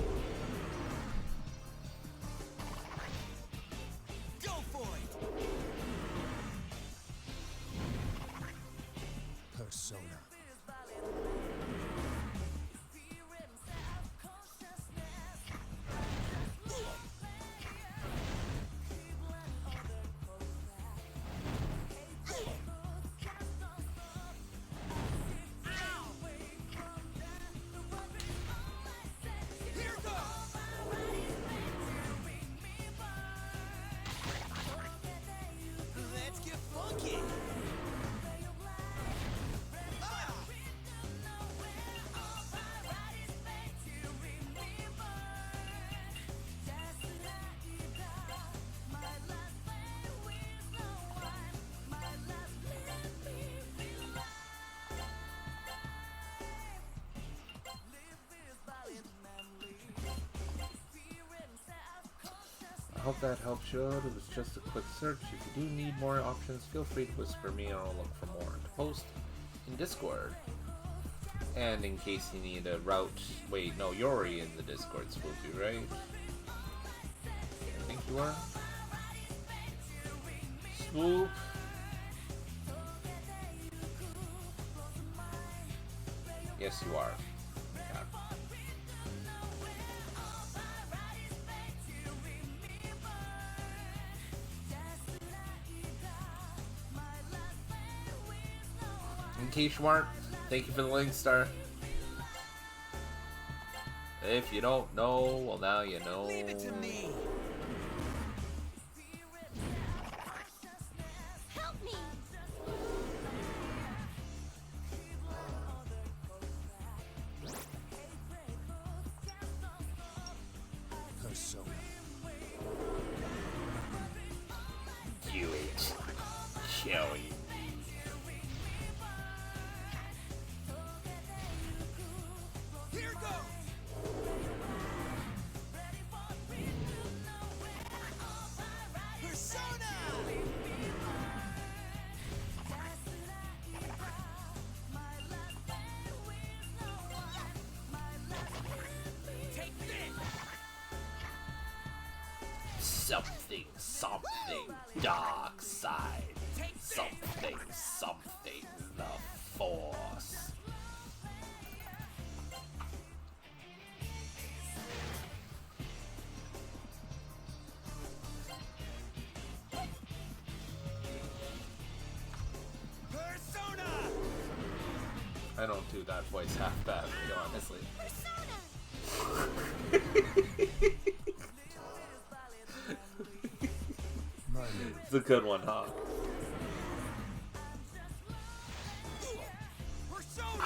Go for it. Persona. Here goes. Let's get funky. Ah! I hope that helps you out. It was just a quick search. If you do need more options, feel free to whisper me and I'll look for more to post in Discord. And in case you need a route... Wait, no, you're already in the Discord, Swoopy, right? I think you are. Swoop. Yes, you are. Okay. In case you aren't, thank you for the link, Star. If you don't know, well now you know. Leave it to me. Help me! Persona. Do it. Shall you? Here goes. Persona. Take this. Something, dark side. Something, the force. Persona. I don't do that voice half badly, honestly. My move. It's a good one, huh? Persona.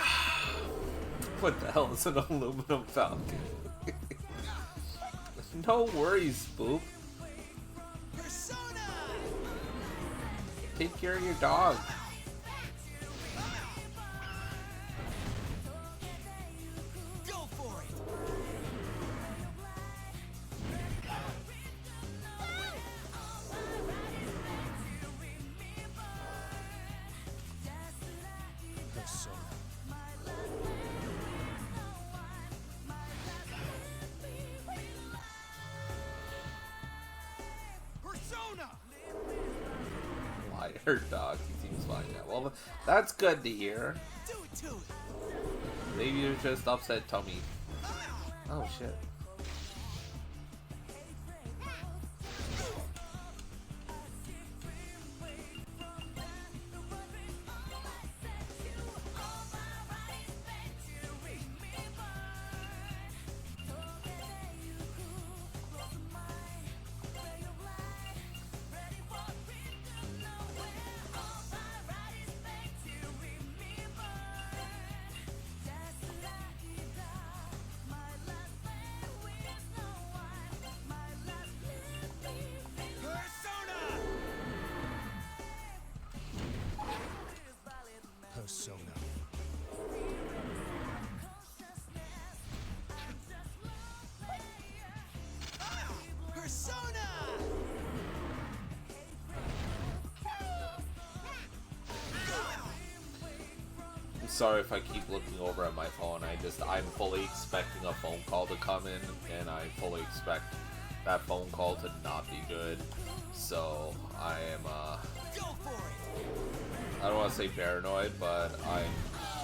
What the hell is an aluminum falcon? No worries, Spook. Persona. Take care of your dog. Go for it. Persona. Persona. Liar dog. He seems fine now. Well, that's good to hear. Do it to it. Maybe you're just upset tummy. Oh shit. Sorry if I keep looking over at my phone. I'm fully expecting a phone call to come in, and I fully expect that phone call to not be good. So I am, Go for it. I don't want to say paranoid, but I'm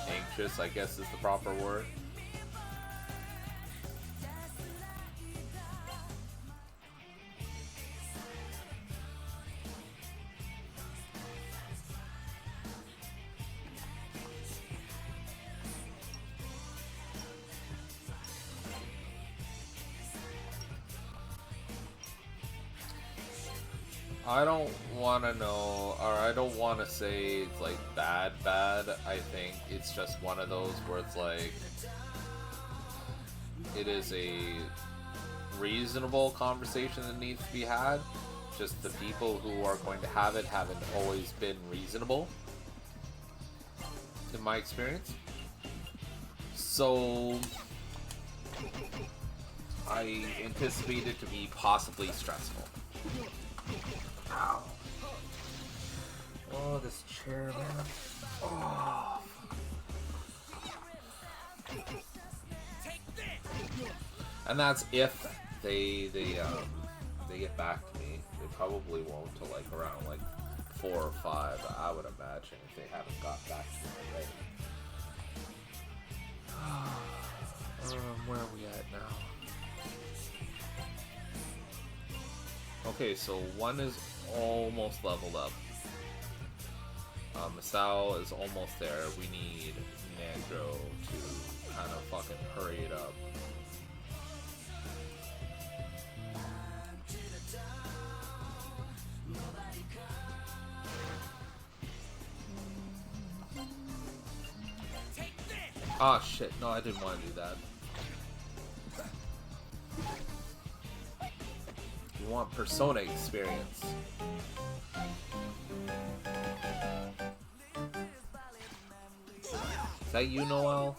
anxious, I guess is the proper word. I don't want to know, or I don't want to say it's like bad. I think it's just one of those where it's like, it is a reasonable conversation that needs to be had. Just the people who are going to have it haven't always been reasonable, in my experience. So I anticipate it to be possibly stressful. Ow. Oh, this chair, man. Oh. And that's if they get back to me. They probably won't till like around like 4 or 5, I would imagine, if they haven't got back to me already. Where are we at now? Okay, so one is almost leveled up. Masao is almost there. We need Nandro to kind of fucking hurry it up. Ah, shit. No, I didn't want to do that. You want Persona experience. Is that you, Noel?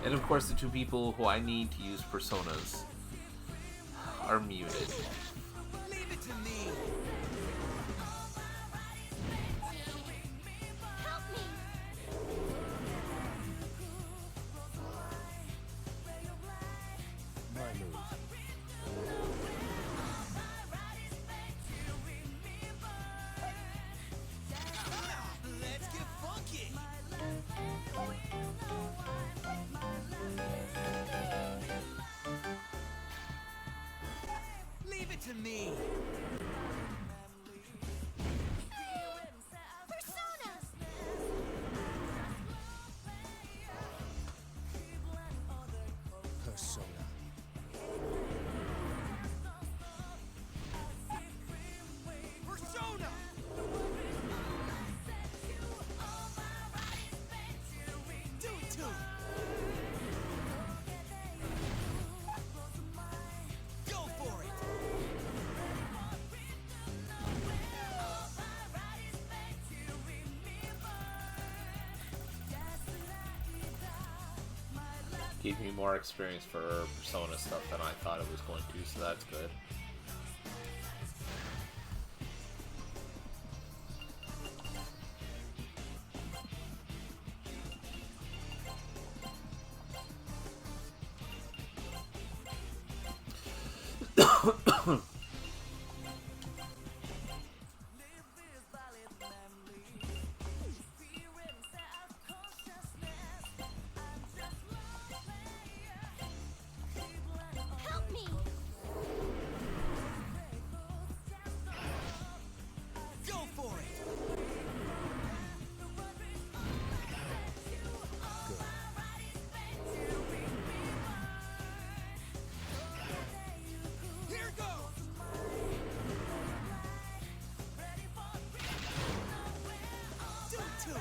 And of course, the two people who I need to use personas are muted. Leave it to me. Help me! My move. Let's get funky. Leave it to me. Persona! Persona. Persona. Do it to it. Go for it. Gave me more experience for Persona stuff than I thought it was going to, so that's good. Help me! Go for it. Here goes. Do it to it.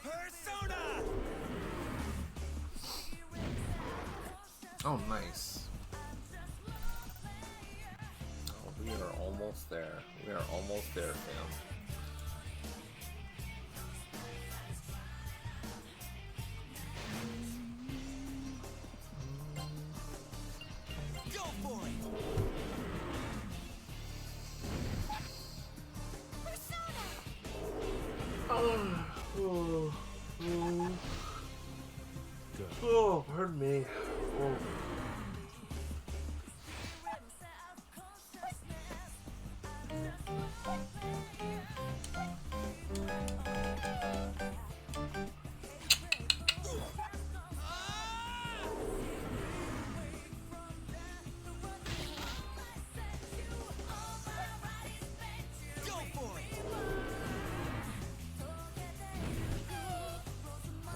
Persona. Oh, nice. Oh, we are almost there. We are almost there, fam. Go for it. Oh, pardon me. Oh. Go for it.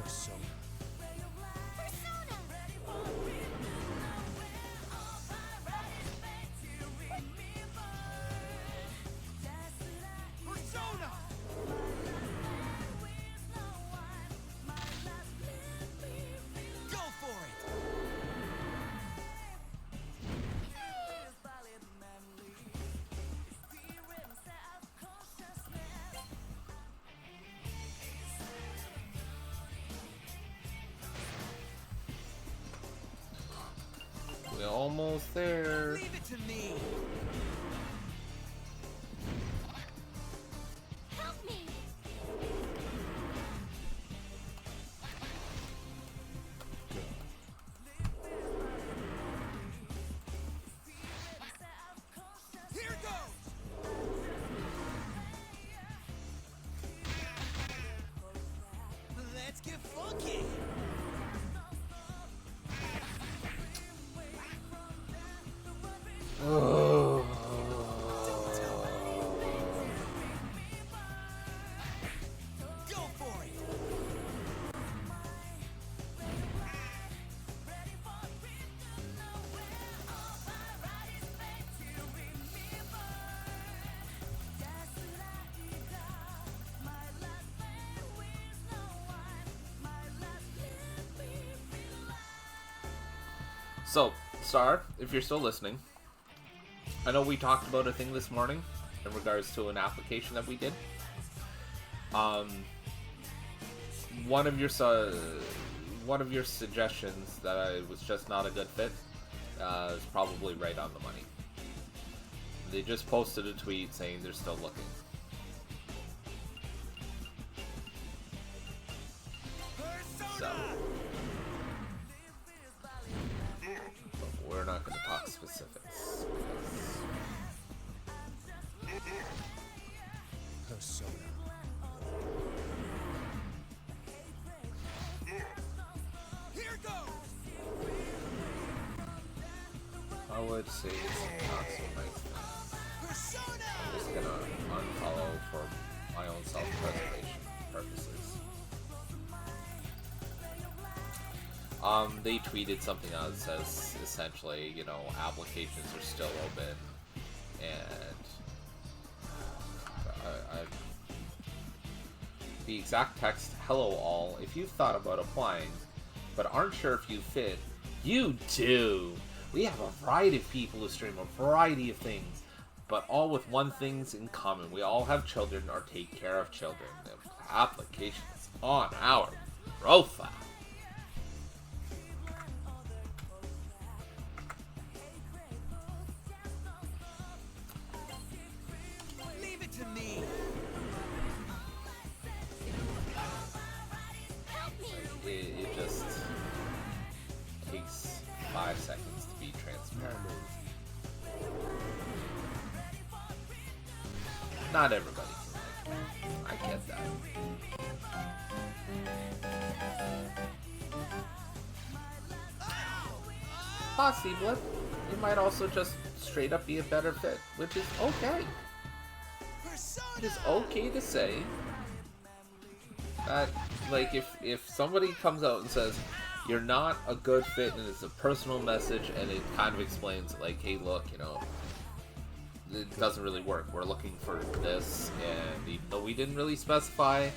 Persona. Persona. Go for it. We're almost there. Leave it to me. Help me! Here goes. Let's get funky. Go for it. So, Star, if you're still listening, I know we talked about a thing this morning in regards to an application that we did. One of your suggestions that I was just not a good fit is probably right on the money. They just posted a tweet saying they're still looking. So, but we're not going to talk specifics. Persona. Here goes. I would say it's not so nice now. Persona. I'm just gonna unfollow for my own self-preservation purposes. They tweeted something out that says essentially, you know, applications are still open, and the exact text, "Hello all, if you've thought about applying, but aren't sure if you fit, you do. We have a variety of people who stream a variety of things, but all with one thing's in common. We all have children or take care of children. The application is on our profile." Leave it to me. Help me! It just takes 5 seconds to be transparent. Not everybody can like it. I get that. Possibly. It might also just straight up be a better fit, which is okay. Persona. It is okay to say that, like, if somebody comes out and says you're not a good fit and it's a personal message and it kind of explains, like, hey, look, you know, it doesn't really work. We're looking for this, and even though we didn't really specify,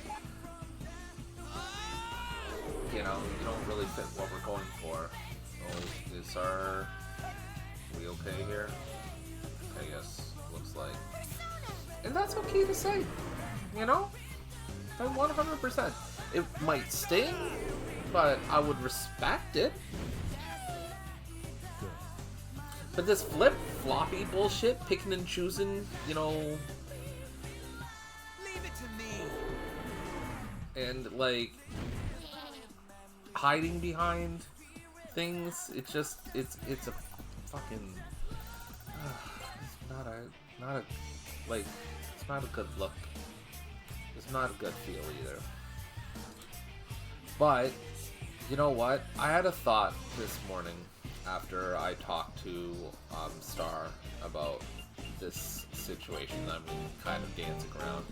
you know, you don't really fit what we're going for. So, are we okay here? I guess looks looks like. And that's okay to say, you know? I 100%. It might sting, but I would respect it. But this flip-floppy bullshit, picking and choosing, you know, Leave it to me. and like hiding behind things, it's a fucking it's not a like, it's not a good look. It's not a good feel either. But you know what, I had a thought this morning after I talked to Star about this situation that I'm kind of dancing around.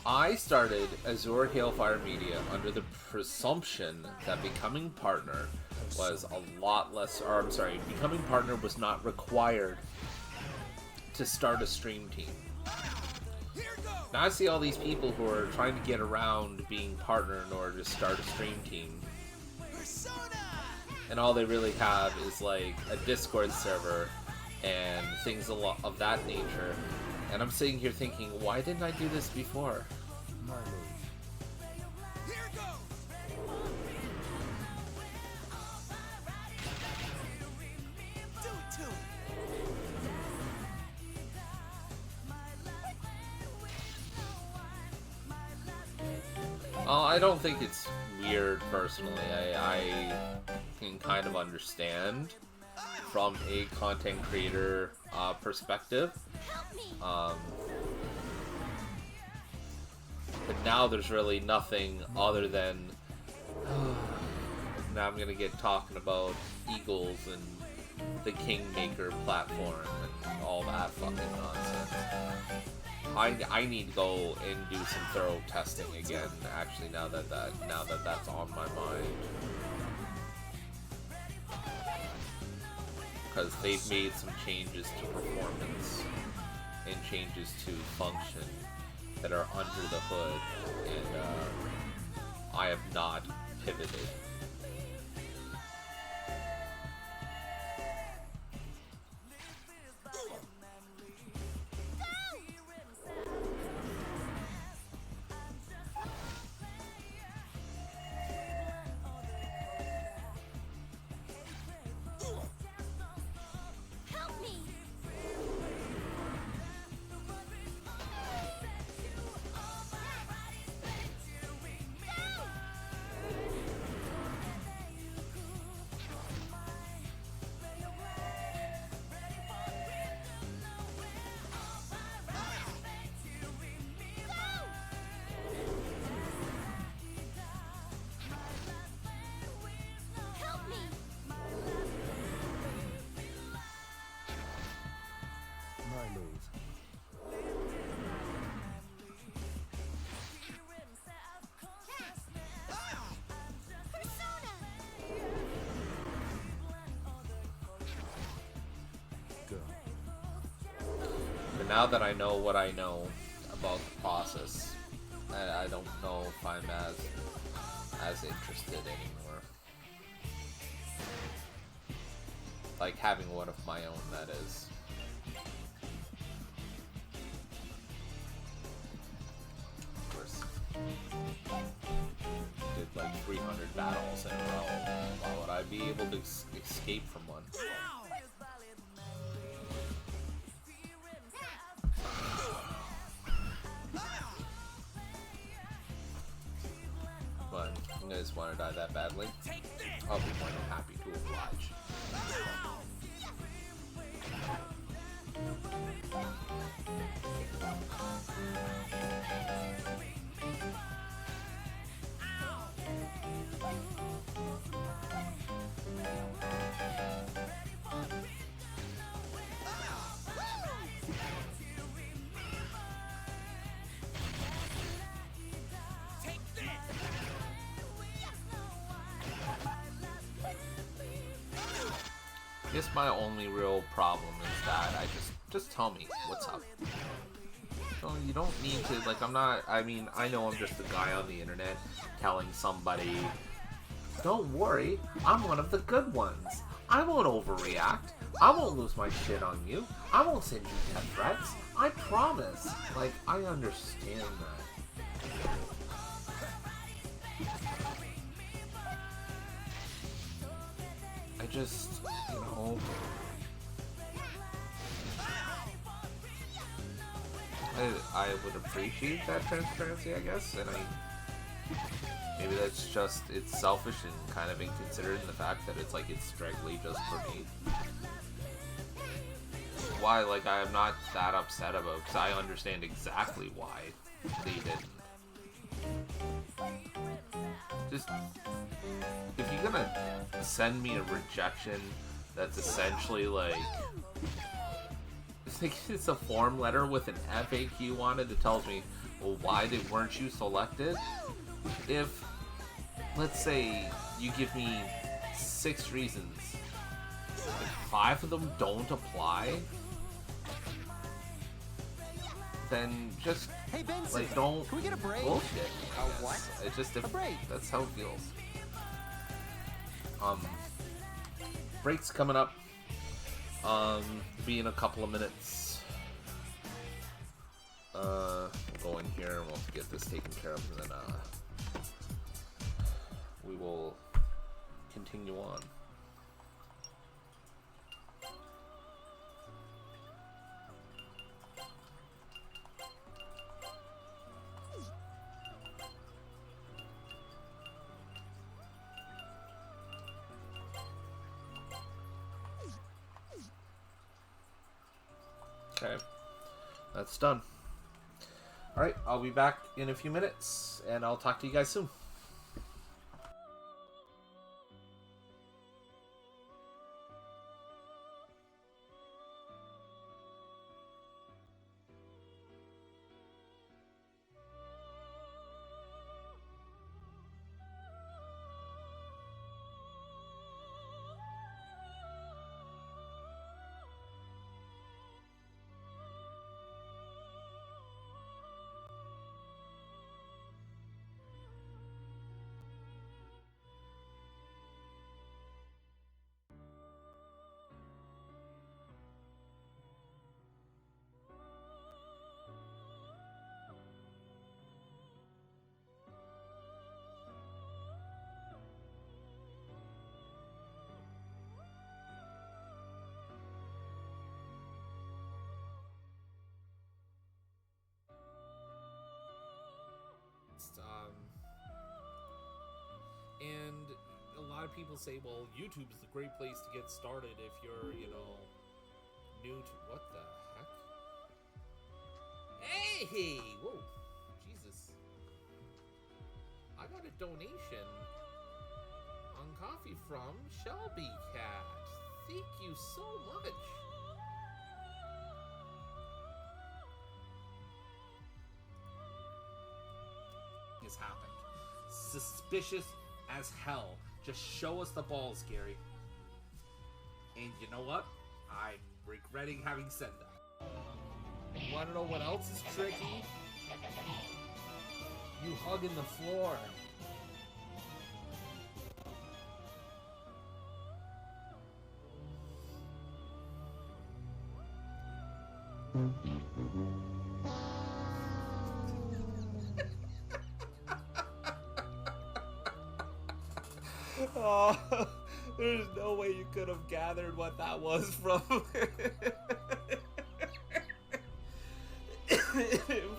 I started Azure Hailfire Media under the presumption that becoming partner was a lot less, or I'm sorry, becoming partner was not required to start a stream team. Now I see all these people who are trying to get around being partner in order to start a stream team, and all they really have is like a Discord server and things of that nature. And I'm sitting here thinking, why didn't I do this before? My move. Here goes. Do it to him. I don't think it's weird personally. I can kind of understand from a content creator perspective. But now there's really nothing other than now I'm gonna get talking about Eagles and the Kingmaker platform and all that fucking nonsense. I need to go and do some thorough testing again. Actually, now that that's on my mind, because they've made some changes to performance and changes to function that are under the hood, and I have not pivoted. Help me! Help me! My move. Persona! Go. But now that I know what I know about the process, I don't know if I'm as interested anymore. Like having one of my own, that is. Of course. Did like 300 battles in a row. Why would I be able to escape from one? But you guys want to die that badly? I'll be more than happy to oblige. I guess my only real problem is that I just tell me what's up. No, you don't need to, like, I'm not, I mean, I know I'm just a guy on the internet telling somebody, don't worry, I'm one of the good ones. I won't overreact. I won't lose my shit on you. I won't send you death threats. I promise. Like, I understand that. I just, you know... I would appreciate that transparency, I guess, and maybe that's just, it's selfish and kind of inconsiderate in the fact that it's like, it's strictly just for me. Why, like, I am not that upset about, because I understand exactly why they didn't. Just, if you're gonna send me a rejection that's essentially like, it's a form letter with an FAQ on it that tells me, well, why weren't you selected? If, let's say, you give me 6 reasons, if 5 of them don't apply, then just, Hey, Benson, like, don't can we get a break? bullshit. A what? It just, A break. that's how it feels. Break's coming up. Be in a couple of minutes. Go in here and we'll get this taken care of, and then we will continue on. Okay, that's done. Alright, I'll be back in a few minutes, and I'll talk to you guys soon. And a lot of people say, well, YouTube is a great place to get started if you're, you know, new to... What the heck? Hey! Whoa! Jesus. I got a donation on coffee from Shelby Cat. Thank you so much. Has happened. Suspicious as hell. Just show us the balls, Gary. And you know what? I'm regretting having said that. You wanna know what else is tricky? You hugging the floor. Oh, there's no way you could have gathered what that was from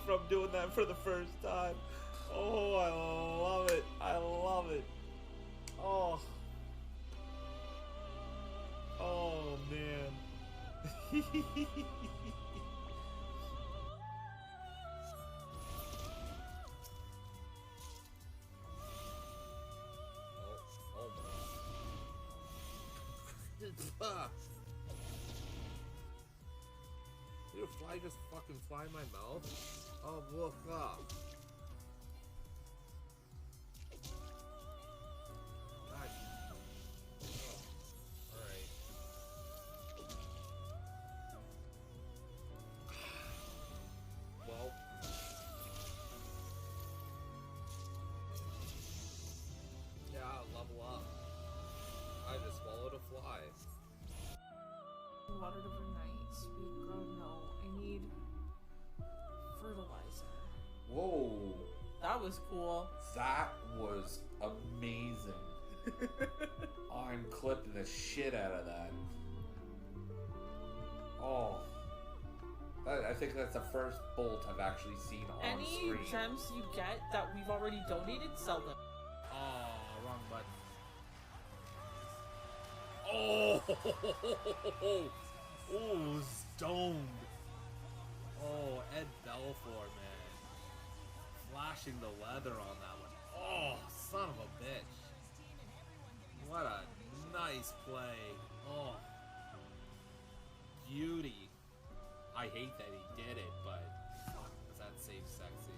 from doing that for the first time. Oh, I love it. I love it. Oh. Oh, man. Did a fly just fucking fly in my mouth? Oh, look up. God. Oh. Alright. Well. Yeah, level up. I just swallowed a fly. was cool. That was amazing. I'm clipping the shit out of that. Oh. I think that's the first bolt I've actually seen on Any screen. gems you get that we've already donated, sell them. Oh, wrong button. Oh! Oh, stoned. Oh, Ed Belfour, man. Flashing the leather on that one. Oh, son of a bitch. What a nice play. Oh. Beauty. I hate that he did it, but fuck, was that save sexy?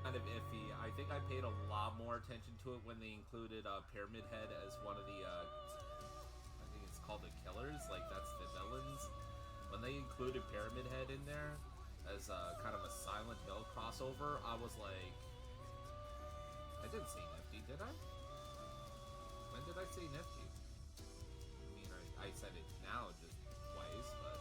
Kind of iffy. I think I paid a lot more attention to it when they included Pyramid Head as one of the, I think it's called the killers, like that's the villains. When they included Pyramid Head in there as kind of a Silent Hill crossover, I was like, I didn't say nifty, did I? When did I say nifty? I mean, I said it now just twice, but...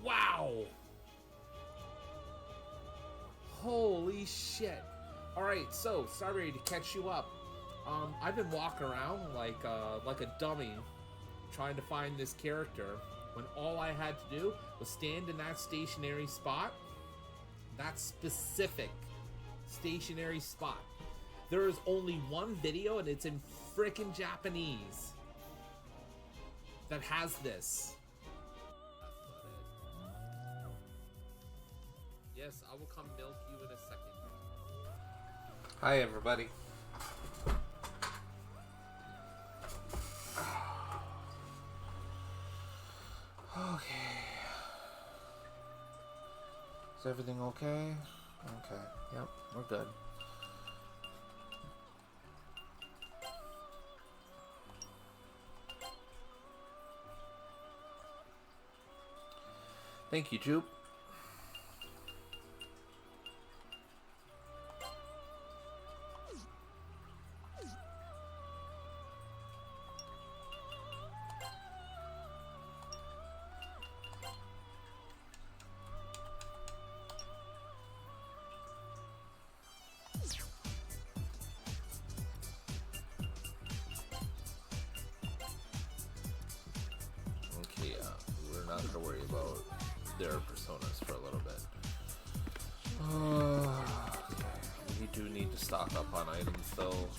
Wow! Holy shit. Alright, so, sorry to catch you up. I've been walking around like a dummy trying to find this character when all I had to do was stand in that stationary spot. That specific stationary spot. There is only one video and it's in frickin' Japanese that has this. Yes, I will come milk you in a second. Hi, everybody. Okay. Is everything okay? Okay. Yep, we're good. Thank you, Jupe. Okay, we're not gonna worry about their personas for a little bit. Okay. We do need to stock up on items, though.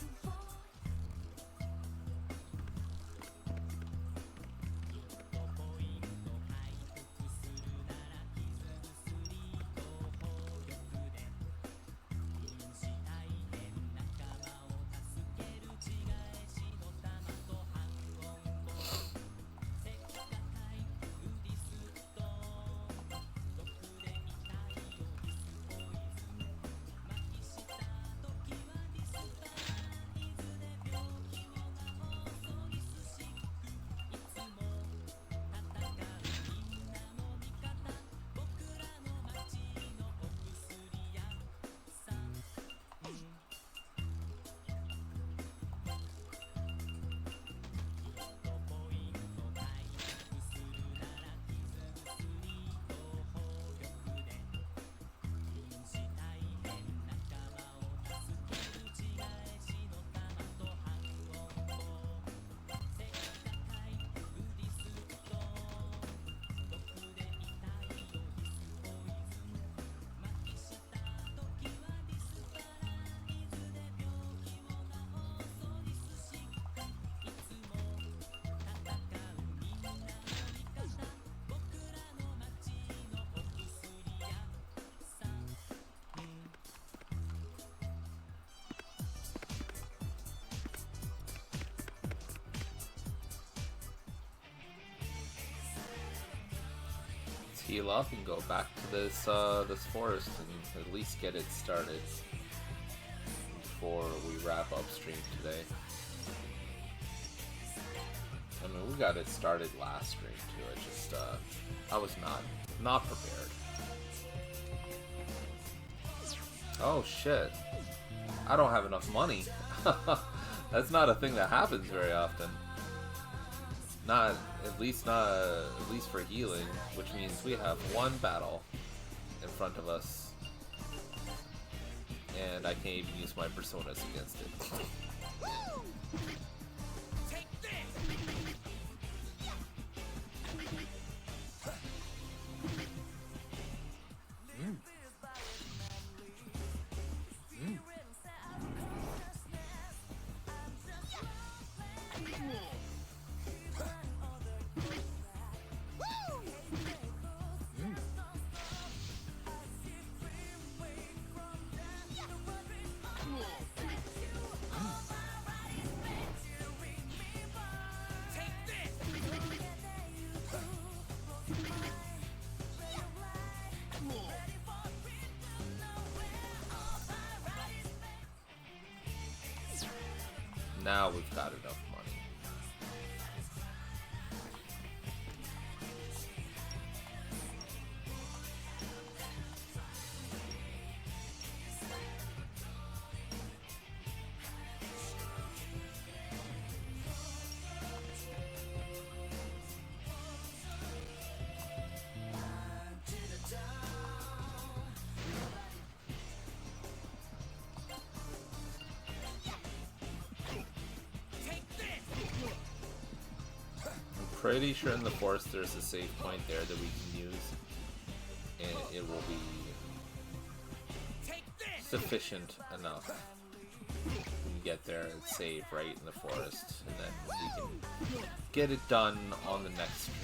heal up and go back to this this forest and at least get it started before we wrap up stream today. I mean, we got it started last stream too. It just I was not prepared. Oh shit! I don't have enough money. That's not a thing that happens very often. Not at least for healing, which means we have one battle in front of us, and I can't even use my personas against it. Take this! Now we've got enough money. Pretty sure in the forest there's a save point there that we can use, and it will be sufficient enough. We can get there and save right in the forest, and then we can get it done on the next stream.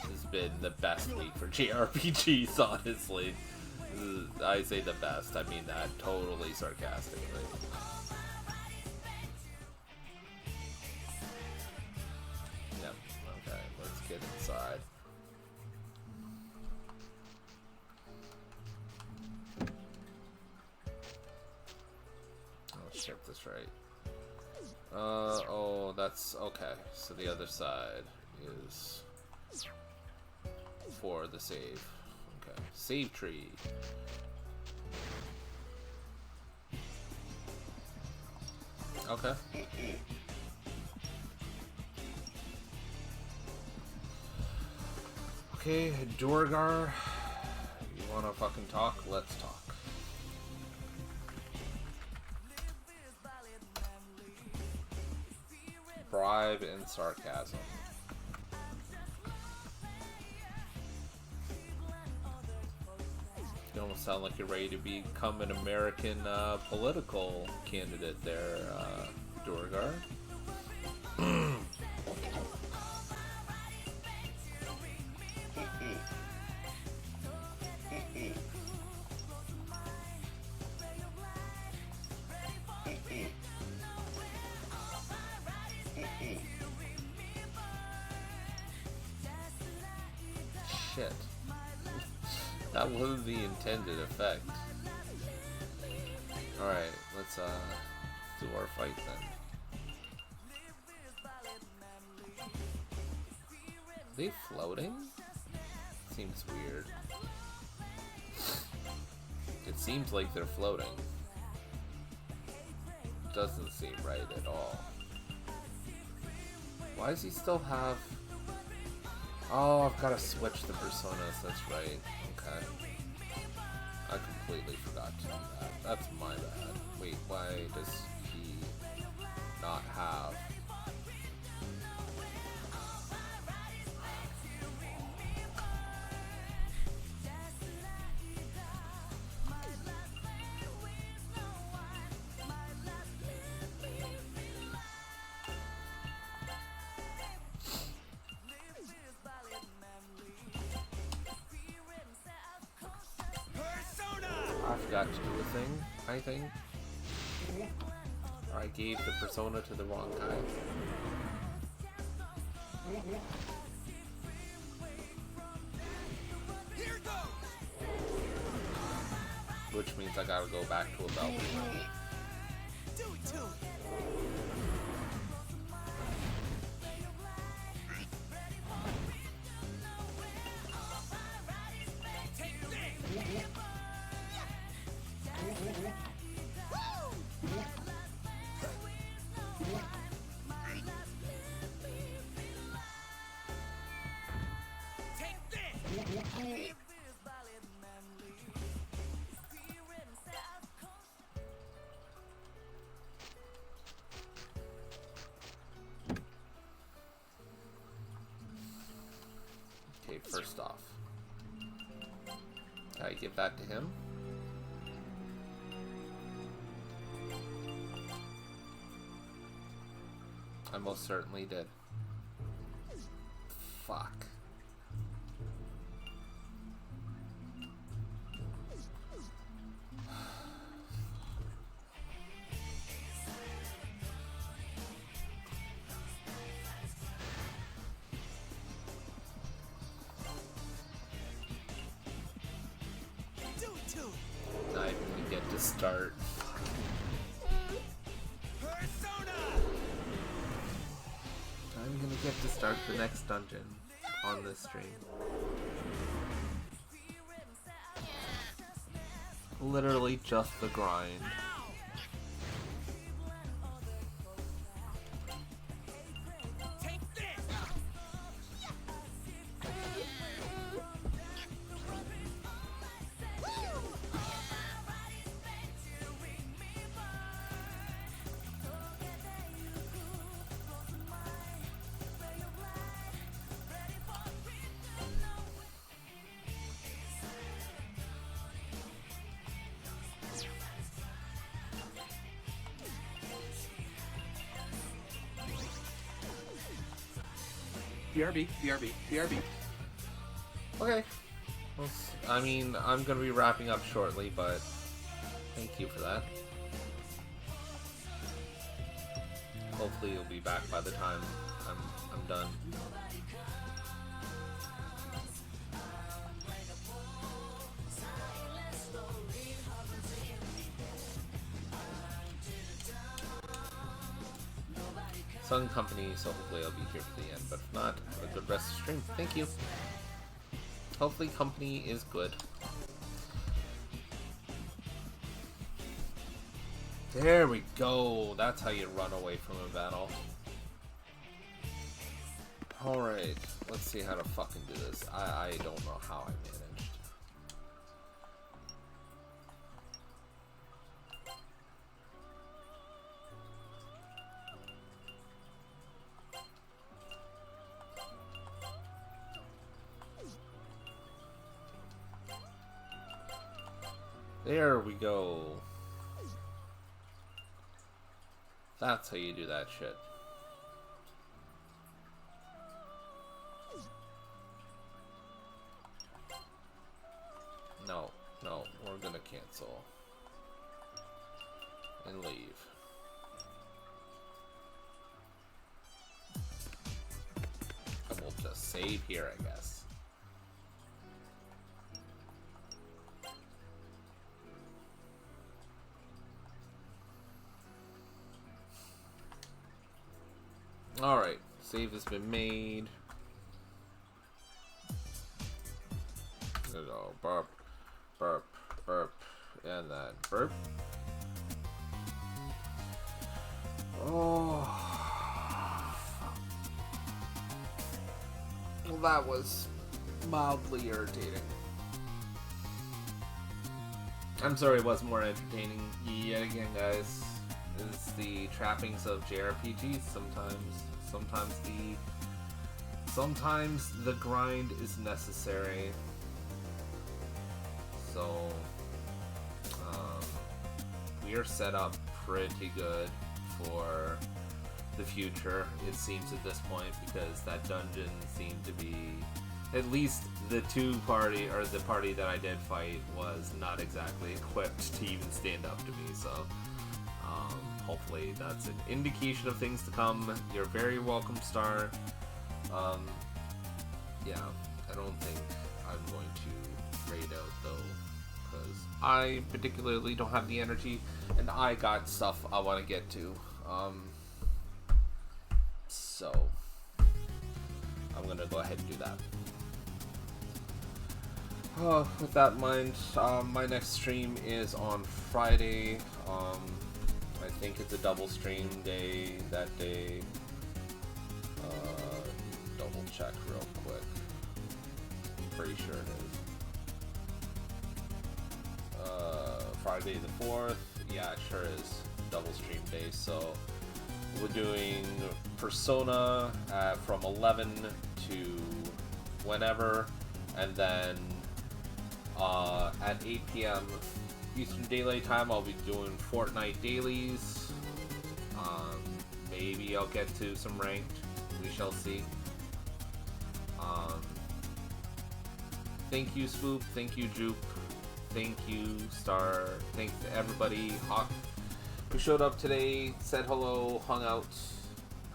This has been the best week for JRPGs, honestly. I say the best, I mean that totally sarcastically. Get inside. Let's check this right. Oh, that's okay. So the other side is for the save. Okay, save tree. Okay. Okay, Durgar, you wanna fucking talk? Let's talk. Bribe and sarcasm. You almost sound like you're ready to become an American political candidate there, Durgar. Shit. That wasn't the intended effect. Alright, let's do our fight then. Are they floating? Seems weird. It seems like they're floating. Doesn't seem right at all. Why does he still have... Oh, I've got to switch the personas, that's right. Okay. I completely forgot to do that. That's my bad. Wait, why does he not have... I forgot to do a thing, I think. Or I gave the persona to the wrong guy. Here goes. Which means I gotta go back to a belt. Do it to it. Take this. Take this. Okay, first off, I give that to him. I most certainly did. Fuck. Do it to it. Not even gonna get to start. Persona. I'm gonna get to start the next dungeon on this stream. Literally just the grind. Take this. BRB, BRB, BRB. Okay. Well, I mean, I'm gonna be wrapping up shortly, but thank you for that. Hopefully you'll be back by the time I'm done. Sun Company, so hopefully I'll be here for the end, but if not, have a good rest of the stream. Thank you. Hopefully company is good. There we go. That's how you run away from a battle. Alright, let's see how to fucking do this. I don't know how I managed. There we go. That's how you do that shit. No, no, we're gonna cancel. And leave. And we'll just save here, I guess. Alright, save has been made. There we go. Burp, burp, burp, and then burp. Oh. Well, that was mildly irritating. I'm sorry it wasn't more entertaining yet again, guys. It's the trappings of JRPGs. Sometimes the grind is necessary. So we are set up pretty good for the future, it seems at this point, because that dungeon seemed to be, at least the party that I did fight was not exactly equipped to even stand up to me, so hopefully that's an indication of things to come. You're very welcome, Star. Yeah, I don't think I'm going to raid out though, because I particularly don't have the energy, and I got stuff I want to get to. So I'm gonna go ahead and do that. With that in mind, my next stream is on Friday. I think it's a double stream day that day. Double check real quick. I'm pretty sure it is. Friday the 4th. Yeah, it sure is double stream day. So we're doing Persona from 11 to whenever, and then at 8 p.m. Eastern Daylight Time, I'll be doing Fortnite dailies. Maybe I'll get to some ranked. We shall see. Thank you, Swoop. Thank you, Jupe. Thank you, Star. Thanks to everybody who showed up today, said hello, hung out,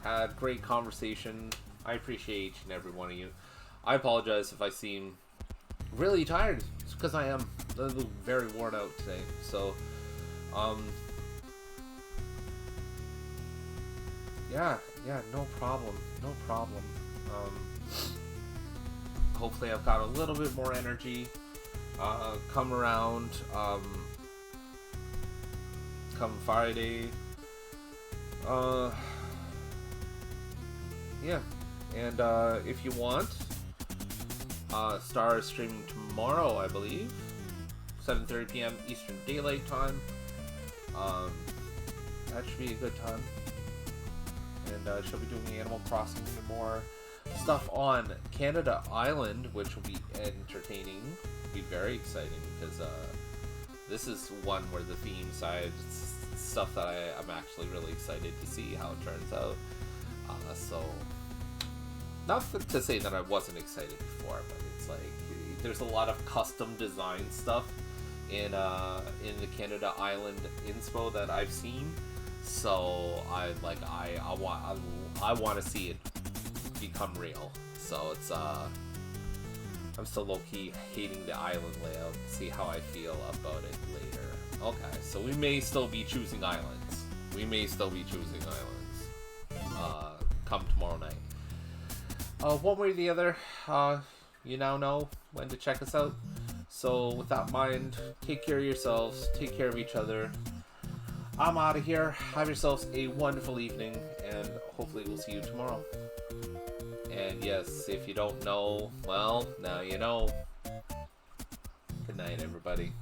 had great conversation. I appreciate each and every one of you. I apologize if I seem really tired. It's because I am very worn out today. So, yeah, no problem. Hopefully I've got a little bit more energy come around come Friday. Yeah, and if you want, Star is streaming tomorrow, I believe, 7:30 p.m. Eastern Daylight Time. That should be a good time. And she'll be doing Animal Crossing and more stuff on Canada Island, which will be entertaining. Be very exciting because this is one where the theme side stuff that I'm actually really excited to see how it turns out. So, not to say that I wasn't excited before, but it's like there's a lot of custom design stuff in the Canada Island inspo that I've seen. So I want to see it become real. So it's I'm still low-key hating the island layout. See how I feel about it later. Okay, so we may still be choosing islands. Come tomorrow night. One way or the other, you now know when to check us out. So with that in mind, take care of yourselves, take care of each other. I'm out of here. Have yourselves a wonderful evening, and hopefully we'll see you tomorrow. And yes, if you don't know, well, now you know. Good night, everybody.